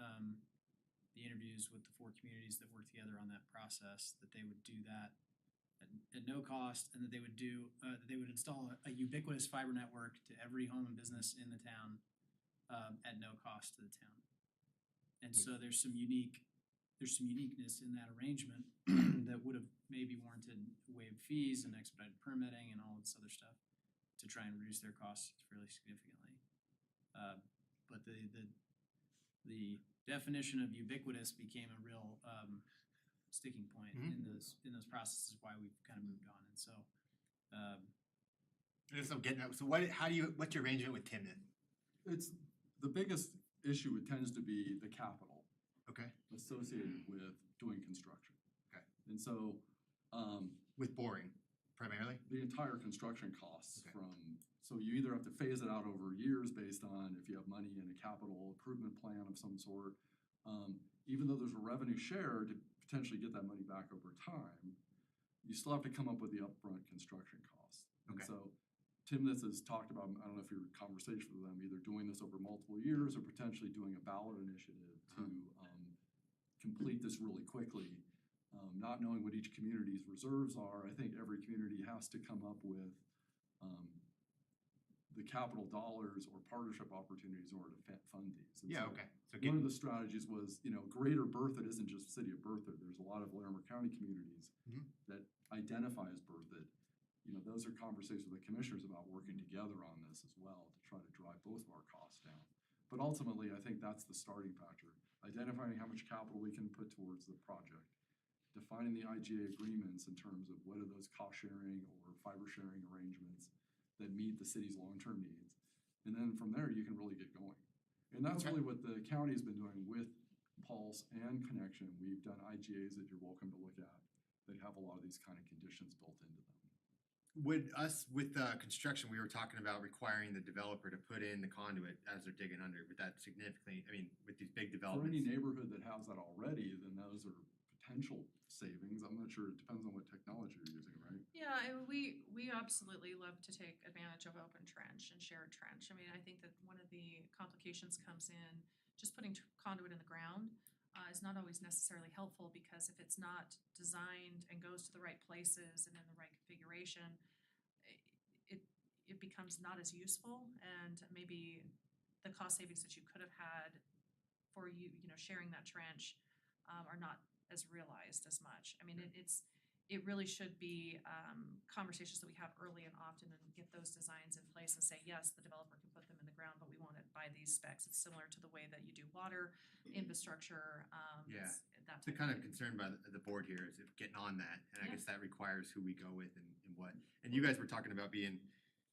Speaker 2: interviews with the 4 communities that worked together on that process that they would do that at no cost, and that they would install a ubiquitous fiber network to every home and business in the town at no cost to the town. And so there's some uniqueness in that arrangement that would have maybe warranted waived fees and expedited permitting and all this other stuff to try and reduce their costs fairly significantly. But the definition of ubiquitous became a real sticking point in those processes, why we've kind of moved on. And so
Speaker 11: I guess I'm getting at, so what's your arrangement with Timnit?
Speaker 17: It's, the biggest issue, it tends to be the capital.
Speaker 11: Okay.
Speaker 17: Associated with doing construction.
Speaker 11: Okay.
Speaker 17: And so,
Speaker 11: with boring primarily?
Speaker 17: The entire construction costs
Speaker 11: Okay.
Speaker 17: So you either have to phase it out over years based on if you have money in a capital improvement plan of some sort. Even though there's a revenue share to potentially get that money back over time, you still have to come up with the upfront construction costs. And
Speaker 11: Okay.
Speaker 17: so Timnit has talked about, I don't know if you're in conversation with them, either doing this over multiple years or potentially doing a ballot initiative to complete this really quickly. Not knowing what each community's reserves are, I think every community has to come up with the capital dollars or partnership opportunities in order to fund these. And
Speaker 11: Yeah,
Speaker 17: so
Speaker 11: okay. So
Speaker 17: one of the strategies was, greater Berthoud isn't just the city of Berthoud. There's a lot of Larimer County communities that identify as Berthoud. Those are conversations with the commissioners about working together on this as well to try to drive both of our costs down. But ultimately, I think that's the starting factor. Identifying how much capital we can put towards the project, defining the IGA agreements in terms of what are those cost sharing or fiber sharing arrangements that meet the city's long-term needs. And then from there, you can really get going. And that's really what the county has been doing with Pulse and Connection. We've done IGAs that you're welcome to look at that have a lot of these kind of conditions built into them.
Speaker 11: would us, with construction, we were talking about requiring the developer to put in the conduit as they're digging under, would that significantly, I mean, with these big
Speaker 17: For
Speaker 11: developments?
Speaker 17: any neighborhood that has that already, then those are potential savings. I'm not sure, it depends on what technology you're using, right?
Speaker 18: Yeah, and we absolutely love to take advantage of open trench and shared trench. I mean, I think that one of the complications comes in just putting conduit in the ground is not always necessarily helpful, because if it's not designed and goes to the right places and in the right configuration, it becomes not as useful, and maybe the cost savings that you could have had for you know, sharing that trench are not as realized as much. I mean, it really should be conversations that we have early and often, and get those designs in place and say, yes, the developer can put them in the ground, but we want it by these specs. It's similar to the way that you do water infrastructure.
Speaker 11: Yeah.
Speaker 18: it's that
Speaker 11: The
Speaker 18: type
Speaker 11: kind
Speaker 18: of
Speaker 11: of
Speaker 18: thing.
Speaker 11: concern by the board here is if getting on that, and I
Speaker 18: Yeah.
Speaker 11: guess that requires who we go with and what. And you guys were talking about being,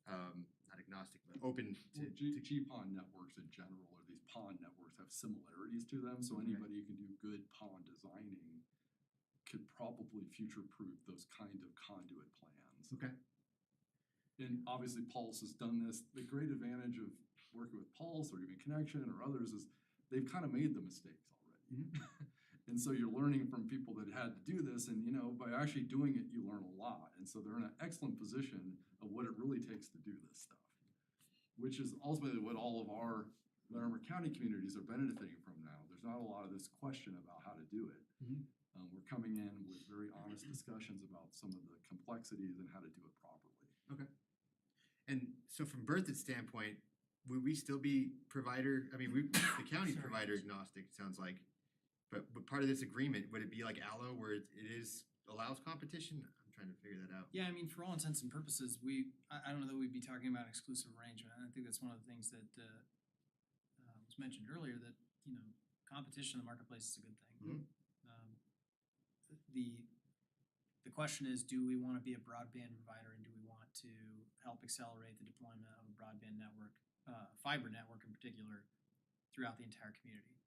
Speaker 11: not agnostic, but open
Speaker 17: Well,
Speaker 11: to
Speaker 17: GPON networks in general, or these PON networks, have similarities to them, so anybody who can do good PON designing could probably future-proof those kind of conduit plans.
Speaker 11: Okay.
Speaker 17: And obviously Pulse has done this. The great advantage of working with Pulse or even Connection or others is they've kind of made the mistakes already. And so you're learning from people that had to do this, and you know, by actually doing it, you learn a lot. And so they're in an excellent position of what it really takes to do this stuff, which is ultimately what all of our Larimer County communities are benefiting from now. There's not a lot of this question about how to do it. We're coming in with very honest discussions about some of the complexities and how to do it properly.
Speaker 11: Okay. And so from Berthoud's standpoint, would we still be provider, I mean, the county's provider agnostic, it sounds like. But part of this agreement, would it be like Allo where it allows competition? I'm trying to figure that out.
Speaker 2: Yeah, I mean, for all intents and purposes, I don't know that we'd be talking about exclusive arrangement. I think that's one of the things that was mentioned earlier, that, you know, competition in the marketplace is a good thing. The question is, do we want to be a broadband provider, and do we want to help accelerate the deployment of a broadband network, fiber network in particular, throughout the entire community?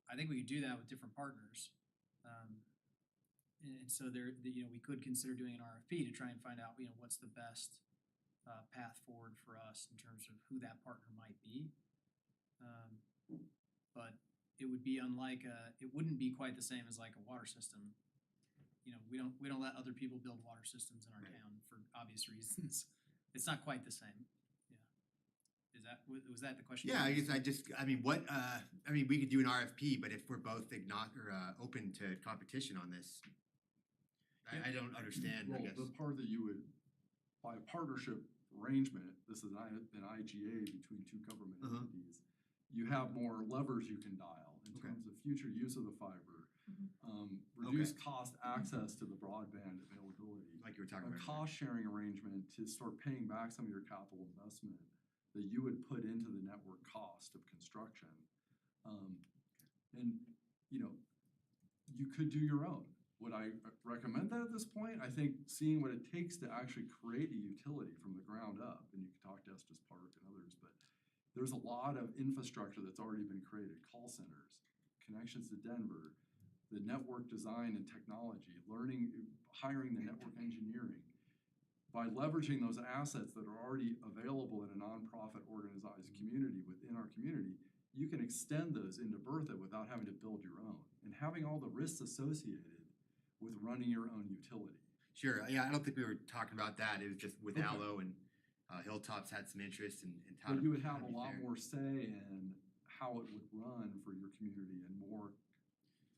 Speaker 2: I think we could do that with different partners. And so we could consider doing an RFP to try and find out, you know, what's the best path forward for us in terms of who that partner might be. But it would be it wouldn't be quite the same as like a water system. You know, we don't let other people build water systems in our town for obvious reasons. It's not quite the same. Yeah. Was that the question?
Speaker 11: Yeah, I guess I mean, we could do an RFP, but if we're both open to competition on this, I don't understand, I
Speaker 17: Well,
Speaker 11: guess.
Speaker 17: the part that you would, by a partnership arrangement, this is an IGA between two government entities, you have more levers you can dial in terms of future use of the fiber, reduced cost access to the broadband availability.
Speaker 11: Like you were talking
Speaker 17: a
Speaker 11: about.
Speaker 17: cost sharing arrangement to start paying back some of your capital investment that you would put into the network cost of construction. And, you know, you could do your own. Would I recommend that at this point? I think seeing what it takes to actually create a utility from the ground up, and you can talk to Estes Park and others, but there's a lot of infrastructure that's already been created, call centers, connections to Denver, the network design and technology, hiring the network engineering. By leveraging those assets that are already available in a nonprofit organized community within our community, you can extend those into Berthoud without having to build your own and having all the risks associated with running your own utility.
Speaker 11: Sure, yeah, I don't think we were talking about that. It was just with Allo and Hilltops had some interest in how
Speaker 17: But
Speaker 11: to.
Speaker 17: you would have
Speaker 11: how
Speaker 17: a
Speaker 11: to be
Speaker 17: lot
Speaker 11: fair.
Speaker 17: more say in how it would run for your community and more.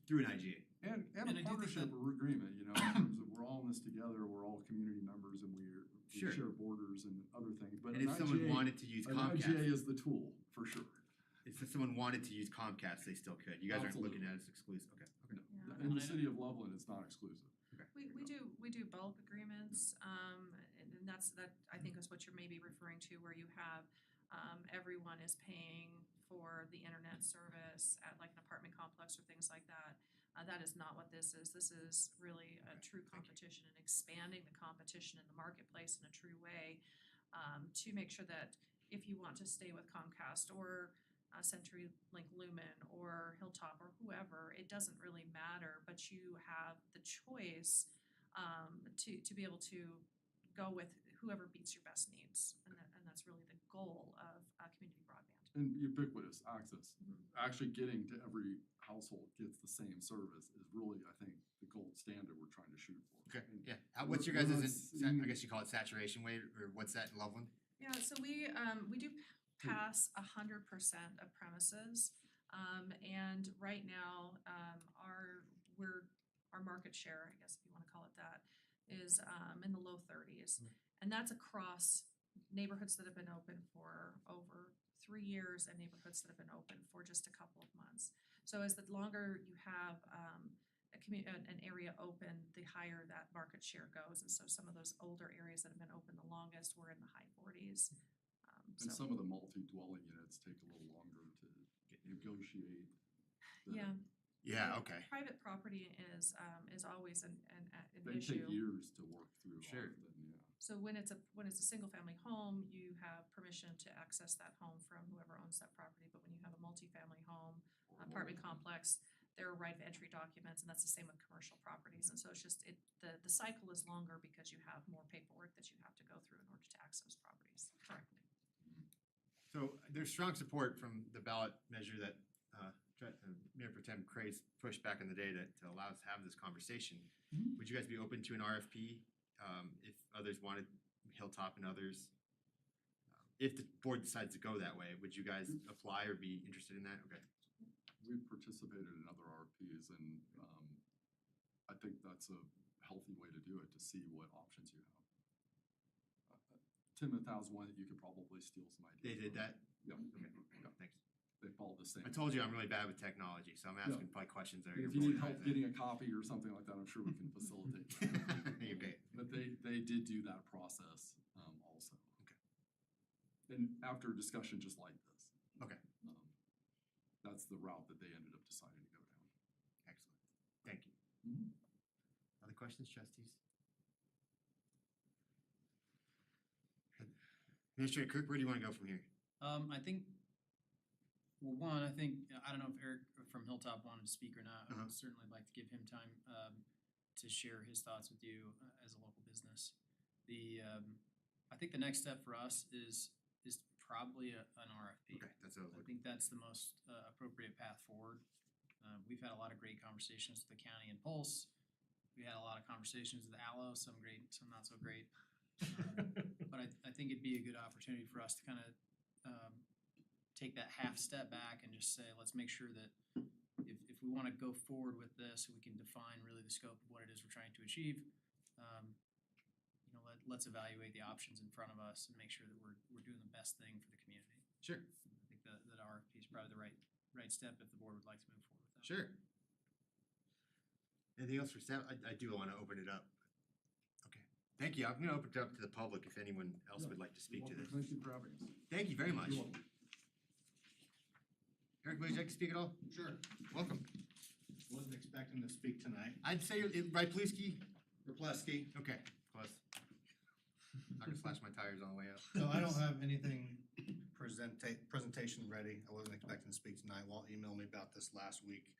Speaker 11: Through an IGA.
Speaker 17: And
Speaker 2: And I do
Speaker 17: a
Speaker 2: think
Speaker 17: partnership or agreement, you know, in terms of we're all in this together, we're all community members and we
Speaker 11: Sure.
Speaker 17: share borders and other things. But
Speaker 11: And
Speaker 17: an
Speaker 11: if someone
Speaker 17: IGA
Speaker 11: wanted to use
Speaker 17: an
Speaker 11: Comcast.
Speaker 17: IGA is the tool, for sure.
Speaker 11: If someone wanted to use Comcast, they still could. You guys aren't looking
Speaker 17: Absolutely.
Speaker 11: at it as exclusive. Okay.
Speaker 17: No, in the city of Loveland, it's not exclusive.
Speaker 18: We do bulk agreements, and that I think is what you're maybe referring to, where you have everyone is paying for the internet service at like an apartment complex or things like that. That is not what this is. This is really a true competition and expanding the competition in the marketplace in a true way, to make sure that if you want to stay with Comcast or CenturyLink Lumen or Hilltop or whoever, it doesn't really matter, but you have the choice to be able to go with whoever meets your best needs, and that's really the goal of community broadband.
Speaker 17: And ubiquitous access,
Speaker 18: Mhm.
Speaker 17: actually getting to every household gets the same service is really, I think, the gold standard we're trying to shoot for.
Speaker 11: Okay,
Speaker 17: And
Speaker 11: yeah. What's your
Speaker 17: we're
Speaker 11: guys'
Speaker 17: not seeing-
Speaker 11: I guess you call it saturation rate, or what's that in Loveland?
Speaker 18: Yeah, so we do pass 100% of premises. And right now, our market share, I guess if you wanna call it that, is in the low 30s. And that's across neighborhoods that have been open for over 3 years and neighborhoods that have been open for just a couple of months. So as the longer you have an area open, the higher that market share goes. And so some of those older areas that have been open the longest were in the high 40s.
Speaker 17: And some of the multi-dwelling units take a little longer to negotiate.
Speaker 18: Yeah.
Speaker 11: Yeah, okay.
Speaker 18: Private property is always an
Speaker 17: They
Speaker 18: issue.
Speaker 17: take years to work through
Speaker 11: Sure.
Speaker 17: often, yeah.
Speaker 18: So when it's a single family home, you have permission to access that home from whoever owns that property. But when you have a multifamily home, apartment complex, there are right of entry documents, and that's the same with commercial properties. And so it's just the cycle is longer because you have more paperwork that you have to go through in order to access properties correctly.
Speaker 11: So there's strong support from the ballot measure that Mayor Pro Tem Craze pushed back in the day to allow us to have this conversation. Would you guys be open to an RFP if others wanted Hilltop and others? If the board decides to go that way, would you guys apply or be interested in that? Okay.
Speaker 17: We've participated in other RFPs and I think that's a healthy way to do it, to see what options you have. Timothow's one that you could probably steal some ideas.
Speaker 11: They did
Speaker 17: from.
Speaker 11: that?
Speaker 17: Yep.
Speaker 11: Okay, thanks.
Speaker 17: They followed the same.
Speaker 11: I told you I'm really bad with technology, so I'm asking probably questions that are.
Speaker 17: If you need help getting a copy or something like that, I'm sure we can facilitate.
Speaker 11: Okay.
Speaker 17: But they did do that process also.
Speaker 11: Okay.
Speaker 17: And after a discussion just like this.
Speaker 11: Okay.
Speaker 17: That's the route that they ended up deciding to go down.
Speaker 11: Excellent. Thank you. Other questions, trustees? Administrator Cook, where do you want to go from here?
Speaker 2: I think, well, one, I don't know if Eric from Hilltop wanted to speak or not. I would certainly like to give him time to share his thoughts with you as a local business. I think the next step for us is probably an RFP.
Speaker 11: Okay, that's what I was
Speaker 2: I think that's the most appropriate path forward. We've had a lot of great conversations with the county and Pulse. We had a lot of conversations with Allo, some great, some not so great. But I think it'd be a good opportunity for us to kind of take that half step back and just say, let's make sure that if we want to go forward with this, we can define really the scope of what it is we're trying to achieve. Let's evaluate the options in front of us and make sure that we're doing the best thing for the community.
Speaker 11: Sure.
Speaker 2: I think that RFP is probably the right step if the board would like to move forward with that.
Speaker 11: Sure. Anything else for staff? I do want to open it up. Okay. Thank you. I'm going to open it up to the public if anyone else would like to speak to this.
Speaker 17: Thank you for having us.
Speaker 11: Thank you very much.
Speaker 17: You're welcome.
Speaker 11: Eric, would you like to speak at all?
Speaker 1: Sure.
Speaker 11: Welcome.
Speaker 1: Wasn't expecting to speak tonight.
Speaker 11: I'd say Rypleski.
Speaker 1: Rapleski.
Speaker 11: Okay, close. I can slash my tires on the way up.
Speaker 1: So I don't have anything presentation ready. I wasn't expecting to speak tonight. Walt emailed me about this last week.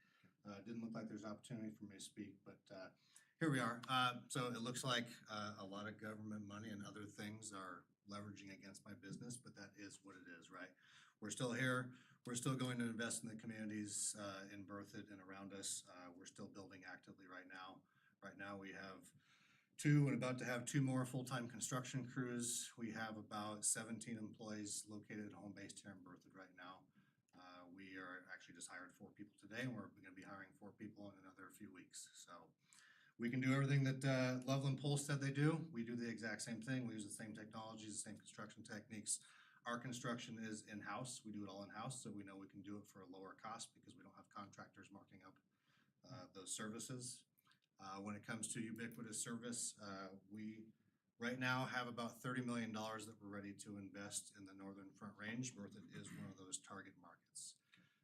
Speaker 1: Didn't look like there's opportunity for me to speak, but here we are. So it looks like a lot of government money and other things are leveraging against my business, but that is what it is, right? We're still here. We're still going to invest in the communities in Berthoud and around us. We're still building actively right now. Right now we have two and about to have two more full-time construction crews. We have about 17 employees located home based here in Berthoud right now. We are actually just hired 4 people today, and we're gonna be hiring 4 people in another few weeks. So we can do everything that Loveland Pulse said they do. We do the exact same thing. We use the same technologies, the same construction techniques. Our construction is in-house. We do it all in-house, so we know we can do it for a lower cost because we don't have contractors marking up those services. When it comes to ubiquitous service, we right now have about $30 million that we're ready to invest in the Northern Front Range. Berthoud is one of those target markets.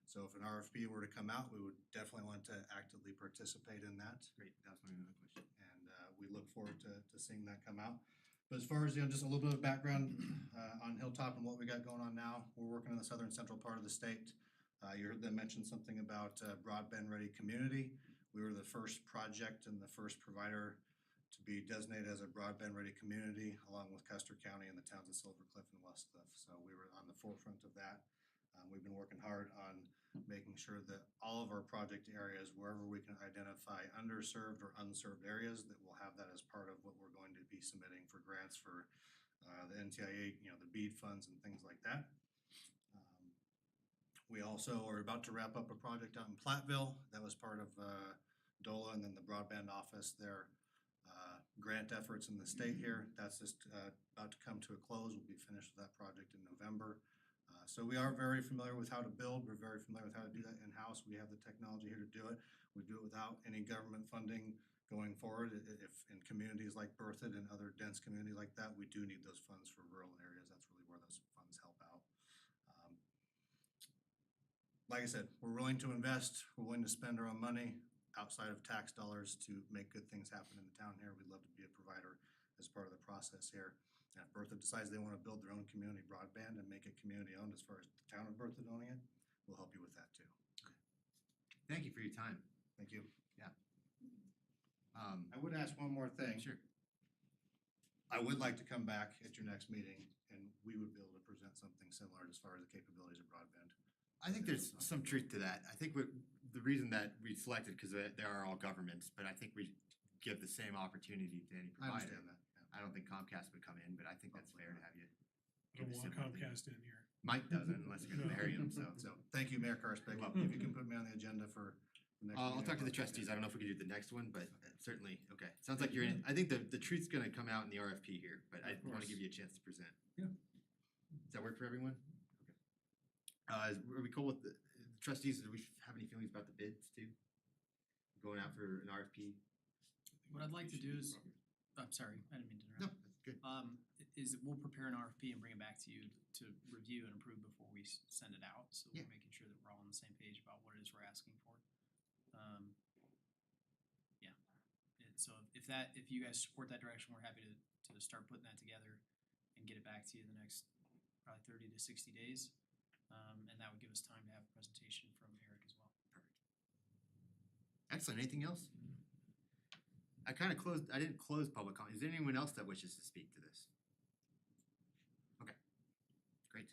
Speaker 1: So if an RFP were to come out, we would definitely want to actively participate in that.
Speaker 11: Great, that was my other question.
Speaker 1: And we look forward to seeing that come out. But as far as, just a little bit of background on Hilltop and what we got going on now, we're working in the southern central part of the state. You heard them mention something about broadband ready community. We were the first project and the first provider
Speaker 19: to be designated as a broadband-ready community along with Custer County and the towns of Silver Cliff and West Cliff. So we were on the forefront of that. We've been working hard on making sure that all of our project areas, wherever we can identify underserved or unserved areas, that we'll have that as part of what we're going to be submitting for grants for the NTIA, the BEAD funds and things like that. We also are about to wrap up a project out in Platteville that was part of DOLA and then the broadband office, their grant efforts in the state here. That's just about to come to a close. We'll be finished with that project in November. So we are very familiar with how to build. We're very familiar with how to do that in-house. We have the technology here to do it. We do it without any government funding going forward. If in communities like Berthoud and other dense communities like that, we do need those funds for rural areas. That's really where those funds help out. Like I said, we're willing to invest. We're willing to spend our own money outside of tax dollars to make good things happen in the town here. We'd love to be a provider as part of the process here. And if Berthoud decides they want to build their own community broadband and make it community-owned as far as the town of Berthoud owning it, we'll help you with that too.
Speaker 11: Thank you for your time.
Speaker 19: Thank you.
Speaker 11: Yeah.
Speaker 19: I would ask one more thing.
Speaker 11: Sure.
Speaker 19: I would like to come back at your next meeting and we would be able to present something similar as far as the capabilities of broadband.
Speaker 11: I think there's some truth to that. I think the reason that we selected, because they are all governments, but I think we give the same opportunity to any
Speaker 19: I
Speaker 11: provider.
Speaker 19: understand that.
Speaker 11: I don't think Comcast would come in, but I think that's fair to have you.
Speaker 9: I don't want Comcast in here.
Speaker 11: Mike doesn't unless you're gonna marry him, so.
Speaker 19: So thank you, Mayor Karspik.
Speaker 11: Welcome.
Speaker 19: If you can put me on the agenda for the next meeting.
Speaker 11: I'll talk to the trustees. I don't know if we can do the next one, but certainly, okay. Sounds like you're in, I think the truth's gonna come out in the RFP here, but I wanna give you a chance to present.
Speaker 8: Yeah.
Speaker 11: Does that work for everyone? Okay. Are we cool with the trustees? Do we have any feelings about the bids too? Going out for an RFP?
Speaker 2: What I'd like to do is, I'm sorry, I didn't mean to
Speaker 11: No,
Speaker 2: interrupt.
Speaker 11: that's good.
Speaker 2: Is we'll prepare an RFP and bring it back to you to review and approve before we send it out. So we're making sure that we're all on the same page about what it is we're asking for. Yeah. And so if you guys support that direction, we're happy to start putting that together and get it back to you in the next probably 30 to 60 days. And that would give us time to have a presentation from Eric as well.
Speaker 11: Excellent. Anything else? I didn't close public comment. Is there anyone else that wishes to speak to this? Okay, great.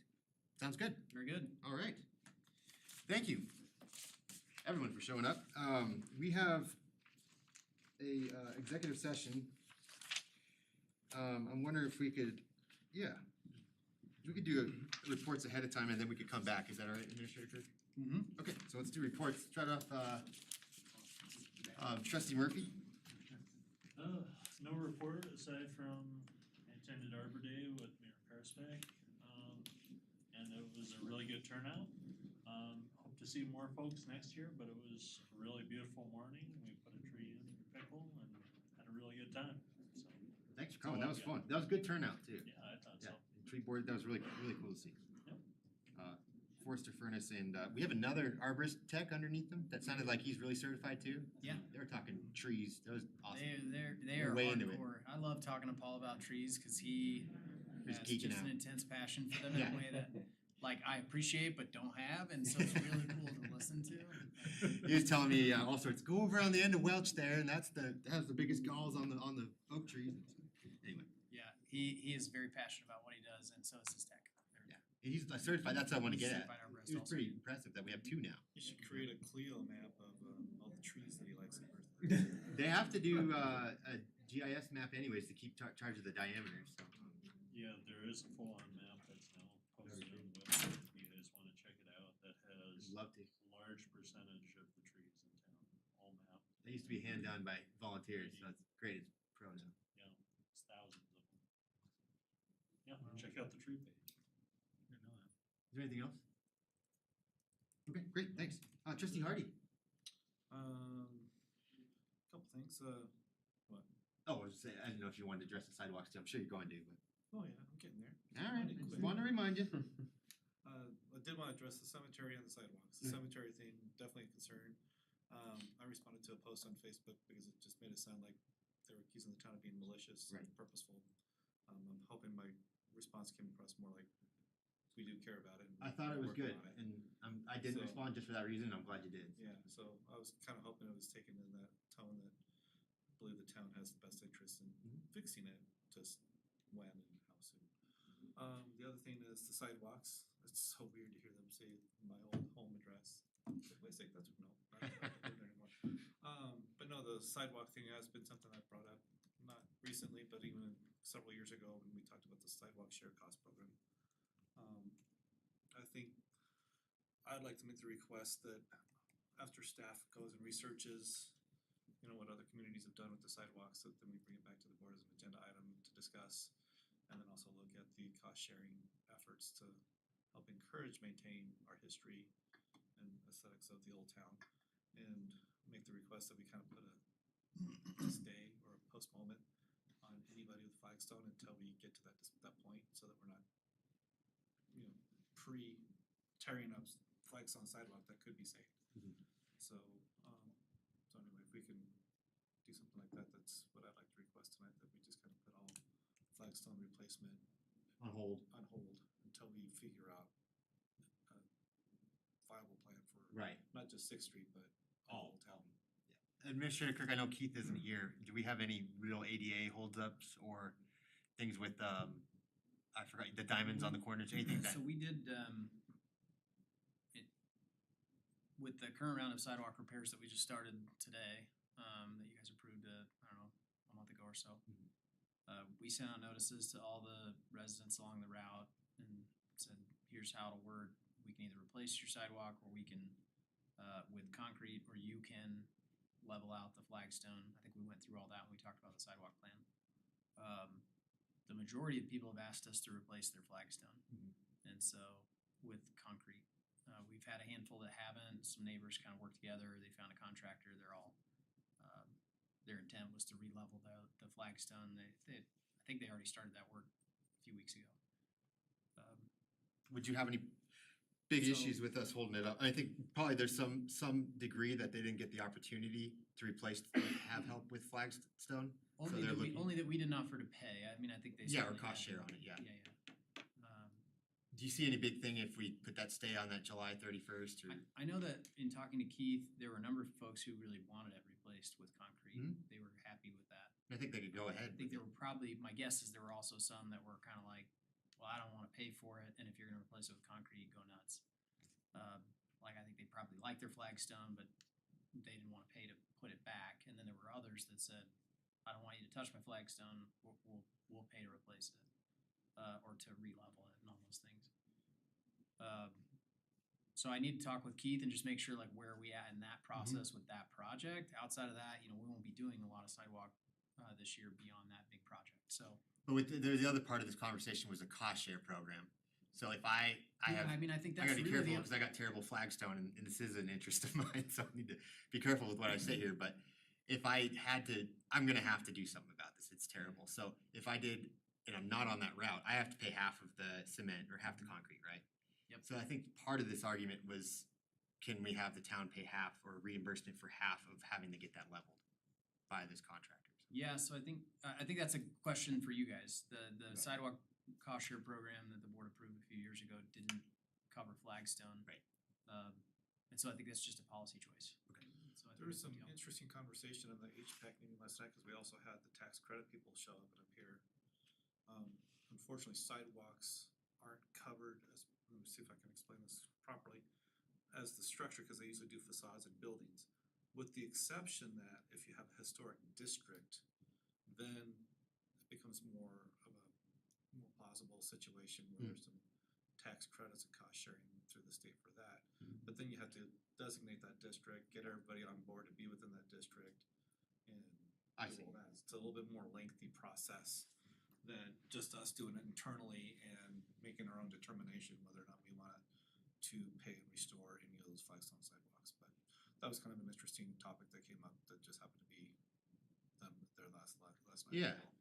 Speaker 11: Sounds good.
Speaker 2: Very good.
Speaker 11: All right. Thank you, everyone, for showing up. We have a executive session. I'm wondering if we could, do reports ahead of time and then we could come back. Is that all right, Administrator Kirk?
Speaker 2: Mm-hmm.
Speaker 11: Okay, so let's do reports. Start off, Trustee Murphy.
Speaker 14: No report aside from I attended Arbor Day with Mayor Karspik, and it was a really good turnout. Hope to see more folks next year, but it was a really beautiful morning. We put a tree in Pickle and had a really good time. So
Speaker 11: Thanks for coming. That was fun. That was a good turnout too.
Speaker 14: yeah, I thought so.
Speaker 11: Tree board, that was really cool to see.
Speaker 14: Yep.
Speaker 11: Forester Furnace, and we have another arborist tech underneath them that sounded like he's really certified too.
Speaker 2: Yeah.
Speaker 11: They were talking trees. That was awesome.
Speaker 2: They are
Speaker 11: way into it.
Speaker 2: hardcore. I love talking to Paul about trees because he
Speaker 11: He's
Speaker 2: has
Speaker 11: geeking
Speaker 2: just
Speaker 11: out.
Speaker 2: an intense passion for them in
Speaker 11: Yeah.
Speaker 2: a way that like I appreciate but don't have, and so it's really cool to listen to.
Speaker 11: He was telling me all sorts. Go over on the end of Welch there, and that has the biggest galls on the oak trees. Anyway,
Speaker 2: Yeah, he is very passionate about what he does, and so is his tech.
Speaker 11: yeah, he's certified. That's what I want to
Speaker 2: He's
Speaker 11: get at.
Speaker 2: certified arborist
Speaker 11: It was
Speaker 2: also.
Speaker 11: pretty impressive that we have two now.
Speaker 15: You should create a Clio map of all the trees that he likes in Berthoud.
Speaker 11: They have to do a GIS map anyways to keep charge of the diameter. So
Speaker 14: Yeah, there is a full-on map that's now posted on the website. If you guys wanna check it out, that has
Speaker 11: love to.
Speaker 14: a large percentage of the trees in town, all mapped.
Speaker 11: They used to be hand done by volunteers, so it's great. It's pro now.
Speaker 14: Yeah, it's thousands of them. Yeah, check out the tree page.
Speaker 2: Didn't know that.
Speaker 11: Is there anything else? Okay, great, thanks. Trustee Hardy.
Speaker 15: Couple things, what?
Speaker 11: Oh, I was saying, I didn't know if you wanted to address the sidewalks too. I'm sure you're going to, but.
Speaker 15: Oh yeah, I'm getting there.
Speaker 11: All right,
Speaker 15: Mighty
Speaker 11: just
Speaker 15: quick.
Speaker 11: wanted to remind you.
Speaker 15: I did wanna address the cemetery and the sidewalks. The cemetery thing, definitely a concern. I responded to a post on Facebook because it just made it sound like they were accusing the town of being malicious and purposeful. I'm hoping my response came across more like we do care about it. And
Speaker 11: I thought it was
Speaker 15: we're
Speaker 11: good,
Speaker 15: working on it.
Speaker 11: and I didn't
Speaker 15: So-
Speaker 11: respond just for that reason. I'm glad you did.
Speaker 15: Yeah, so I was kinda hoping it was taken in that tone that believe the town has the best interest in fixing it, just when and how soon. The other thing is the sidewalks. It's so weird to hear them say my old home address. Wait a sec, that's, no, not there anymore. But no, the sidewalk thing has been something I've brought up, not recently, but even several years ago when we talked about the sidewalk share cost program. I think I'd like to make the request that after staff goes and researches, you know, what other communities have done with the sidewalks, that then we bring it back to the board as an agenda item to discuss. And then also look at the cost sharing efforts to help encourage, maintain our history and aesthetics of the old town. And make the request that we kind of put a stay or a postponement on anybody with flagstone until we get to that point, so that we're not, you know, tearing up flags on sidewalk that could be saved. So, so anyway, if we can do something like that, that's what I'd like to request tonight, that we just kind of put all flagstone replacement
Speaker 11: On hold.
Speaker 15: Until we figure out a viable plan for
Speaker 11: Right.
Speaker 15: not just Sixth Street, but all of town.
Speaker 11: Administrator Kirk, I know Keith isn't here. Do we have any real ADA holdups or things with, I forgot, the diamonds on the corners, anything that?
Speaker 2: So we did, with the current round of sidewalk repairs that we just started today, that you guys approved, I don't know, a month ago or so. We sent out notices to all the residents along the route and said, here's how it'll work. We can either replace your sidewalk or we can, with concrete, or you can level out the flagstone. I think we went through all that when we talked about the sidewalk plan. The majority of people have asked us to replace their flagstone. And so with concrete, we've had a handful that haven't. Some neighbors kind of worked together. They found a contractor. They're all, their intent was to re-level the flagstone. I think they already started that work a few weeks ago.
Speaker 11: Would you have any big
Speaker 2: So-
Speaker 11: issues with us holding it up? I think probably there's some degree that they didn't get the opportunity to replace, have help with flagstone. So
Speaker 2: Only
Speaker 11: they're
Speaker 2: that we,
Speaker 11: looking-
Speaker 2: only that we didn't offer to pay. I mean, I think they.
Speaker 11: Yeah, or
Speaker 2: certainly
Speaker 11: cost
Speaker 2: had-
Speaker 11: share on it, yeah.
Speaker 2: Yeah.
Speaker 11: Do you see any big thing if we put that stay on that July 31st or?
Speaker 2: I know that in talking to Keith, there were a number of folks who really wanted it replaced with concrete.
Speaker 11: Mhm.
Speaker 2: They were happy with that.
Speaker 11: I think they could go ahead.
Speaker 2: I think there were probably, my guess is there were also some that were kind of like, well, I don't want to pay for it, and if you're going to replace it with concrete, go nuts. Like, I think they probably liked their flagstone, but they didn't want to pay to put it back. And then there were others that said, I don't want you to touch my flagstone, we'll pay to replace it, or to re-level it and all those things. So I need to talk with Keith and just make sure like where are we at in that process with that project. Outside of that, you know, we won't be doing a lot of sidewalk this year beyond that big project. So
Speaker 11: But with the other part of this conversation was a cost share program. So if I
Speaker 2: yeah,
Speaker 11: have,
Speaker 2: I mean, I think
Speaker 11: I
Speaker 2: that's
Speaker 11: gotta be
Speaker 2: really
Speaker 11: careful
Speaker 2: the
Speaker 11: because I got terrible flagstone and this is an interest of mine, so I need to be careful with what I say here. But if I had to, I'm gonna have to do something about this. It's terrible. So if I did, and I'm not on that route, I have to pay half of the cement or half the concrete, right?
Speaker 2: Yep.
Speaker 11: So I think part of this argument was, can we have the town pay half or reimbursement for half of having to get that leveled by this contractor?
Speaker 2: Yeah, so I think that's a question for you guys. The sidewalk cost share program that the board approved a few years ago didn't cover flagstone.
Speaker 11: Right.
Speaker 2: And so I think that's just a policy choice.
Speaker 11: Okay.
Speaker 2: So I think
Speaker 15: There was
Speaker 2: it's a
Speaker 15: some
Speaker 2: deal.
Speaker 15: interesting conversation in the HPAC meeting last night, because we also had the tax credit people show up here. Unfortunately, sidewalks aren't covered as, let me see if I can explain this properly, as the structure, because they usually do facades and buildings. With the exception that if you have a historic district, then it becomes more of a more plausible situation where there's some tax credits and cost sharing through the state for that. But then you have to designate that district, get everybody on board to be within that district, and
Speaker 11: I
Speaker 15: do
Speaker 11: see.
Speaker 15: all that. It's a little bit more lengthy process than just us doing it internally and making our own determination whether or not we want to pay and restore any of those flagstone sidewalks. But that was kind of an interesting topic that came up that just happened to be them there last night.
Speaker 11: Yeah.
Speaker 15: as well.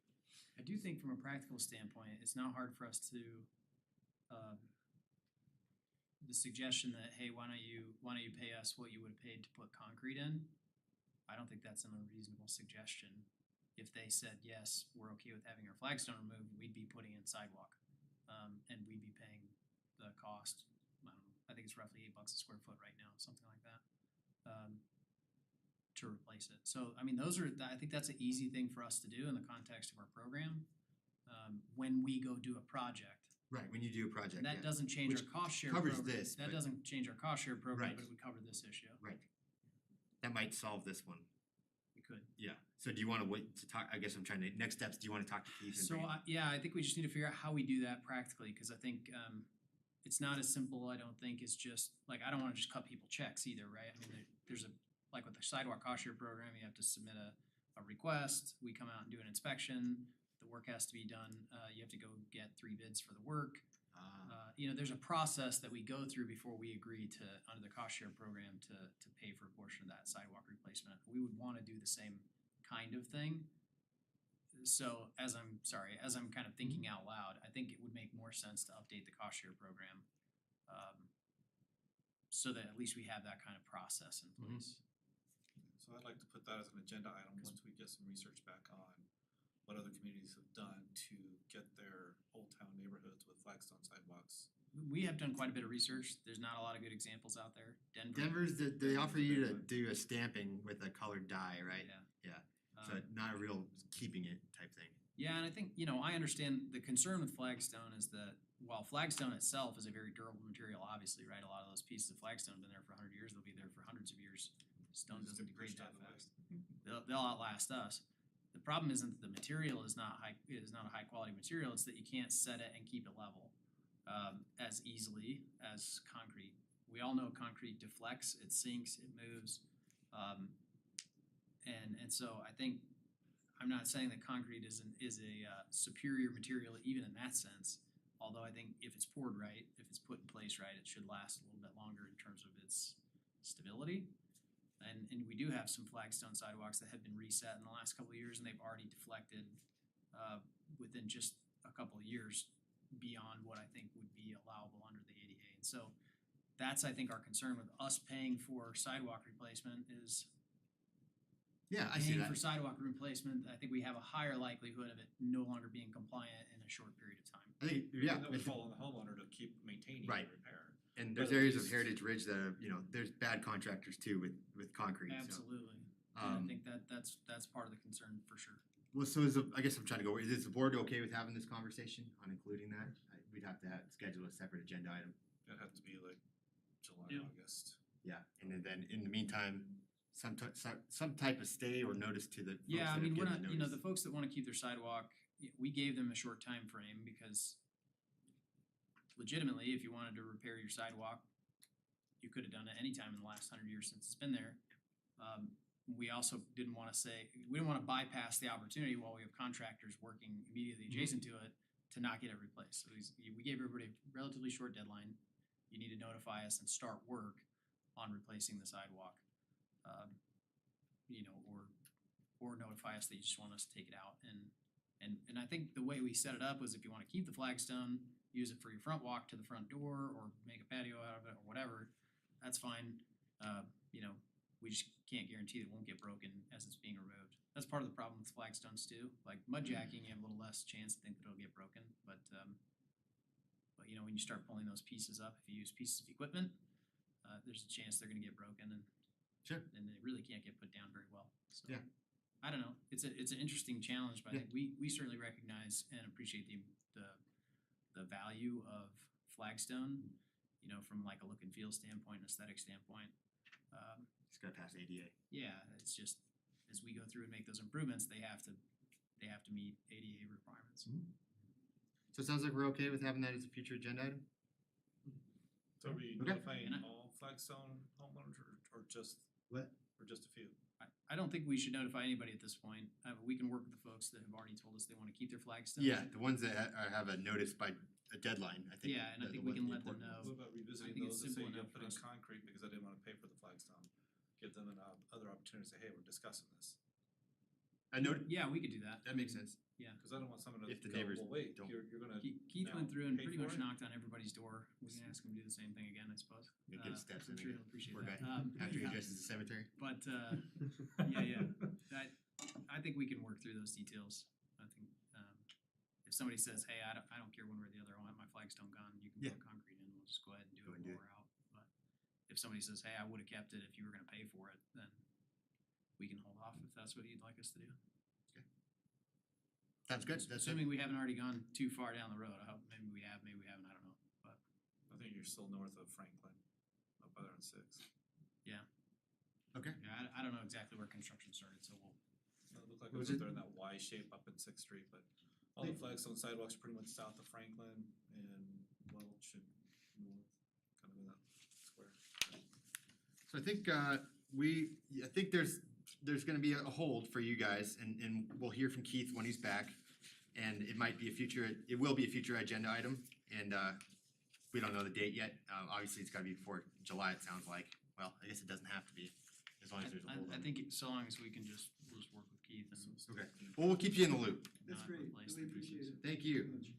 Speaker 2: I do think from a practical standpoint, it's not hard for us to, the suggestion that, hey, why don't you pay us what you would have paid to put concrete in? I don't think that's an unreasonable suggestion. If they said, yes, we're okay with having our flagstone removed, we'd be putting in sidewalk. And we'd be paying the cost, I don't know, I think it's roughly $8 a square foot right now, something like that. to replace it. So, I mean, I think that's an easy thing for us to do in the context of our program. When we go do a project.
Speaker 11: Right, when you do a project,
Speaker 2: And that
Speaker 11: yeah.
Speaker 2: doesn't change
Speaker 11: Which
Speaker 2: our cost share
Speaker 11: covers
Speaker 2: program.
Speaker 11: this,
Speaker 2: That
Speaker 11: but-
Speaker 2: doesn't change our cost share program,
Speaker 11: Right.
Speaker 2: but it would cover this issue.
Speaker 11: Right. That might solve this one.
Speaker 2: We could.
Speaker 11: Yeah. So do you wanna wait to talk, I guess I'm trying to, next steps, do you wanna talk to Keith and
Speaker 2: So,
Speaker 11: Brandon?
Speaker 2: yeah, I think we just need to figure out how we do that practically, cause I think, it's not as simple, I don't think, as just, like, I don't wanna just cut people checks either, right? I mean, there's like with the sidewalk cost share program, you have to submit a request, we come out and do an inspection, the work has to be done, you have to go get 3 bids for the work. There's a process that we go through before we agree to, under the cost share program, to pay for a portion of that sidewalk replacement. We would wanna do the same kind of thing. So as I'm kind of thinking out loud, I think it would make more sense to update the cost share program. So that at least we have that kind of process in place.
Speaker 15: So I'd like to put that as an agenda item once we get some research back on what other communities have done to get their old town neighborhoods with flagstone sidewalks.
Speaker 2: We have done quite a bit of research. There's not a lot of good examples out there.
Speaker 11: Denver's, they offer you to do a stamping with a colored dye, right?
Speaker 2: Yeah.
Speaker 11: Yeah, so not a real keeping it type thing.
Speaker 2: Yeah, and I think, I understand the concern with flagstone is that while flagstone itself is a very durable material, obviously, right? A lot of those pieces of flagstone have been there for 100 years, they'll be there for hundreds of years. Stone doesn't degrade that fast. They'll outlast us. The problem isn't that the material is not a high quality material, it's that you can't set it and keep it level as easily as concrete. We all know concrete deflects, it sinks, it moves. And so I think, I'm not saying that concrete is a superior material even in that sense. Although I think if it's poured right, if it's put in place right, it should last a little bit longer in terms of its stability. And we do have some flagstone sidewalks that have been reset in the last couple of years and they've already deflected within just a couple of years beyond what I think would be allowable under the ADA. And so that's, I think, our concern with us paying for sidewalk replacement is
Speaker 11: Yeah, I see
Speaker 2: paying
Speaker 11: that.
Speaker 2: for sidewalk replacement, I think we have a higher likelihood of it no longer being compliant in a short period of time.
Speaker 11: I think, yeah.
Speaker 15: And that would fall on the homeowner to keep maintaining
Speaker 11: Right.
Speaker 15: and repair.
Speaker 11: And
Speaker 15: But
Speaker 11: there's
Speaker 15: at
Speaker 11: areas of
Speaker 15: least-
Speaker 11: Heritage Ridge that are, there's bad contractors too with concrete, so.
Speaker 2: Absolutely. And I
Speaker 11: Um,
Speaker 2: think that's part of the concern for sure.
Speaker 11: Well, so I guess I'm trying to go, is the board okay with having this conversation on including that? We'd have to schedule a separate agenda item.
Speaker 15: It'd have to be like July,
Speaker 2: Yeah.
Speaker 15: August.
Speaker 11: Yeah, and then in the meantime, some type of stay or notice to the folks
Speaker 2: Yeah,
Speaker 11: that
Speaker 2: I
Speaker 11: have
Speaker 2: mean, we're
Speaker 11: given
Speaker 2: not,
Speaker 11: the notice.
Speaker 2: the folks that wanna keep their sidewalk, we gave them a short time frame because legitimately, if you wanted to repair your sidewalk, you could have done it anytime in the last 100 years since it's been there. We also didn't wanna bypass the opportunity while we have contractors working immediately adjacent to it to not get it replaced. So we gave everybody a relatively short deadline. You need to notify us and start work on replacing the sidewalk. Or notify us that you just want us to take it out. And I think the way we set it up was if you wanna keep the flagstone, use it for your front walk to the front door or make a patio out of it or whatever, that's fine. We just can't guarantee that it won't get broken as it's being eroded. That's part of the problem with flagstones too. Like mud jacking, you have a little less chance to think that it'll get broken, but when you start pulling those pieces up, if you use pieces of equipment, there's a chance they're gonna get broken and
Speaker 11: Sure.
Speaker 2: and they really can't get put down very well. So
Speaker 11: Yeah.
Speaker 2: I don't know. It's an interesting challenge, but I think we certainly recognize and appreciate the value of flagstone, from like a look and feel standpoint, aesthetic standpoint.
Speaker 11: It's gotta pass ADA.
Speaker 2: Yeah, it's just as we go through and make those improvements, they have to meet ADA requirements.
Speaker 11: So it sounds like we're okay with having that as a future agenda item?
Speaker 15: So are we
Speaker 11: Okay.
Speaker 15: notifying
Speaker 2: And
Speaker 15: all flagstone homeowners or just?
Speaker 11: What?
Speaker 15: Or just a few?
Speaker 2: I don't think we should notify anybody at this point. We can work with the folks that have already told us they wanna keep their flagstone.
Speaker 11: Yeah, the ones that have a notice by a deadline, I think.
Speaker 2: Yeah, and I
Speaker 11: the
Speaker 2: think we
Speaker 11: ones-
Speaker 2: can
Speaker 11: the
Speaker 2: let them
Speaker 11: important
Speaker 2: know.
Speaker 11: ones.
Speaker 15: What about revisiting
Speaker 2: I think it's
Speaker 15: those that say
Speaker 2: simple
Speaker 15: you
Speaker 2: enough
Speaker 15: put
Speaker 2: for
Speaker 15: in
Speaker 2: us.
Speaker 15: concrete because I didn't wanna pay for the flagstone? Give them other opportunity to say, hey, we're discussing this.
Speaker 11: I know,
Speaker 2: Yeah, we could do that.
Speaker 11: that makes sense.
Speaker 2: Yeah.
Speaker 15: Cause I don't want someone to
Speaker 11: If the
Speaker 15: go,
Speaker 11: neighbors
Speaker 15: well, wait,
Speaker 11: don't-
Speaker 15: you're gonna.
Speaker 2: Keith
Speaker 15: now
Speaker 2: went through and
Speaker 15: pay
Speaker 2: pretty
Speaker 15: for
Speaker 2: much
Speaker 15: it?
Speaker 2: knocked on everybody's door. We can ask him to do the same thing again, I suppose.
Speaker 11: He gives steps
Speaker 2: I'm
Speaker 11: in
Speaker 2: sure
Speaker 11: there.
Speaker 2: he'll appreciate
Speaker 11: Poor
Speaker 2: that.
Speaker 11: guy. After he addresses the cemetery.
Speaker 2: But yeah, I think we can work through those details. I think if somebody says, hey, I don't care one way or the other, I want my flagstone gone, you can
Speaker 11: Yeah.
Speaker 2: put concrete in, we'll just go ahead and do
Speaker 11: Go
Speaker 2: it
Speaker 11: and do
Speaker 2: while we're out. But if somebody says, hey, I would have kept it if you were gonna pay for it, then we can hold off if that's what you'd like us to do.
Speaker 11: Sounds good. That's it.
Speaker 2: Assuming we haven't already gone too far down the road. I hope maybe we have, maybe we haven't, I don't know. But
Speaker 15: I think you're still north of Franklin, up by there on 6.
Speaker 2: yeah.
Speaker 11: Okay.
Speaker 2: Yeah, I don't know exactly where construction started, so we'll.
Speaker 15: It looked like it
Speaker 7: Was
Speaker 15: was
Speaker 7: it-
Speaker 15: there in that Y shape up in Sixth Street, but all the flagstone sidewalks are pretty much south of Franklin and Welch and north, kind of in that square.
Speaker 11: So I think I think there's gonna be a hold for you guys and we'll hear from Keith when he's back. And it will be a future agenda item and we don't know the date yet. Obviously it's gotta be before July, it sounds like. Well, I guess it doesn't have to be, as long as there's a hold on
Speaker 2: I
Speaker 11: it.
Speaker 2: think so long as we can just, we'll just work with Keith and.
Speaker 11: Okay, well, we'll keep you in the loop.
Speaker 8: That's
Speaker 2: Not
Speaker 8: great,
Speaker 2: replace
Speaker 8: really
Speaker 2: the
Speaker 8: appreciate it.
Speaker 11: Thank you.
Speaker 8: Very much.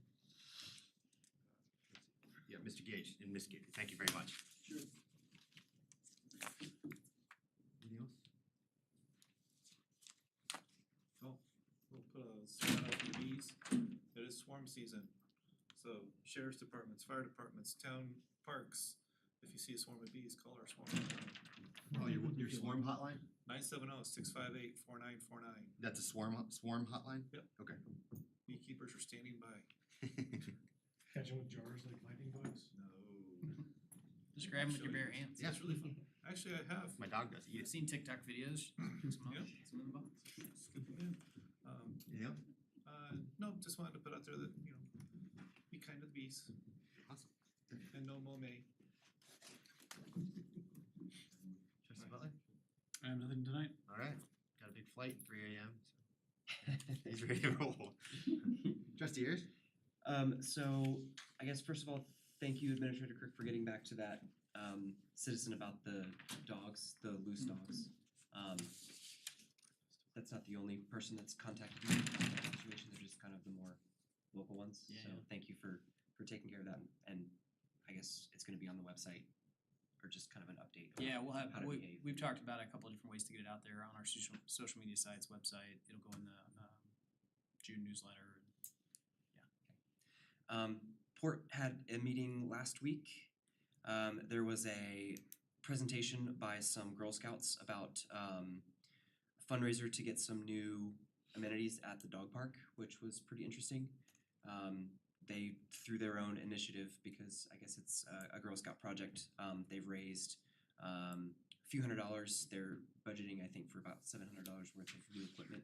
Speaker 11: Yeah, Mr. Gage and Ms. Gage, thank you very much.
Speaker 8: Sure.
Speaker 11: Anything else?
Speaker 15: Oh, we'll put a sign out for the bees. It is swarm season. So sheriff's departments, fire departments, town parks, if you see a swarm of bees, call our swarm hotline.
Speaker 11: Oh, your swarm hotline?
Speaker 15: 970-658-4949.
Speaker 11: That's a swarm hotline?
Speaker 15: Yep.
Speaker 11: Okay.
Speaker 15: Beekeepers are standing by.
Speaker 9: Catch them with jars like lightning bugs?
Speaker 15: No.
Speaker 2: Just grab them with your bare hands.
Speaker 11: Yeah.
Speaker 15: It's really fun. Actually, I have.
Speaker 11: My dog does eat
Speaker 2: I've
Speaker 11: it.
Speaker 2: seen TikTok videos, pick some up,
Speaker 15: Yep.
Speaker 2: some in the box.
Speaker 15: Scoop them in.
Speaker 11: Yeah.
Speaker 15: No, just wanted to put out there that, be kind to the bees.
Speaker 11: Awesome.
Speaker 15: And no mow May.
Speaker 11: Trustee Butler?
Speaker 6: I have nothing tonight.
Speaker 11: All right, got a big flight, 3 a.m. So he's ready to roll. Trustee Ayers?
Speaker 4: So I guess first of all, thank you Administrator Kirk for getting back to that citizen about the dogs, the loose dogs. That's not the only person that's contacted me in that situation, they're just kind of the more local ones.
Speaker 2: Yeah,
Speaker 4: So
Speaker 2: yeah.
Speaker 4: thank you for taking care of that and I guess it's gonna be on the website or just kind of an update. of
Speaker 2: Yeah, we'll have,
Speaker 4: how to behave.
Speaker 2: we've talked about a couple of different ways to get it out there on our social media sites, website. It'll go in the June newsletter.
Speaker 4: Port had a meeting last week. There was a presentation by some Girl Scouts about a fundraiser to get some new amenities at the dog park, which was pretty interesting. They, through their own initiative, because I guess it's a Girl Scout project, they've raised a few $100s. They're budgeting, I think, for about $700 worth of new equipment.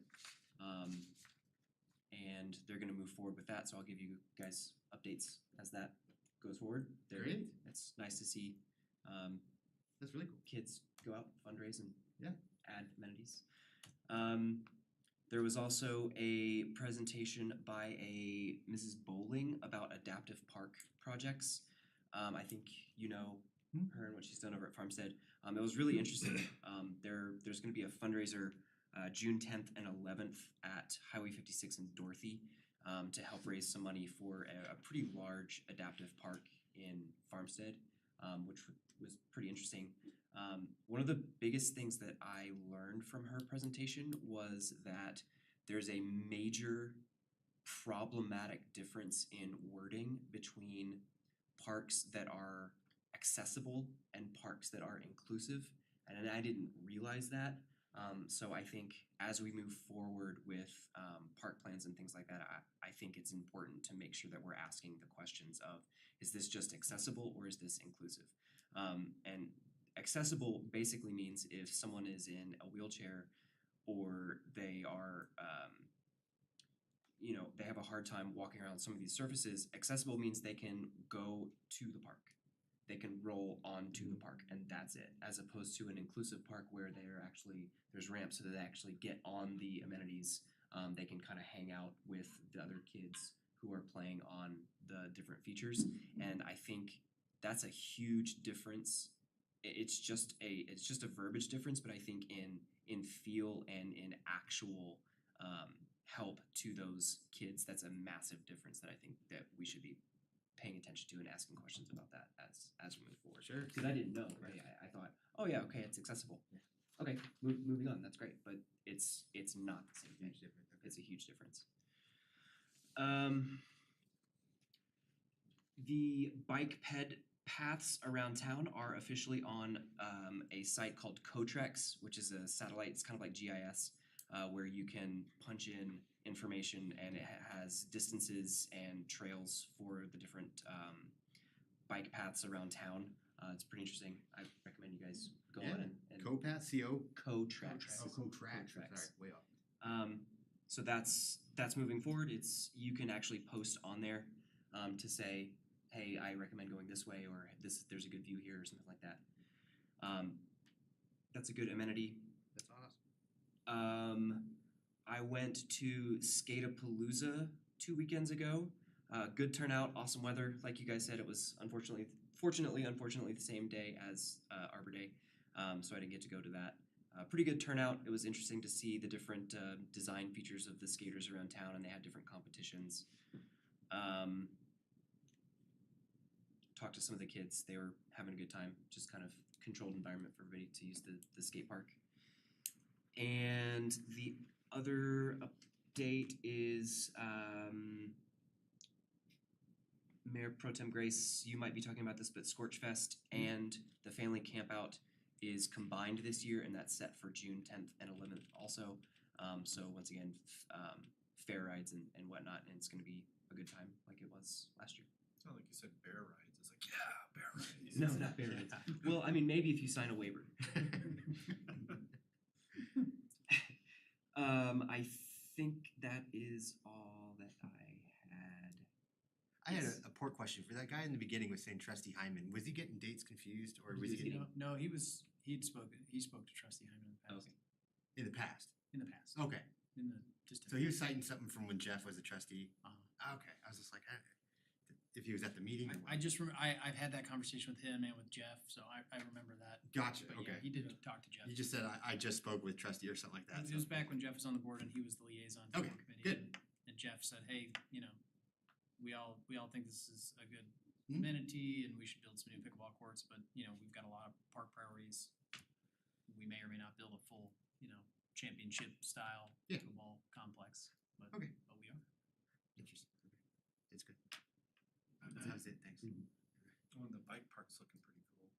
Speaker 4: And they're gonna move forward with that, so I'll give you guys updates as that goes forward.
Speaker 11: Great.
Speaker 4: It's nice to see
Speaker 11: That's really cool.
Speaker 4: kids go out, fundraise and
Speaker 11: Yeah.
Speaker 4: add amenities. There was also a presentation by a Mrs. Bowling about adaptive park projects. I think you know her and what she's done over at Farmstead. It was really interesting. There's gonna be a fundraiser June 10th and 11th at Highway 56 in Dorothy to help raise some money for a pretty large adaptive park in Farmstead, which was pretty interesting. One of the biggest things that I learned from her presentation was that there's a major problematic difference in wording between parks that are accessible and parks that are inclusive, and I didn't realize that. So I think as we move forward with park plans and things like that, I think it's important to make sure that we're asking the questions of, is this just accessible or is this inclusive? And accessible basically means if someone is in a wheelchair or they are they have a hard time walking around some of these surfaces, accessible means they can go to the park. They can roll onto the park and that's it, as opposed to an inclusive park where there's ramps so that they actually get on the amenities. They can kind of hang out with the other kids who are playing on the different features, and I think that's a huge difference. It's just a verbiage difference, but I think in feel and in actual help to those kids, that's a massive difference that I think that we should be paying attention to and asking questions about that as we move forward.
Speaker 11: Sure.
Speaker 4: Because I didn't know. Right? I thought, oh yeah, okay, it's accessible. Okay, moving on. That's great, but it's not the same thing. It's a huge difference. The bike ped paths around town are officially on a site called Cotrex, which is a satellite. It's kind of like GIS, where you can punch in information and it has distances and trails for the different bike paths around town. It's pretty interesting. I recommend you guys go on and
Speaker 11: CoPath, C-O?
Speaker 4: Cotrex.
Speaker 11: Oh, Cotrax, sorry, way off.
Speaker 4: So that's moving forward. You can actually post on there to say, hey, I recommend going this way, or there's a good view here, or something like that. That's a good amenity.
Speaker 11: That's awesome.
Speaker 4: I went to Skatapalooza 2 weekends ago. Good turnout, awesome weather. Like you guys said, it was fortunately the same day as Arbor Day, so I didn't get to go to that. Pretty good turnout. It was interesting to see the different design features of the skaters around town, and they had different competitions. Talked to some of the kids. They were having a good time. Just kind of controlled environment for everybody to use the skate park. And the other update is Mayor Pro Tem Grace, you might be talking about this, but Scorch Fest and the family campout is combined this year, and that's set for June 10th and 11th also. So once again, fair rides and whatnot, and it's going to be a good time like it was last year.
Speaker 15: It's not like you said bear rides. It's like, yeah, bear rides.
Speaker 4: No, not bear rides. Well, I mean, maybe if you sign a waiver. I think that is all that I had.
Speaker 11: I had a poor question for that guy in the beginning was saying Trustee Hyman. Was he getting dates confused, or was he getting
Speaker 2: No, he spoke to Trustee Hyman in the past.
Speaker 11: in the past?
Speaker 2: In the past.
Speaker 11: Okay.
Speaker 2: So
Speaker 11: he was citing something from when Jeff was a trustee. Okay, I was just like, if he was at the meeting. Or what.
Speaker 2: I've had that conversation with him and with Jeff, so I remember that.
Speaker 11: Gotcha.
Speaker 2: But
Speaker 11: Okay.
Speaker 2: yeah, he did talk to Jeff.
Speaker 11: You just said I just spoke with trustee or something like that.
Speaker 2: It was back when Jeff was on the board and he was the liaison to
Speaker 11: Okay,
Speaker 2: the committee.
Speaker 11: good.
Speaker 2: And Jeff said, hey, we all think this is a good
Speaker 11: Mhm.
Speaker 2: amenity and we should build some new pickleball courts, but we've got a lot of park priorities. We may or may not build a full, championship style
Speaker 11: Yeah.
Speaker 2: pickleball complex, but
Speaker 11: Okay.
Speaker 2: but we are.
Speaker 11: Interesting. Okay. It's good. That was it. Thanks.
Speaker 15: Oh, and the bike park's looking pretty cool.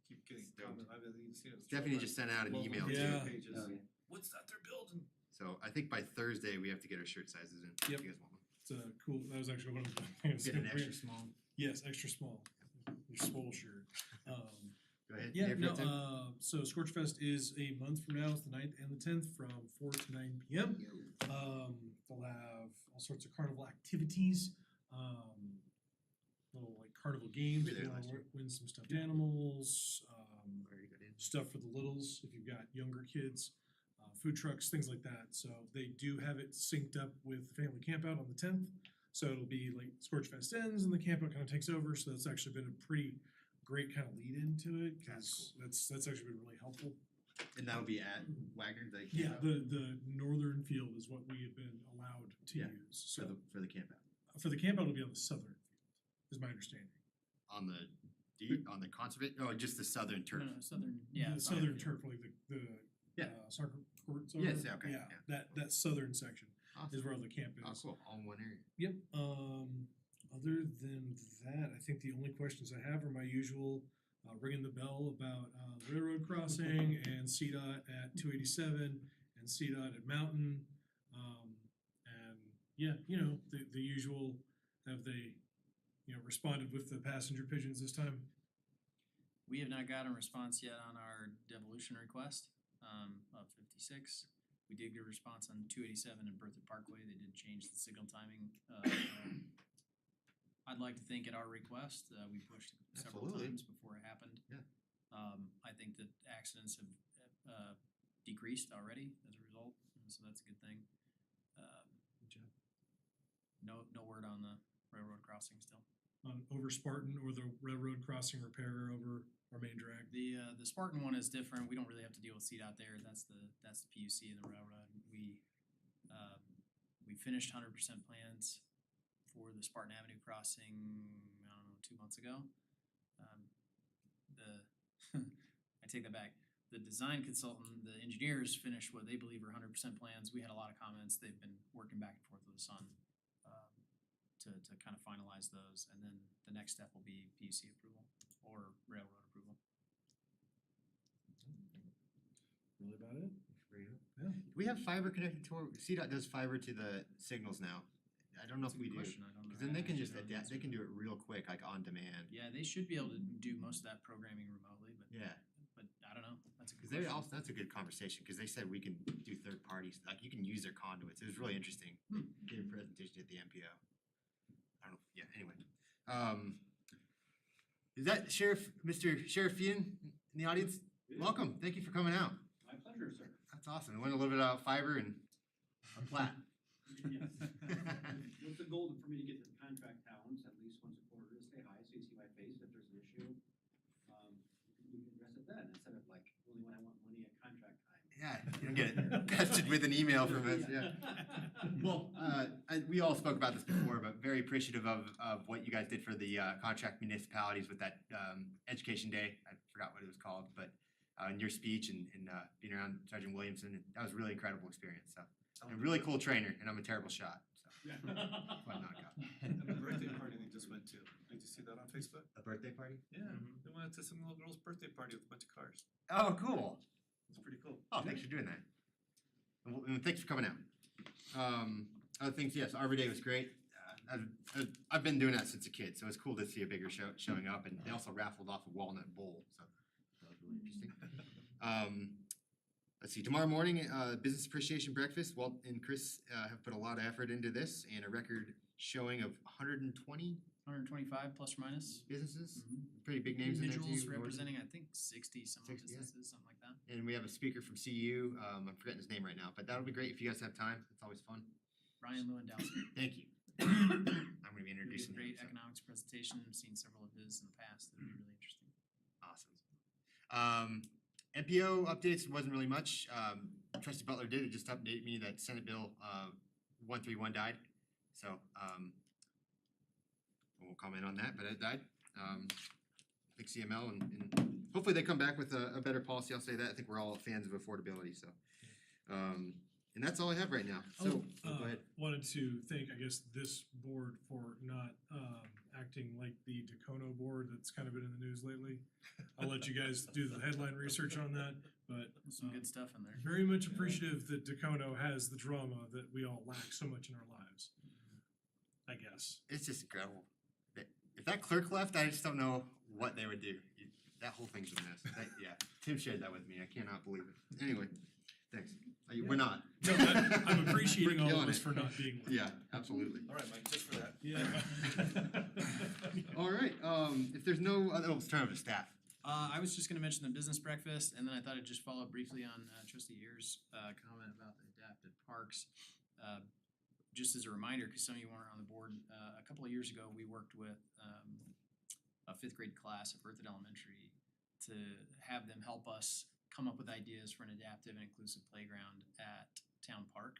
Speaker 15: Keep getting
Speaker 11: Stoked.
Speaker 15: comments. I mean, you see it.
Speaker 11: Stephanie just sent out an email too.
Speaker 15: Yeah. Pages.
Speaker 4: Oh, yeah.
Speaker 15: What's that they're building?
Speaker 11: So I think by Thursday we have to get our shirt sizes in.
Speaker 9: Yep.
Speaker 11: If you guys want one.
Speaker 9: It's cool. That was actually one of the things.
Speaker 11: Get an extra small.
Speaker 9: Yes, extra small. Your swole shirt.
Speaker 11: Go ahead.
Speaker 9: Yeah,
Speaker 11: Mayor Pro Tem.
Speaker 9: no, so Scorch Fest is a month from now. It's the 9th and the 10th from 4 to 9 p.m. They'll have all sorts of carnival activities, little like carnival games.
Speaker 11: We were there
Speaker 9: You'll
Speaker 11: last year.
Speaker 9: win some stuffed animals,
Speaker 11: Very good.
Speaker 9: stuff for the littles if you've got younger kids, food trucks, things like that. So they do have it synced up with the family campout on the 10th. So it'll be like Scorch Fest ends and the campout kind of takes over. So that's actually been a pretty great kind of lead into it because that's actually been really helpful.
Speaker 11: And that'll be at Wagner.
Speaker 9: Yeah, the northern field is what we have been allowed to
Speaker 11: Yeah,
Speaker 9: use. So
Speaker 11: for the camp out.
Speaker 9: for the campout, it'll be on the southern field, is my understanding.
Speaker 11: On the conservation, just the southern turf.
Speaker 2: No, southern, yeah.
Speaker 9: The southern turf, like the
Speaker 11: Yeah.
Speaker 9: Soccer courts are.
Speaker 11: Yes, yeah, okay,
Speaker 9: Yeah,
Speaker 11: yeah.
Speaker 9: that southern section
Speaker 11: Awesome.
Speaker 9: is where the camp is.
Speaker 11: Oh, cool. All in one area.
Speaker 9: Yep. Other than that, I think the only questions I have are my usual ringing the bell about railroad crossing and CDOT at 287 and CDOT at Mountain. And yeah, the usual. Have they, responded with the passenger pigeons this time?
Speaker 2: We have not gotten a response yet on our devolution request of 56. We did get a response on 287 and Berthoud Parkway. They did change the signal timing. I'd like to think at our request, we pushed several
Speaker 11: Absolutely.
Speaker 2: times before it happened.
Speaker 11: Yeah.
Speaker 2: I think that accidents have decreased already as a result, and so that's a good thing. No word on the railroad crossing still.
Speaker 9: Over Spartan or the railroad crossing repair over our main drag?
Speaker 2: The Spartan one is different. We don't really have to deal with CDOT there. That's the PUC and the railroad. We finished 100% plans for the Spartan Avenue crossing, I don't know, 2 months ago. I take that back. The design consultant, the engineers finished what they believe are 100% plans. We had a lot of comments. They've been working back and forth with the Sun to kind of finalize those, and then the next step will be PUC approval. or railroad approval.
Speaker 1: Really about it?
Speaker 11: We have fiber connected to our, CDOT does fiber to the signals now. I don't know if we do.
Speaker 2: Question, I don't know.
Speaker 11: Cause then they can just
Speaker 2: Actually, I don't
Speaker 11: adapt, they can do it real quick, like on demand.
Speaker 2: Yeah, they should be able to do most of that programming remotely, but
Speaker 11: Yeah.
Speaker 2: but I don't know. That's a good
Speaker 11: Cause they
Speaker 2: question.
Speaker 11: also, that's a good conversation, cause they said we can do third parties, like you can use their conduits. It was really interesting. Gave a presentation at the MPO. I don't know, yeah, anyway. Is that Mr. Sheriff Fian in the audience? Welcome, thank you for coming out.
Speaker 20: My pleasure, sir.
Speaker 11: That's awesome. We went a little bit about fiber and a plat.
Speaker 20: Yes. What's the goal for me to get to the contract towns at least once a quarter to say hi, so you see my face if there's an issue? We can address it then instead of like only when I want money at contract time.
Speaker 11: Yeah, you don't get it pested with an email from us, yeah. Well, we all spoke about this before, but very appreciative of what you guys did for the contract municipalities with that education day. I forgot what it was called, but in your speech and being around Sergeant Williamson, that was a really incredible experience. So, and a really cool trainer, and I'm a terrible shot. So, fun knockout.
Speaker 15: And the birthday party they just went to. Did you see that on Facebook?
Speaker 11: A birthday party?
Speaker 15: Yeah, they went to some little girl's birthday party with a bunch of cars.
Speaker 11: Oh, cool.
Speaker 15: It's pretty cool.
Speaker 11: Oh, thanks for doing that. And thanks for coming out. Other things, yes, Arbor Day was great. I've been doing that since a kid, so it's cool to see a bigger show showing up. And they also raffled off a walnut bowl, so that was really interesting. Let's see, tomorrow morning, business appreciation breakfast. Walt and Chris have put a lot of effort into this, and a record showing of 120
Speaker 2: 125 plus or minus.
Speaker 11: businesses. Pretty big names in there too.
Speaker 2: Individuals
Speaker 11: Norton.
Speaker 2: representing, I think, 60 some
Speaker 11: 60, yeah.
Speaker 2: businesses, something like that.
Speaker 11: And we have a speaker from CU. I'm forgetting his name right now, but that'll be great if you guys have time. It's always fun.
Speaker 2: Ryan Lewandowski.
Speaker 11: Thank you. I'm gonna be
Speaker 2: He
Speaker 11: introducing
Speaker 2: gave a
Speaker 11: him.
Speaker 2: great
Speaker 11: so.
Speaker 2: economics presentation. I've seen several of his in the past that would be really interesting.
Speaker 11: Awesome. MPO updates wasn't really much. Trustee Butler did just update me that Senate Bill 131 died. So I won't comment on that, but it died. I think CML and hopefully they come back with a better policy. I'll say that. I think we're all fans of affordability. So and that's all I have right now. So go ahead.
Speaker 9: Wanted to thank, I guess, this board for not acting like the Dacono board that's kind of been in the news lately. I'll let you guys do the headline research on that, but
Speaker 2: Some good stuff in there.
Speaker 9: very much appreciative that Dacono has the drama that we all lack so much in our lives. I guess.
Speaker 11: It's just incredible. If that clerk left, I just don't know what they would do. That whole thing's a mess. Yeah, Tim shared that with me. I cannot believe it. Anyway, thanks. We're not.
Speaker 9: No, I'm appreciating
Speaker 11: We're
Speaker 9: all of
Speaker 11: killing
Speaker 9: us
Speaker 11: it.
Speaker 9: for not being late.
Speaker 11: Yeah, absolutely.
Speaker 15: All right, Mike, just for that.
Speaker 9: Yeah.
Speaker 11: All right, if there's no other, let's turn over to staff.
Speaker 2: I was just gonna mention the business breakfast, and then I thought I'd just follow up briefly on Trustee Ayers' comment about the adaptive parks. Just as a reminder, because some of you weren't on the board, a couple of years ago, we worked with a fifth grade class at Berthoud Elementary to have them help us come up with ideas for an adaptive and inclusive playground at Town Park.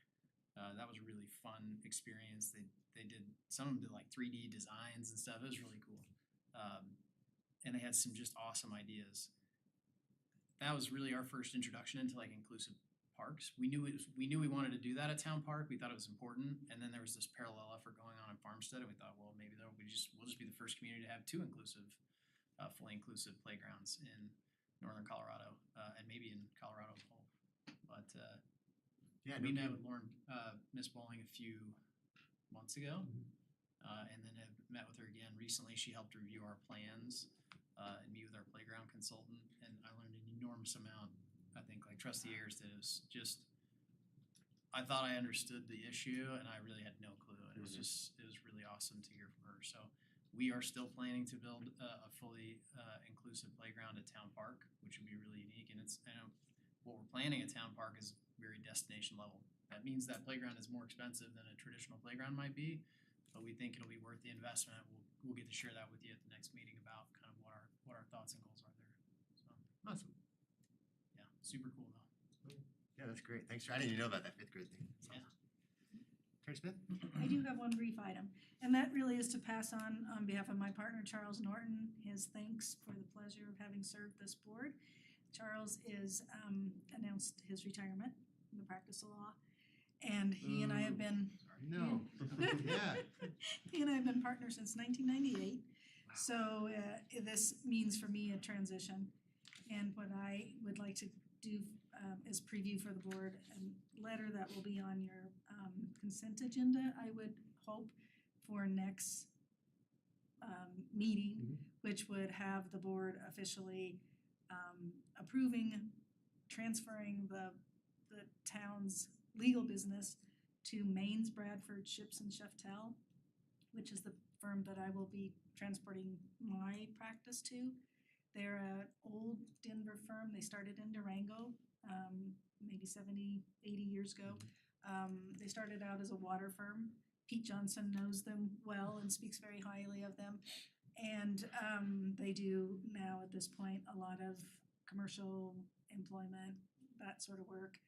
Speaker 2: That was a really fun experience. They did, some of them did like 3D designs and stuff. It was really cool. And they had some just awesome ideas. That was really our first introduction into like inclusive parks. We knew we wanted to do that at Town Park. We thought it was important. And then there was this parallel effort going on in Farmstead, and we thought, well, maybe we'll just be the first community to have two fully inclusive playgrounds in northern Colorado, and maybe in Colorado as a whole. But
Speaker 11: Yeah,
Speaker 2: we
Speaker 11: no
Speaker 2: met with Lauren, Miss Bowling a few months ago, and then have met with her again recently. She helped review our plans and meet with our playground consultant, and I learned an enormous amount. I think like Trustee Ayers did. It was just, I thought I understood the issue, and I really had no clue. And it was really awesome to hear from her. So we are still planning to build a fully inclusive playground at Town Park, which would be really unique. And what we're planning at Town Park is very destination level. That means that playground is more expensive than a traditional playground might be, but we think it'll be worth the investment. We'll get to share that with you at the next meeting about kind of what our thoughts and goals are there. So
Speaker 11: Awesome.
Speaker 2: yeah, super cool though.
Speaker 11: Yeah, that's great. Thanks. I didn't even know about that fifth grade thing. That's awesome. Attorney Smith?
Speaker 21: I do have one brief item, and that really is to pass on behalf of my partner Charles Norton, his thanks for the pleasure of having served this board. Charles is announced his retirement from the practice of law, and he and I have been
Speaker 11: No. Yeah.
Speaker 21: he and I have been partners since 1998. So this means for me a transition. And what I would like to do is preview for the board a letter that will be on your consent agenda, I would hope, for next meeting, which would have the board officially approving transferring the town's legal business to Maine's Bradford Ships and Cheftel, which is the firm that I will be transporting my practice to. They're an old Denver firm. They started in Durango, maybe 70, 80 years ago. They started out as a water firm. Pete Johnson knows them well and speaks very highly of them. And they do now at this point a lot of commercial employment, that sort of work.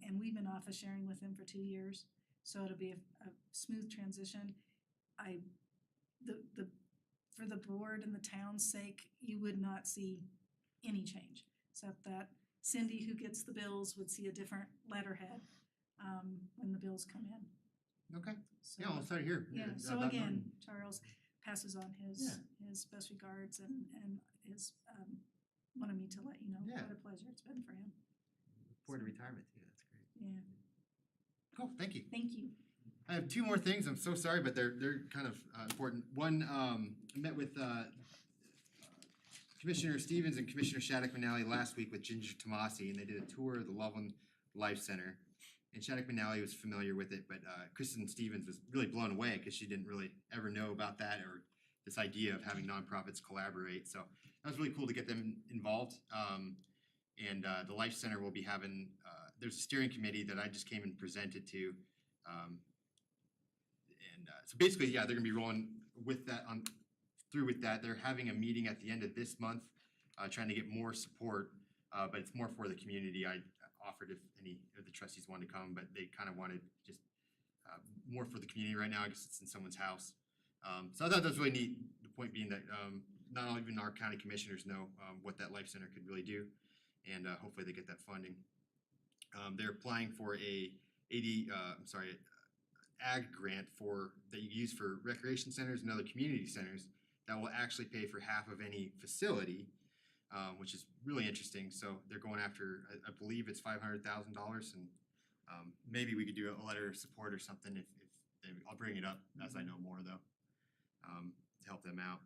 Speaker 21: And we've been office sharing with them for 2 years, so it'll be a smooth transition. For the board and the town's sake, you would not see any change, except that Cindy, who gets the bills, would see a different letterhead when the bills come in.
Speaker 11: Okay.
Speaker 21: So,
Speaker 11: Yeah, well, sorry to hear.
Speaker 21: Yeah, so
Speaker 11: about
Speaker 21: again,
Speaker 11: Norton.
Speaker 21: Charles passes on his best regards and his wanted me to let you know
Speaker 11: Yeah.
Speaker 21: what a pleasure it's been for him.
Speaker 11: Forward to retirement too, that's great.
Speaker 21: Yeah,
Speaker 11: Cool, thank you.
Speaker 21: thank you.
Speaker 11: I have two more things. I'm so sorry, but they're kind of important. One, I met with Commissioner Stevens and Commissioner Shattuck Manali last week with Ginger Tomasi, and they did a tour of the Loveland Life Center. And Shattuck Manali was familiar with it, but Kristen Stevens was really blown away because she didn't really ever know about that or this idea of having nonprofits collaborate. So that was really cool to get them involved. And the Life Center will be having, there's a steering committee that I just came and presented to. So basically, yeah, they're gonna be rolling with that through with that. They're having a meeting at the end of this month, trying to get more support, but it's more for the community. I offered if any of the trustees wanted to come, but they kind of wanted just more for the community right now. I guess it's in someone's house. So I thought that was really neat. The point being that not even our county commissioners know what that Life Center could really do, and hopefully they get that funding. They're applying for a ag grant that you use for recreation centers and other community centers that will actually pay for half of any facility, which is really interesting. So they're going after, I believe it's $500,000, and maybe we could do a letter of support or something if I'll bring it up as I know more though, to help them out.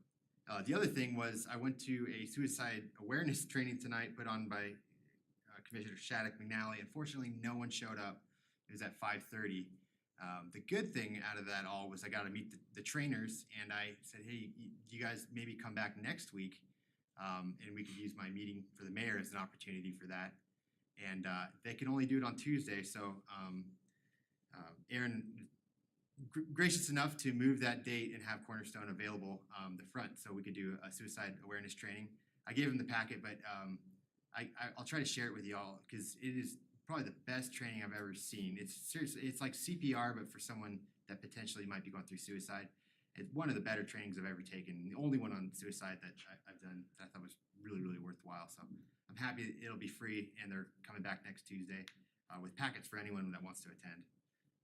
Speaker 11: The other thing was I went to a suicide awareness training tonight put on by Commissioner Shattuck McNally. Unfortunately, no one showed up. It was at 5:30. The good thing out of that all was I got to meet the trainers, and I said, hey, you guys maybe come back next week, and we could use my meeting for the mayor as an opportunity for that. And they can only do it on Tuesday, so Aaron gracious enough to move that date and have Cornerstone available the front so we could do a suicide awareness training. I gave him the packet, but I'll try to share it with y'all because it is probably the best training I've ever seen. It's seriously, it's like CPR, but for someone that potentially might be going through suicide. It's one of the better trainings I've ever taken. The only one on suicide that I've done that I thought was really, really worthwhile. So I'm happy it'll be free, and they're coming back next Tuesday with packets for anyone that wants to attend.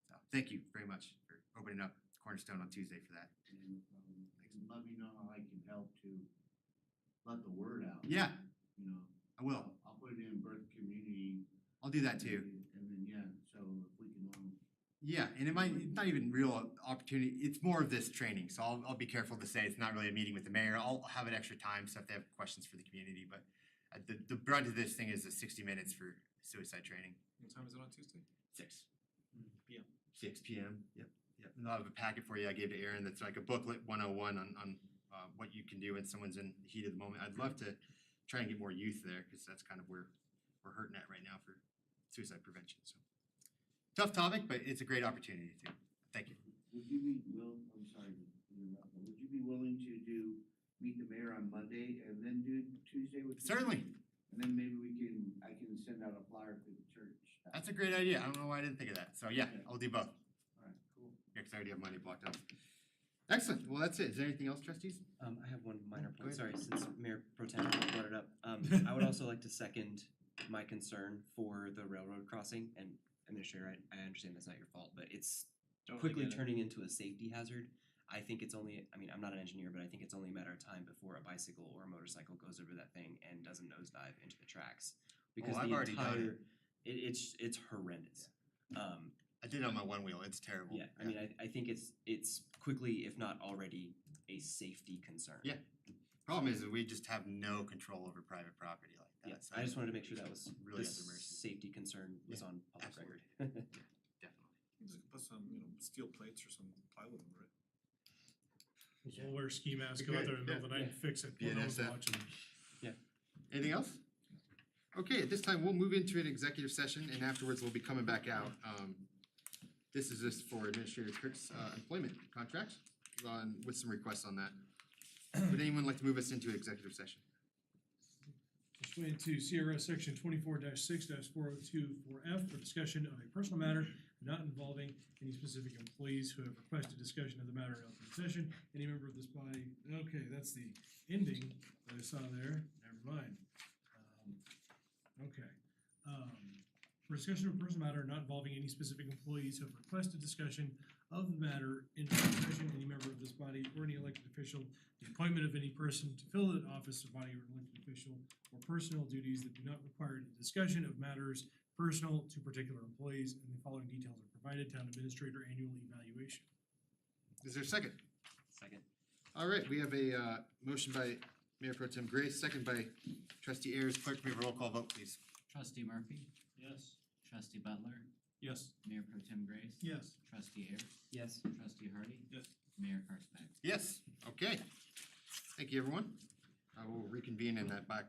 Speaker 11: So thank you very much for opening up Cornerstone on Tuesday for that.
Speaker 3: And let me know how I can help to let the word out.
Speaker 11: Yeah,
Speaker 3: You know.
Speaker 11: I will.
Speaker 3: I'll put it in Bertha Community.
Speaker 11: I'll do that too.
Speaker 3: And then, yeah, so if we can,
Speaker 11: Yeah, and it's not even real opportunity. It's more of this training. So I'll be careful to say it's not really a meeting with the mayor. I'll have an extra time so if they have questions for the community. But the brunt of this thing is the 60 minutes for suicide training.
Speaker 15: What time is it on Tuesday?
Speaker 11: 6 p.m. 6 p.m. Yep. And I'll have a packet for you I gave to Aaron that's like a booklet 101 on what you can do when someone's in the heat of the moment. I'd love to try and get more youth there because that's kind of where we're hurting at right now for suicide prevention. So tough topic, but it's a great opportunity too. Thank you.
Speaker 3: would you be I'm sorry to interrupt, but would you be willing to meet the mayor on Monday and then do Tuesday with?
Speaker 11: Certainly.
Speaker 3: And then maybe I can send out a flyer to the church.
Speaker 11: That's a great idea. I don't know why I didn't think of that. So yeah, I'll do both.
Speaker 3: All right, cool.
Speaker 11: Yeah, because I already have Monday blocked out. Excellent. Well, that's it. Is there anything else, trustees?
Speaker 4: I have one minor
Speaker 11: Go
Speaker 4: point,
Speaker 11: ahead.
Speaker 4: sorry, since Mayor Pro Tem brought it up. I would also like to second my concern for the railroad crossing, and Administrator, I understand that's not your fault, but it's
Speaker 12: Totally
Speaker 4: quickly
Speaker 12: get it.
Speaker 4: turning into a safety hazard. I think it's only, I mean, I'm not an engineer, but I think it's only a matter of time before a bicycle or a motorcycle goes over that thing and does a nosedive into the tracks. Because
Speaker 11: I've
Speaker 4: the
Speaker 11: already done
Speaker 4: entire, it's horrendous.
Speaker 11: I did it on my one wheel. It's terrible.
Speaker 4: Yeah, I mean, I think it's quickly, if not already, a safety concern.
Speaker 11: Yeah. Problem is that we just have no control over private property like that.
Speaker 4: Yeah,
Speaker 11: so
Speaker 4: I just wanted to make sure that was,
Speaker 11: really
Speaker 4: this
Speaker 11: at their mercy.
Speaker 4: safety concern was
Speaker 11: Yeah,
Speaker 4: on public
Speaker 11: absolutely.
Speaker 4: record.
Speaker 11: Definitely.
Speaker 15: Just put some, steel plates or some plywood over it.
Speaker 9: We'll wear ski masks, go out there in the middle of the night and fix it. No one's
Speaker 11: BNSF.
Speaker 9: watching.
Speaker 11: Anything else? Okay, at this time, we'll move into an executive session and afterwards we'll be coming back out. This is just for Administrator Kirk's employment contract with some requests on that. Would anyone like to move us into executive session?
Speaker 9: Pursuant to CRS section 24-6-4024F for discussion of a personal matter not involving any specific employees who have requested discussion of the matter in open session. Any member of this body, okay, that's the ending that I saw there, never mind. Okay. For discussion of a personal matter not involving any specific employees who have requested discussion of the matter in open session, any member of this body or any elected official, the appointment of any person to fill an office or body or elected official or personal duties that do not require the discussion of matters personal to particular employees, and the following details are provided: Town Administrator Annual Evaluation.
Speaker 11: Is there a second?
Speaker 4: Second.
Speaker 11: All right, we have a motion by Mayor Pro Tem Grace, second by Trustee Ayers. Clerk, can we have a roll call vote, please?
Speaker 5: Trustee Murphy,
Speaker 14: Yes.
Speaker 5: Trustee Butler,
Speaker 9: Yes.
Speaker 5: Mayor Pro Tem Grace.
Speaker 9: Yes.
Speaker 5: Trustee Ayers,
Speaker 4: Yes.
Speaker 5: Trustee Hardy,
Speaker 15: Yes.
Speaker 5: Mayor Karspeck.
Speaker 11: Yes, okay. Thank you, everyone. I will reconvene in that back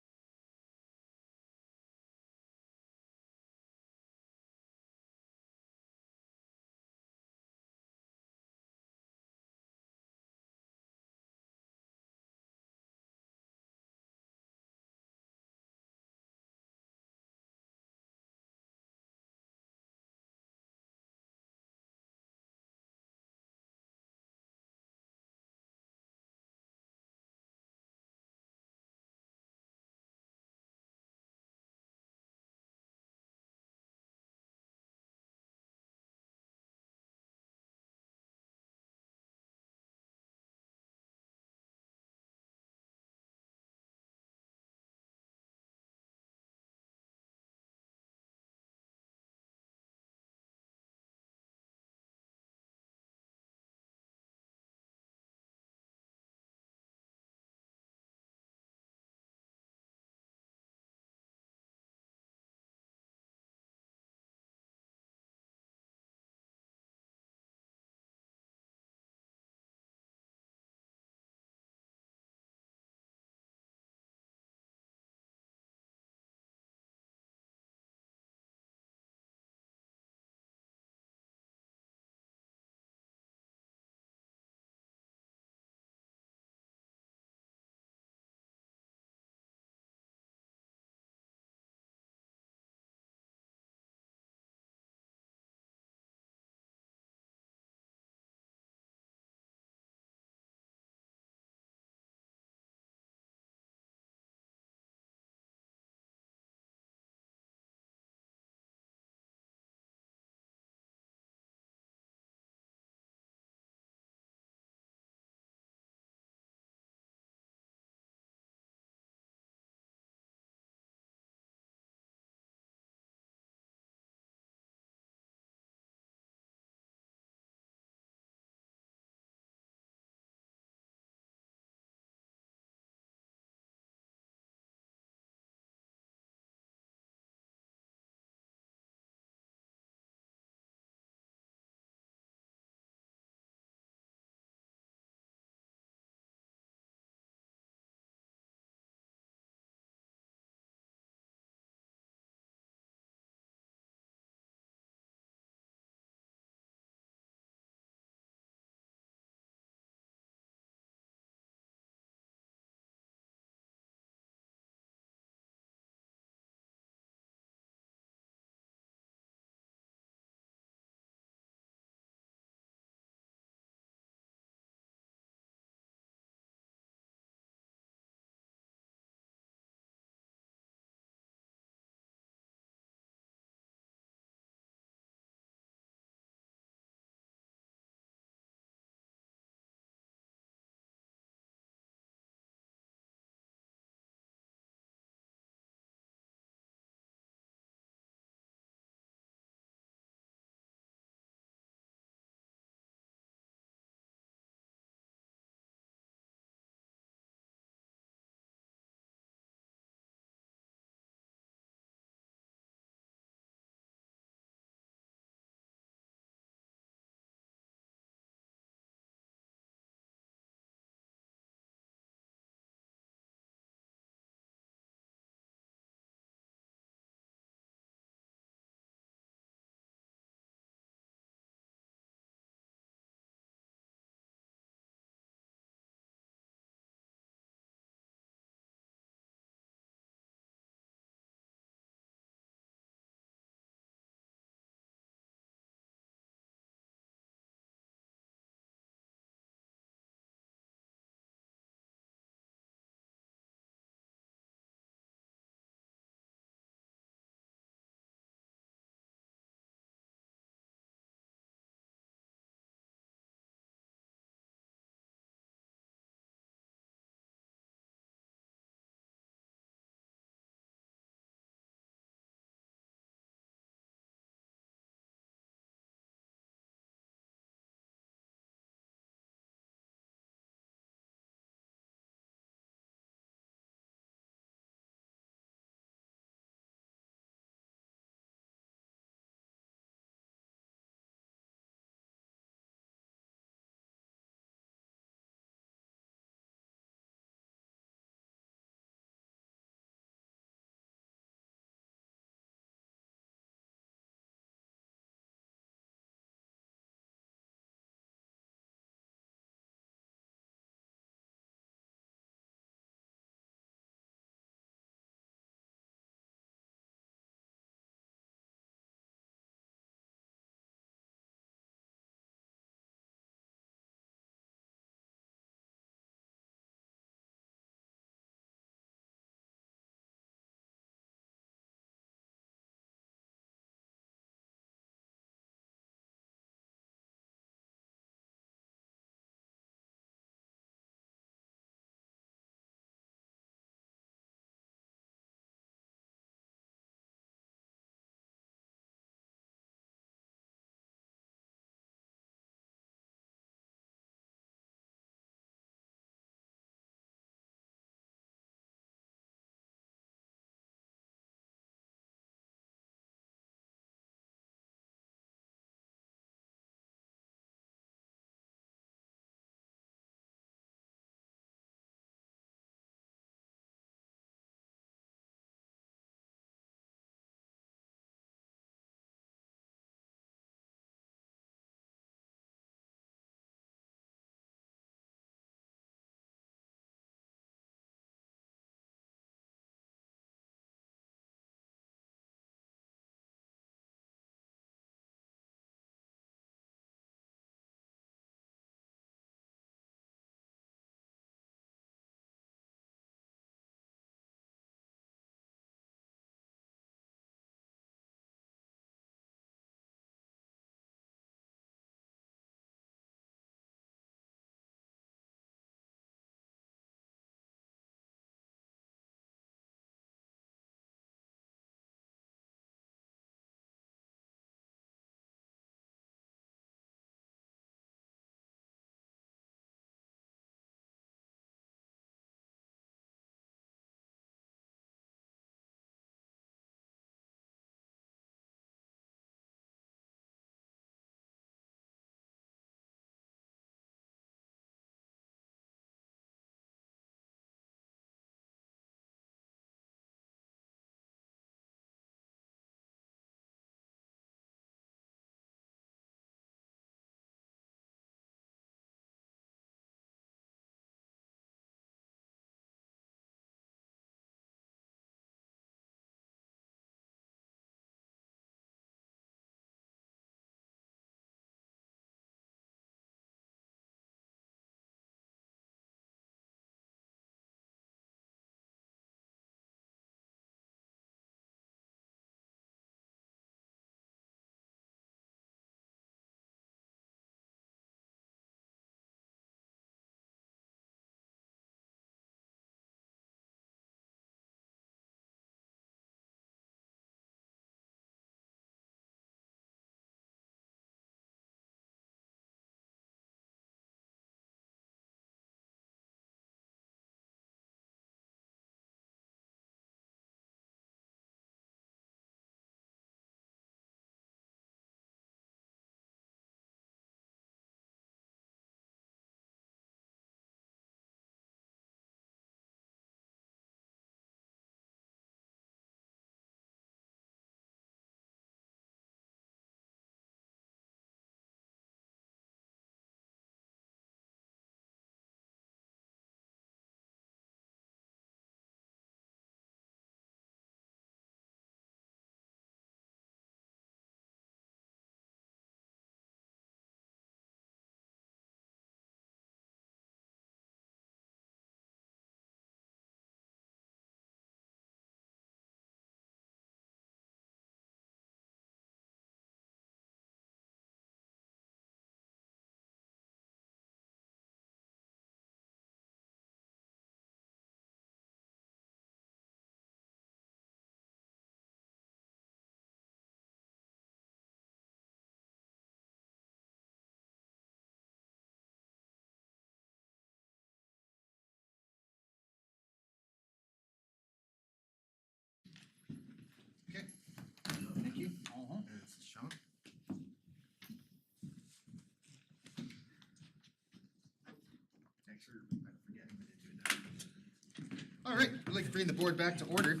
Speaker 11: make sure I don't forget, I didn't do it now. All right, I'd like to bring the board back to order.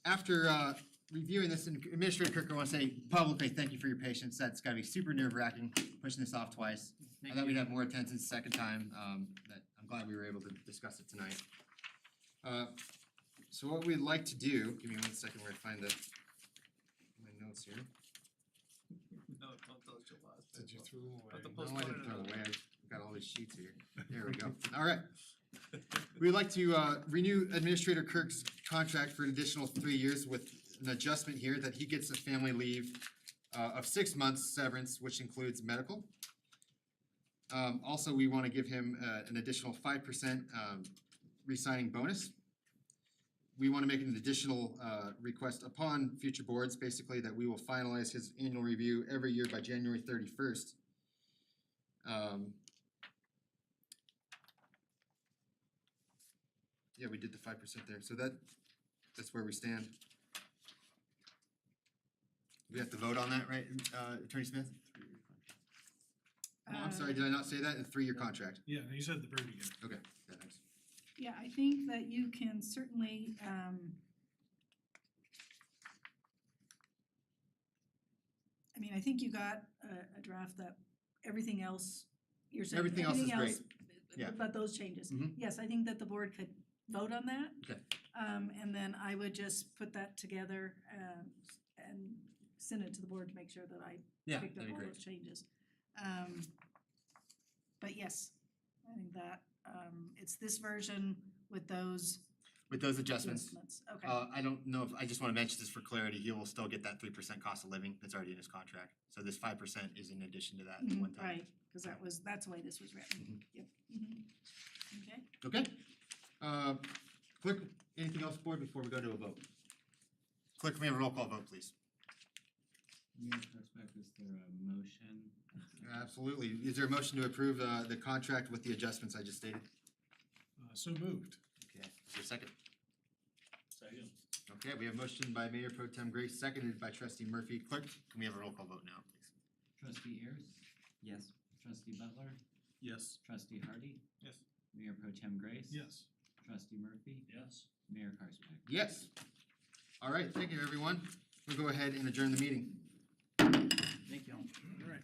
Speaker 11: After reviewing this, Administrator Kirk, I want to say publicly, thank you for your patience. That's gotta be super nerve-wracking, pushing this off twice. I thought we'd have more attendance the second time, that I'm glad we were able to discuss it tonight. So what we'd like to do, give me 1 second where I find my notes here.
Speaker 15: No, don't tell us your last.
Speaker 11: Did you throw them away?
Speaker 15: Have to
Speaker 11: No, I
Speaker 15: postpone
Speaker 11: didn't
Speaker 15: it
Speaker 11: throw them
Speaker 15: another
Speaker 11: away. I've got all these sheets here. There we go. All right. We'd like to renew Administrator Kirk's contract for an additional 3 years with an adjustment here that he gets a family leave of 6 months severance, which includes medical. Also, we want to give him an additional 5% re-signing bonus. We want to make an additional request upon future boards, basically that we will finalize his annual review every year by January 31st. Yeah, we did the 5% there, so that's where we stand. We have to vote on that, right, Attorney Smith? No, I'm sorry, did I not say that? A 3-year contract?
Speaker 9: Yeah, you said at the very beginning.
Speaker 11: Okay, yeah, thanks.
Speaker 21: Yeah, I think that you can certainly, I mean, I think you got a draft that everything else, you're saying
Speaker 11: Everything else is great. Yeah.
Speaker 21: But those changes.
Speaker 11: Mhm.
Speaker 21: Yes, I think that the board could vote on that.
Speaker 11: Okay.
Speaker 21: And then I would just put that together and send it to the board to make sure that I
Speaker 11: Yeah,
Speaker 21: picked up
Speaker 11: that'd be
Speaker 21: all
Speaker 11: great.
Speaker 21: those changes. But yes, I think that it's this version with those
Speaker 11: With those adjustments.
Speaker 21: Okay.
Speaker 11: I don't know if, I just wanna mention this for clarity, he will still get that 3% cost of living that's already in his contract. So this 5% is in addition to that
Speaker 21: Mhm,
Speaker 11: one time.
Speaker 21: right, cause that's the way this was written.
Speaker 11: Mhm.
Speaker 21: Yep. Mhm. Okay.
Speaker 11: Okay. Clerk, anything else, board, before we go to a vote? Clerk, can we have a roll call vote, please?
Speaker 5: Mayor Perspeck, is there a motion?
Speaker 11: Absolutely. Is there a motion to approve the contract with the adjustments I just stated?
Speaker 9: So moved.
Speaker 11: Okay, is there a second?
Speaker 14: Second.
Speaker 11: Okay, we have a motion by Mayor Pro Tem Grace, seconded by Trustee Murphy. Clerk, can we have a roll call vote now, please?
Speaker 5: Trustee Ayers?
Speaker 4: Yes.
Speaker 5: Trustee Butler?
Speaker 9: Yes.
Speaker 5: Trustee Hardy?
Speaker 9: Yes.
Speaker 5: Mayor Pro Tem Grace?
Speaker 9: Yes.
Speaker 5: Trustee Murphy?
Speaker 14: Yes.
Speaker 5: Mayor Karspeck?
Speaker 11: Yes. All right, thank you, everyone. We'll go ahead and adjourn the meeting.
Speaker 2: Thank you all.
Speaker 9: All right.